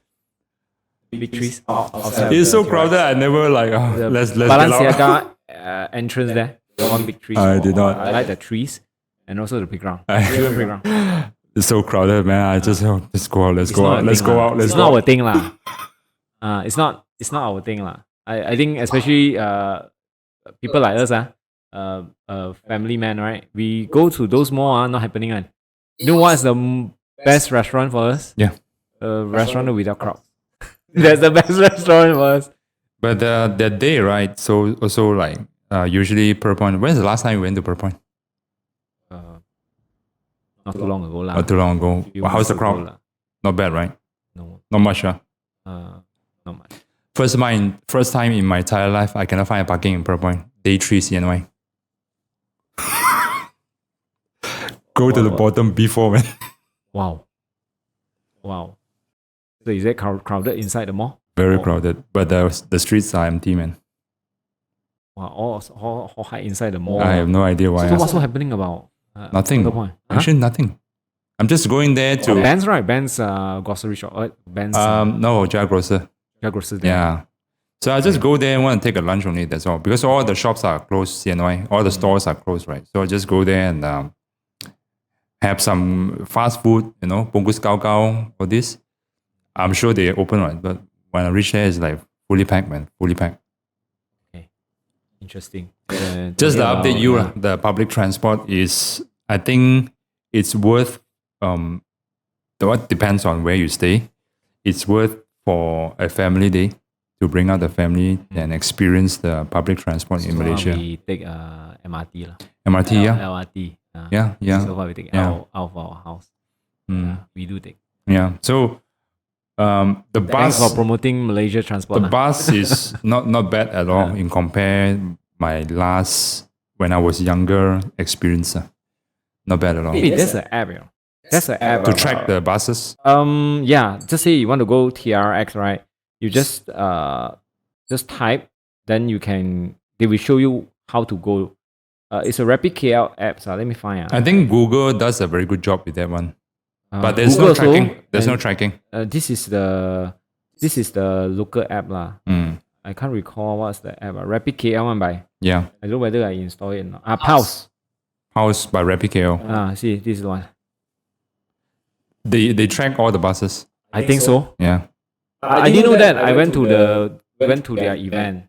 Big trees outside. It's of so the crowded. I never like. The Let's get out. Balenciaga entrance there. One big tree. I did not. I like the trees and also the playground. I- Children playground. It's so crowded, man. I just let's go out. Let's It's go not out. a Let's thing go lah. out. Let's It's go not out. our thing lah. It's not our thing lah. I think especially people like us family man, right? We go to those mall not happening one. You know what's the best restaurant for us? Yeah. A restaurant without crowd. That's the best restaurant for us. But that day, right? So also like usually Per Point. When's the last time you went to Per Point? Not too long ago lah. Not too long ago. Few How's the months crowd? ago lah. Not bad, right? No, Not much, not much. First time in my entire life, I cannot find a parking in Per Point. Day 3 CNY. Go to the bottom before, man. Wow. So is it crowded inside the mall? Very crowded. But the streets are empty, man. Wow, all hide inside the mall. I have no idea why. So what's happening about? Nothing. The point? Actually, nothing. I'm just going there to. Ben's right. Ben's grocery shop. Ben's No, Jia Grocer. grocery there. Yeah. So I just go there and want to take a lunch only. That's all. Because all the shops are closed, CNY. All the stores are closed, right? So I just go there and have some fast food, Pungus Gao Gao, all this. I'm sure they open, right? But when I reach there, it's like fully packed, man. Fully packed. Okay. Interesting. Just to update you, the public transport is, I think it's worth, what depends on where you stay. It's worth for a family day to bring out the family and experience the public transport in Malaysia. We take MRT lah. MRT, yeah. LRT. Yeah. So far we take Yeah. out of our house. We do take. Yeah. So the Thanks bus, for promoting Malaysia transport. the bus is not bad at all in compare my last when I was younger experience. Not bad at all. Maybe there's an app, That's an app To track the buses. Yeah. Just say you want to go TRX, right? You just type, then they will show you how to go. It's a Rapid KL app. So let me find. I think Google does a very good job with that one. But there's Google no tracking. also, There's no and, tracking. This is the local app lah. I can't recall what's the app. Rapid KL one by. Yeah. I don't know whether I install it or not. Pulse. House by Rapid KL. See, this is the one. They track all the buses. I think so. Yeah. I didn't know that. I went to their event.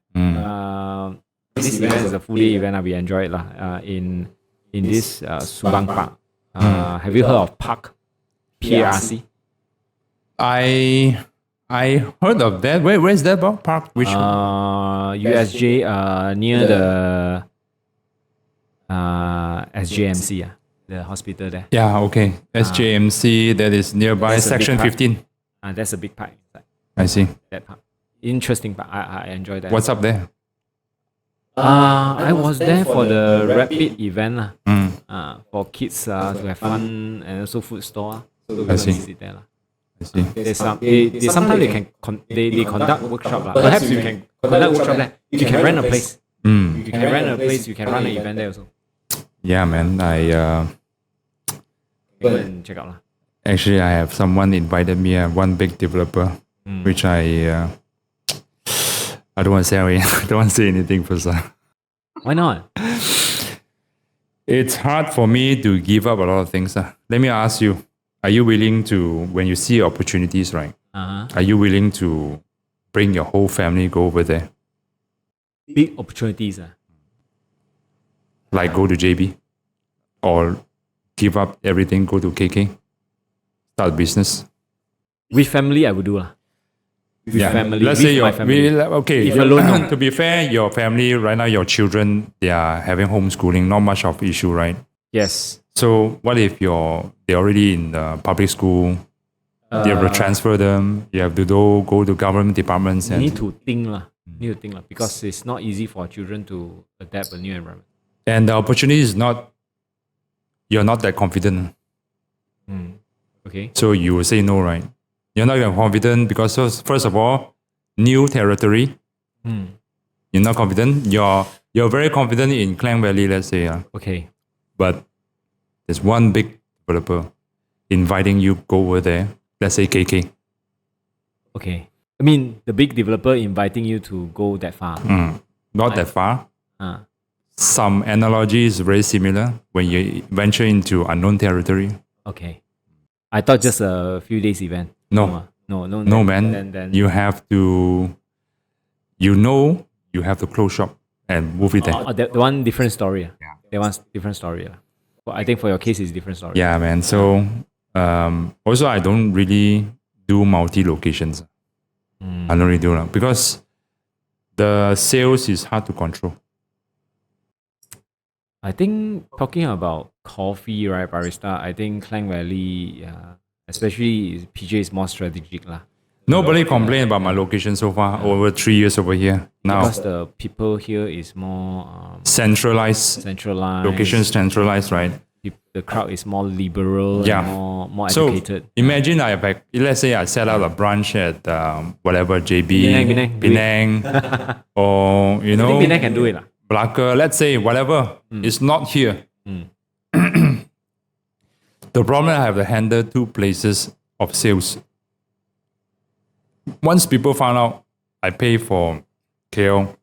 This event is a full day event. We enjoyed lah. In this Subang Park. Have you heard of Park? PRC. I heard of that. Where is that park? Which USJ near the SJMC the hospital there. Yeah, okay. SJMC that is nearby That's a big section park. 15. That's a big park inside I see. that park. Interesting park. I enjoy that. What's up there? I was there for the rapid event lah. For kids to have fun and also food store. So I see. visit there lah. I see. There's sometimes they conduct workshop lah. Perhaps you can conduct workshop there. You can rent a place. You can rent a place. You can run an event there also. Yeah, man. Go and check out lah. Actually, I have someone invited me, one big developer, which I don't want to say. I don't want to say anything first. Why not? It's hard for me to give up a lot of things. Let me ask you: are you willing to, when you see opportunities, right? Are you willing to bring your whole family go over there? Big opportunities. Like go to JB, or give up everything, go to KK, start a business. With family, I would do lah. With family. Let's with say my family. If alone, no. To be fair, your family right now, your children, they are having homeschooling, not much of issue, right? Yes. So what if they're already in the public school? You have to transfer them. You have to go to government departments. You need to think lah. Because it's not easy for children to adapt a new environment. And the opportunity is not. You're not that confident. Okay. So you will say no, right? You're not even confident because first of all, new territory. You're not confident. Your you're very confident in Klang Valley, let's say, Okay. but there's one big developer inviting you go over there, let's say KK. Okay. I mean, the big developer inviting you to go that far. Not that far. Uh, Some analogy is very similar when you venture into unknown territory. okay. I thought just a few days event. No. No, No, man. Then You have to, you have to close shop and move it there. that one different story. Yeah. That one's different story. Well, I think for your case, it's different story. Yeah, man. So also I don't really do multi-locations. I don't really do that because the sales is hard to control. I think talking about coffee, right, barista, I think Klang Valley, especially PJ is more strategic lah. Nobody complained about my location so far. Over 3 years over here now. Because the people here is more Centralized. centralized. Location centralized, right? The crowd is more liberal, Yeah. and more So educated. imagine let's say I set out a branch at whatever JB, Penang. or I think Penang can do it lah. Malacca, let's say whatever is not here. The problem I have to handle 2 places of sales. Once people found out I pay for KL,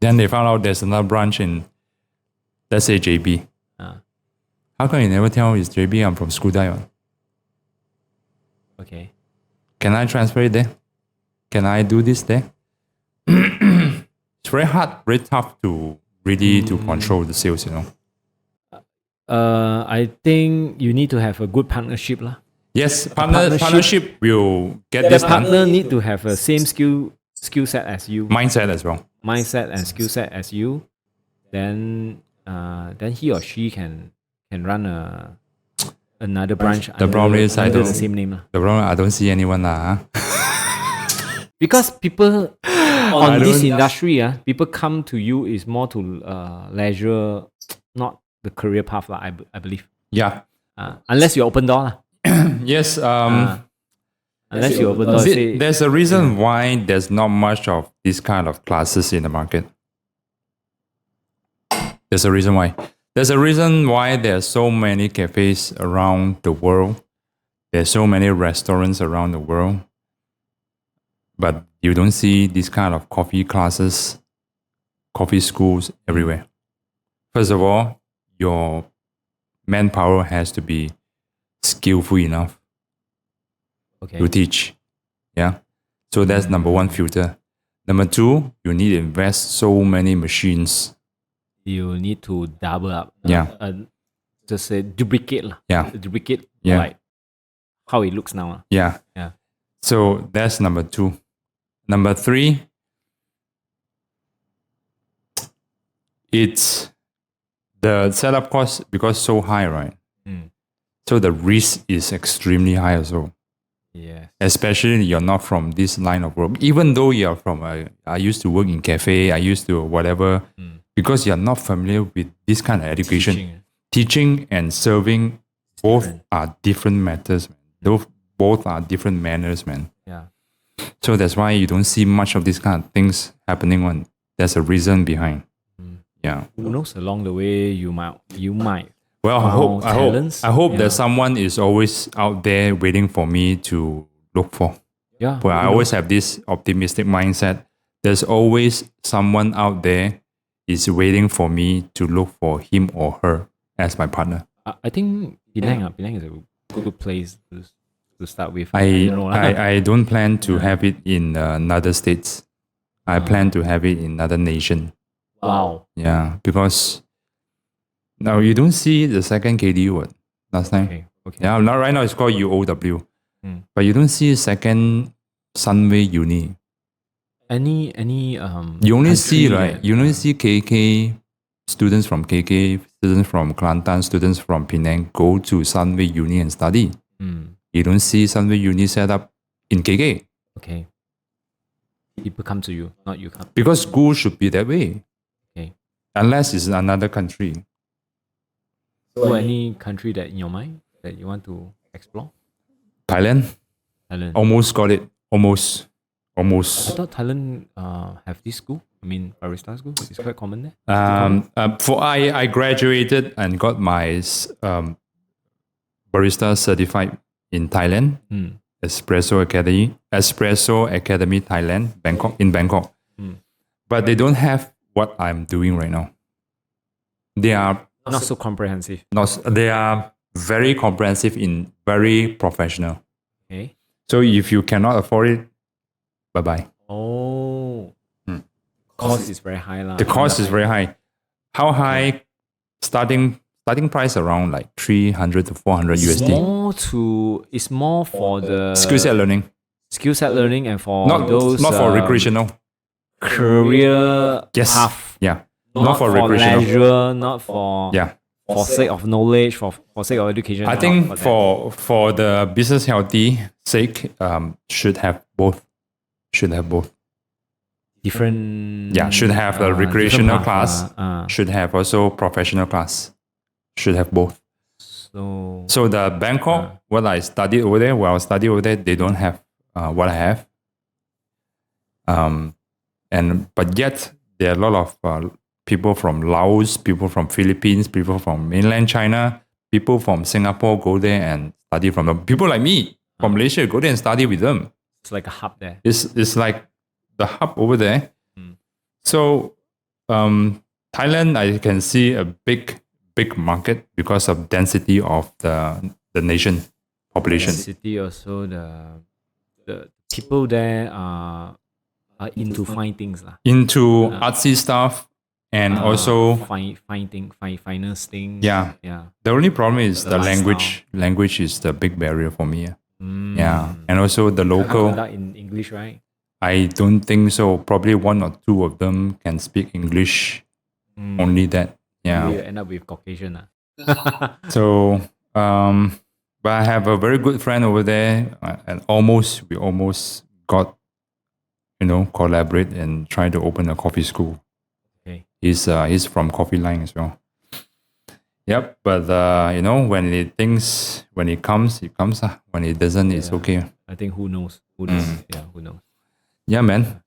then they found out there's another branch in, let's say JB. How come you never tell it's JB? I'm from Skudai. Okay. Can I transfer it there? Can I do this there? It's very hard, very tough to really to control the sales, I think you need to have a good partnership lah. Yes, partnership- partnership will get The this done. partner need to have the same skill set as you, Mindset as well. mindset and skill set as you. Then he or she can run another branch. The problem is under the same name lah. The problem I don't see anyone lah. Because people on this don't- industry, people come to you is more to leisure, not the career path lah. I believe. Yeah. Unless you open door lah. Yes. Unless you open door, say, There's a reason why there's not much of this kind of classes in the market. There's a reason why. There's a reason why there's so many cafes around the world. There's so many restaurants around the world. But you don't see this kind of coffee classes, coffee schools everywhere. First of all, your manpower has to be skillful enough okay. to teach. Yeah. So that's number 1 filter. Number 2, you need to invest so many machines. You need to double up. Yeah. Just say duplicate lah. Yeah. Duplicate Yeah. like how it looks now. Yeah. Yeah. So that's number 2. Number 3, it's the setup cost because so high, right? So the risk is extremely high also. Yeah. Especially you're not from this line of work. Even though you're from I used to work in cafe, I used to whatever, because you're not familiar with this kind of education. Teaching and serving both are different matters. Both are different manners, man. Yeah. So that's why you don't see much of these kind of things happening when there's a reason behind. Yeah. Who knows? Along the way, you might. Well, talents. I hope that someone is always out there waiting for me to look for. Yeah. But I always have this optimistic mindset. There's always someone out there is waiting for me to look for him or her as my partner. I think Penang is a good place to start with. don't know lah. I don't plan to have it in other states. I plan to have it in another nation. Wow. Yeah, because now you don't see the second KDU what last time. Okay. Yeah, now right now it's called UOW. But you don't see second Sunway Uni. Any You only see country right. You only see KK students from KK, students from Kelantan, students from Penang go to Sunway Uni and study. You don't see Sunway Uni set up in KK. Okay. People come to you, not you come. Because school should be that way. Okay. Unless it's another country. So any country that in your mind that you want to explore? Thailand. Thailand. Almost got it. Almost. I thought Thailand have this school. I mean, barista school is quite common there. I graduated and got my barista certified in Thailand, Espresso Academy Thailand, in Bangkok. But they don't have what I'm doing right now. They are Not so comprehensive. they are very comprehensive in very professional. Okay. So if you cannot afford it, bye bye. Oh. Cost is very high lah. The cost is very high. How high? Starting price around like 300 to 400 USD. It's more for the Skill set learning and for not those for recreational career path. Yeah. Not for recreational. leisure, not for Yeah. for sake of knowledge, for sake of education. I not think that. for the business healthy sake, should have both. Different. Yeah, should have the recreational different path, class. Should have also professional class. Should have both. So the Bangkok, what I studied over there, they don't have what I have. But yet there are a lot of people from Laos, people from Philippines, people from mainland China, people from Singapore go there and study from them. People like me from Malaysia go there and study with them. It's like a hub there. It's like the hub over there. So Thailand, I can see a big market because of density of the nation population. City also the people there are into fine things lah. Into artsy stuff and also finest things. Yeah. The only problem is the language. Language is the big barrier for me. Yeah, and also the local. In English, right? I don't think so. Probably one or two of them can speak English. Only that. Yeah. You end up with Caucasian. So, but I have a very good friend over there, and we almost got, collaborate and try to open a coffee school. Okay. He's from Coffee Line as well. Yep, but when it comes. When it doesn't, it's okay. I think who knows? Yeah, who knows? Yeah, man.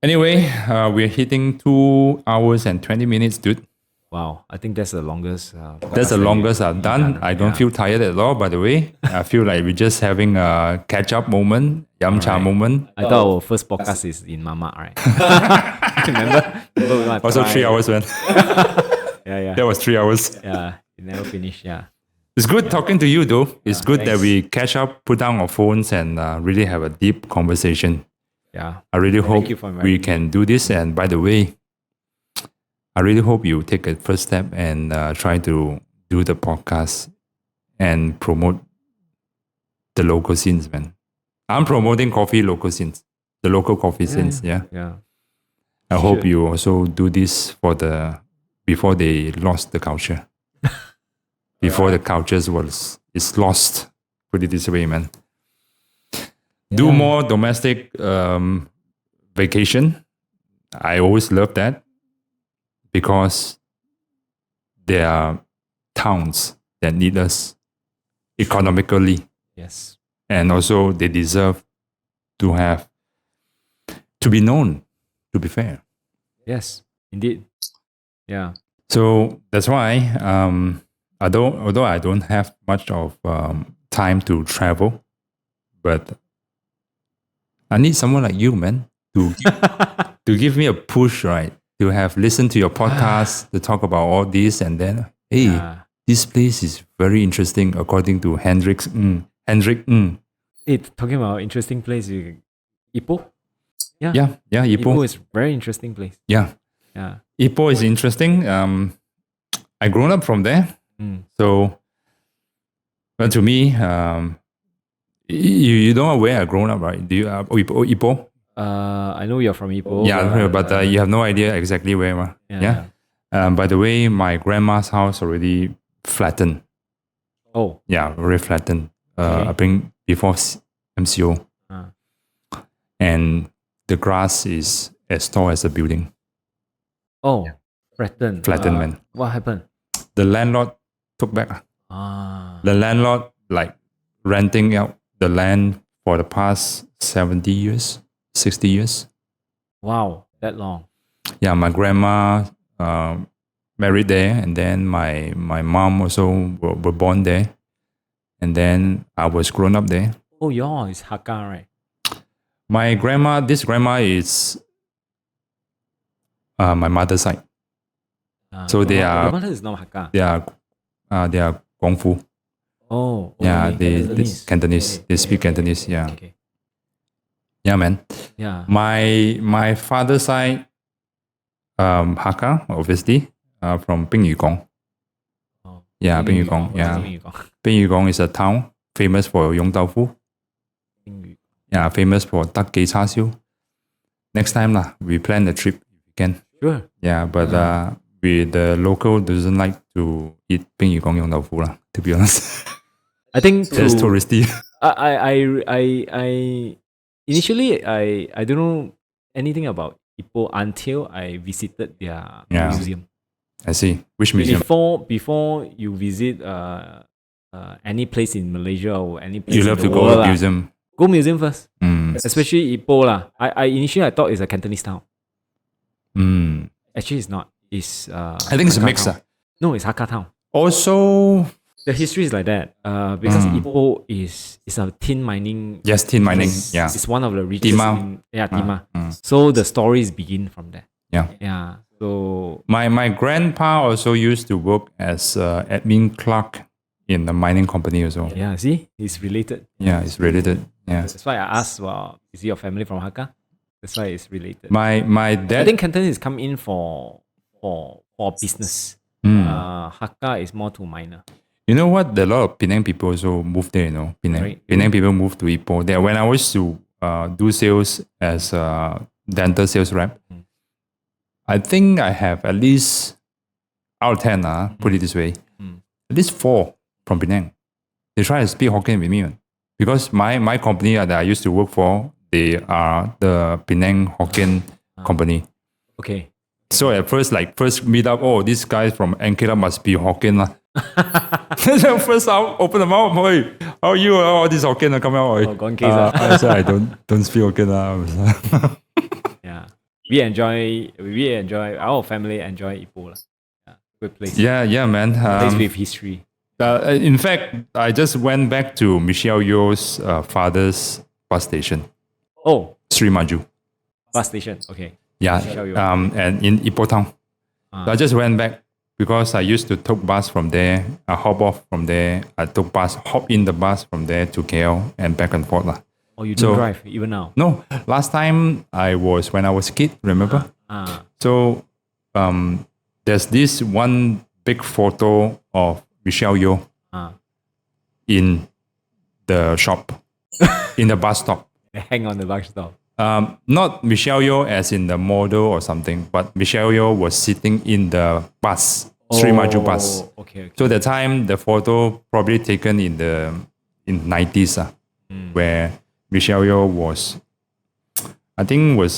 Anyway, we're hitting 2 hours and 20 minutes, dude. Wow, I think that's the longest. That's the longest I've done. I don't feel tired at all, by the way. I feel like we're just having a catch-up moment, yum-cha moment. I thought our first podcast is in Mama, right? Remember? Also 3 hours, man. Yeah. That was 3 hours. Yeah, it never finished, yeah. It's good talking to you, though. It's good that thanks. we catch up, put down our phones, and really have a deep conversation. Yeah. I really hope you for inviting we me. can do this. And by the way, I really hope you take a first step and try to do the podcast and promote the local scenes, man. I'm promoting local scenes, the local coffee scenes. Yeah. I hope you also do this before they lost the culture. Before the culture is lost. Put it this way, man. Do more domestic vacation. I always love that because there are towns that need us economically. Yes. And also they deserve to be known, to be fair. Yes, indeed. Yeah. So that's why, although I don't have much of time to travel, but I need someone like you, man, to give me a push, right? To have listened to your podcast, to talk about all this, and then, hey, this place is very interesting according to Hendrick Ng. Hey, talking about interesting place, Ipoh? Yeah, Ipoh. Ipoh is very interesting place. Yeah. Ipoh is interesting. I grown up from there. So, but to me, you don't know where I grown up, right? Do you Ipoh? I know you're from Ipoh. Yeah, but you have no idea exactly where. Yeah. By the way, my grandma's house already flattened. Oh. Yeah, very flattened. I think before MCO. And the grass is as tall as a building. Oh, flattened. Flattened, man. What happened? The landlord took back. The landlord renting out the land for the past 70 years, 60 years. Wow. that long. Yeah, my grandma married there, and then my mom also were born there, and then I was grown up there. Oh, yours is Hakka, right? My grandma, this grandma is my mother's side. So they your are mother is not Hakka. they are Gong Fu. Oh, Yeah, okay. they Cantonese. They speak Cantonese. Yeah, Okay. yeah, man. Yeah. My father's side, Hakka, obviously, from Ping Gong. Oh, Yeah, Ping Gong. Yeah, Ping Gong is a town famous for Yong Tau Fu. Yeah, famous for Dak Gei Cha Siu. Next time lah, we plan the trip if we can. Sure. Yeah, but the local doesn't like to eat Ping Gong Yong Tau Fu lah. To be honest, I think it's touristy. I initially I don't know anything about Ipoh until I visited their museum. I see. Which museum? Before you visit any place in Malaysia or any place You in love the to go world to museum. Go museum first. Mm. Especially Ipoh lah. I initially I thought it's a Cantonese town. Mm. Actually it's not. It's I think it's a Hakka mix. town. No, it's Hakka town. Also, The history is like that. Because Ipoh is a tin mining. yes, tin mining. Yeah. It's one of the richest. Timah. Timah. So the stories begin from there. Yeah. Yeah. So My grandpa also used to work as admin clerk in the mining company also. yeah, see, it's related. Yeah, it's related. Yeah. That's why I asked, well, is your family from Hakka? That's why it's related. My dad. I think Cantonese come in for business. Mm. Hakka is more to minor. You know what? A lot of Penang people also moved there, you know. Penang. Right. Penang people moved to Ipoh. There, when I was to do sales as a dental sales rep, I think I have at least out of 10, put it this way, at least 4 from Penang. They try to speak Hokkien with me. Man. Because my company that I used to work for, they are the Penang Hokkien company. Okay. So at first meet up, oh, this guy from Ankara must be Hokkien lah. Then first I'll open the mouth, hey, how are you? Oh, this Hokkien come out. Oh, gone case. I said I don't speak Hokkien lah. Yeah. We enjoy, our family enjoy Ipoh lah. Yeah. Good place. Yeah, man. Place with history. In fact, I just went back to Michelle Yeoh's father's bus station, Oh, Sri Maju. bus station. Okay. Yeah, Michelle Yeoh. and in Ipoh town. So I just went back because I used to take bus from there. I hop off from there. I took bus, hop in the bus from there to KL and back and forth lah. Oh, you don't drive even now? No, last time when I was a kid, remember? So there's this one big photo of Michelle Yeoh in the shop, in the bus stop. Hang on the bus stop. Not Michelle Yeoh as in the model or something, but Michelle Yeoh was sitting in the bus, Sri Maju bus. Okay. So the time, the photo probably taken in 90s, where Michelle Yeoh was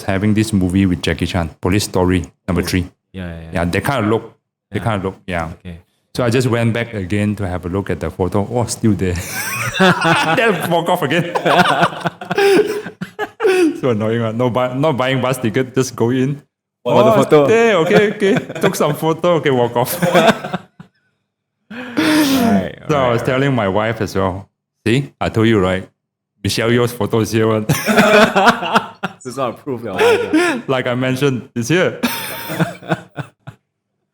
having this movie with Jackie Chan, Police Story number 3. Yeah. That kind of look. That kind of look. Yeah. Okay. So I just went back again to have a look at the photo. Oh, still there. Then walk off again. So annoying. Not buying bus ticket, just go in. Oh, the photo. There, okay. Took some photo, okay, walk off. Right. So I was telling my wife as well. See, I told you, right? Michelle Yeoh's photo is here. One. This is not proof. Like I mentioned, it's here.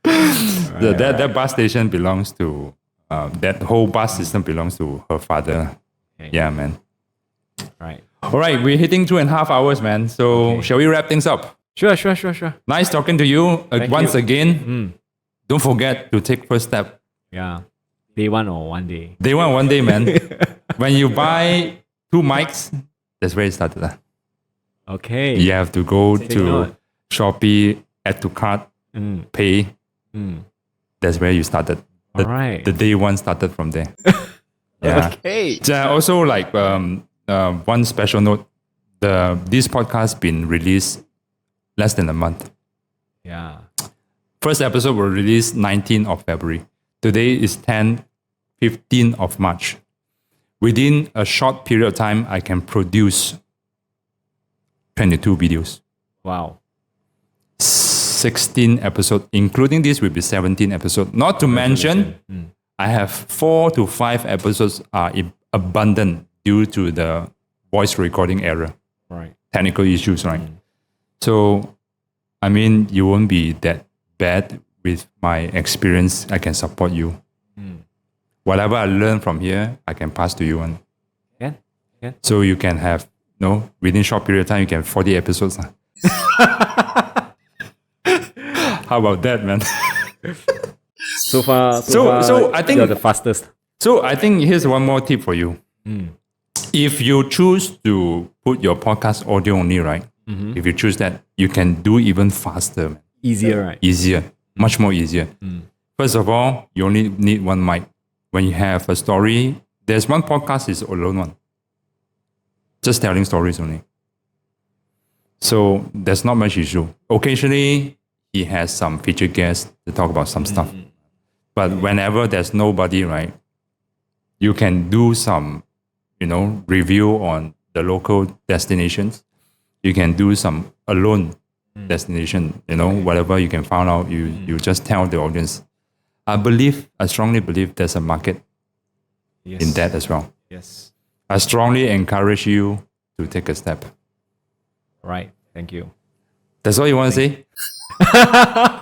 That bus station belongs to, that whole bus system belongs to her father. Okay. Yeah, man. Right. All right, we're hitting 2.5 hours, man. So shall we wrap things up? Sure. Nice talking to you once you. again. Don't forget to take first step. Yeah. Day 1 or 1 day? Day one day, man. When you buy 2 mics, that's where it started. Okay. You have to go to note. Shopee, add to cart, pay. That's where you started. All right. The day 1 started from there. Yeah. Okay. Also, like one special note, this podcast been released less than a month. Yeah. First episode was released 19th of February. Today is 15th of March. Within a short period of time, I can produce 22 videos. Wow. 16 episodes, including this will be 17 episodes. Not to mention, I have 4 to 5 episodes are abundant due to the voice recording error, Right. technical issues, right? So, I mean, you won't be that bad with my experience. I can support you. Whatever I learn from here, I can pass to you. And Can. so you can have, within short period of time, you can have 40 episodes. How about that, man? So far, So I think you're the fastest. So I think here's one more tip for you. If you choose to put your podcast audio only, right? If you choose that, you can do even faster, man. Easier, right? Easier, much more easier. First of all, you only need one mic. When you have a story, there's one podcast is alone one. Just telling stories only. So there's not much issue. Occasionally, he has some featured guests to talk about some stuff. But whenever there's nobody, right, you can do some, review on the local destinations. You can do some alone destination, whatever you can find out, you just tell the audience. I strongly believe there's a market in that as well. Yes. I strongly encourage you to take a step. Right. Thank you. That's all you want to say?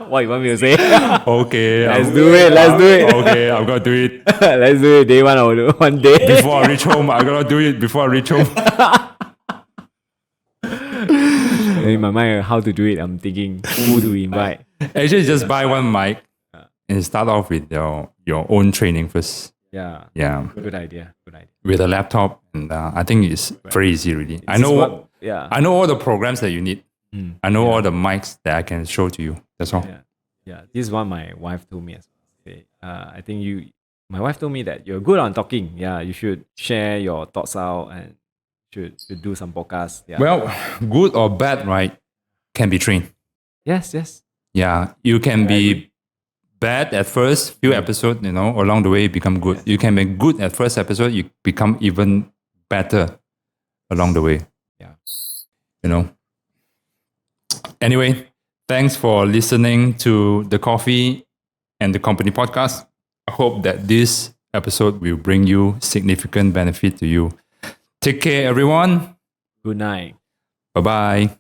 What you want me to say? Okay. Let's do it. Okay, I'm going to do it. Let's do it. Day one or one day. Before I reach home, I'm going to do it before I reach home. In my mind, how to do it, I'm thinking who to invite. Actually, just buy one mic and start off with your own training first. Yeah. Yeah. Good idea. With a laptop. And I think it's very easy, really. I know all the programs that you need. I know all the mics that I can show to you. That's all. Yeah. This is what my wife told me as well. I think my wife told me that you're good on talking. Yeah, you should share your thoughts out and should do some podcasts. Yeah. Well, good or bad, right, can be trained. Yes. Yeah, you can be bad at first few episodes, along the way you become good. You can be good at first episode, you become even better along the way. Yeah. Anyway, thanks for listening to the Coffee and the Company podcast. I hope that this episode will bring you significant benefit to you. Take care, everyone. Good night. Bye-bye.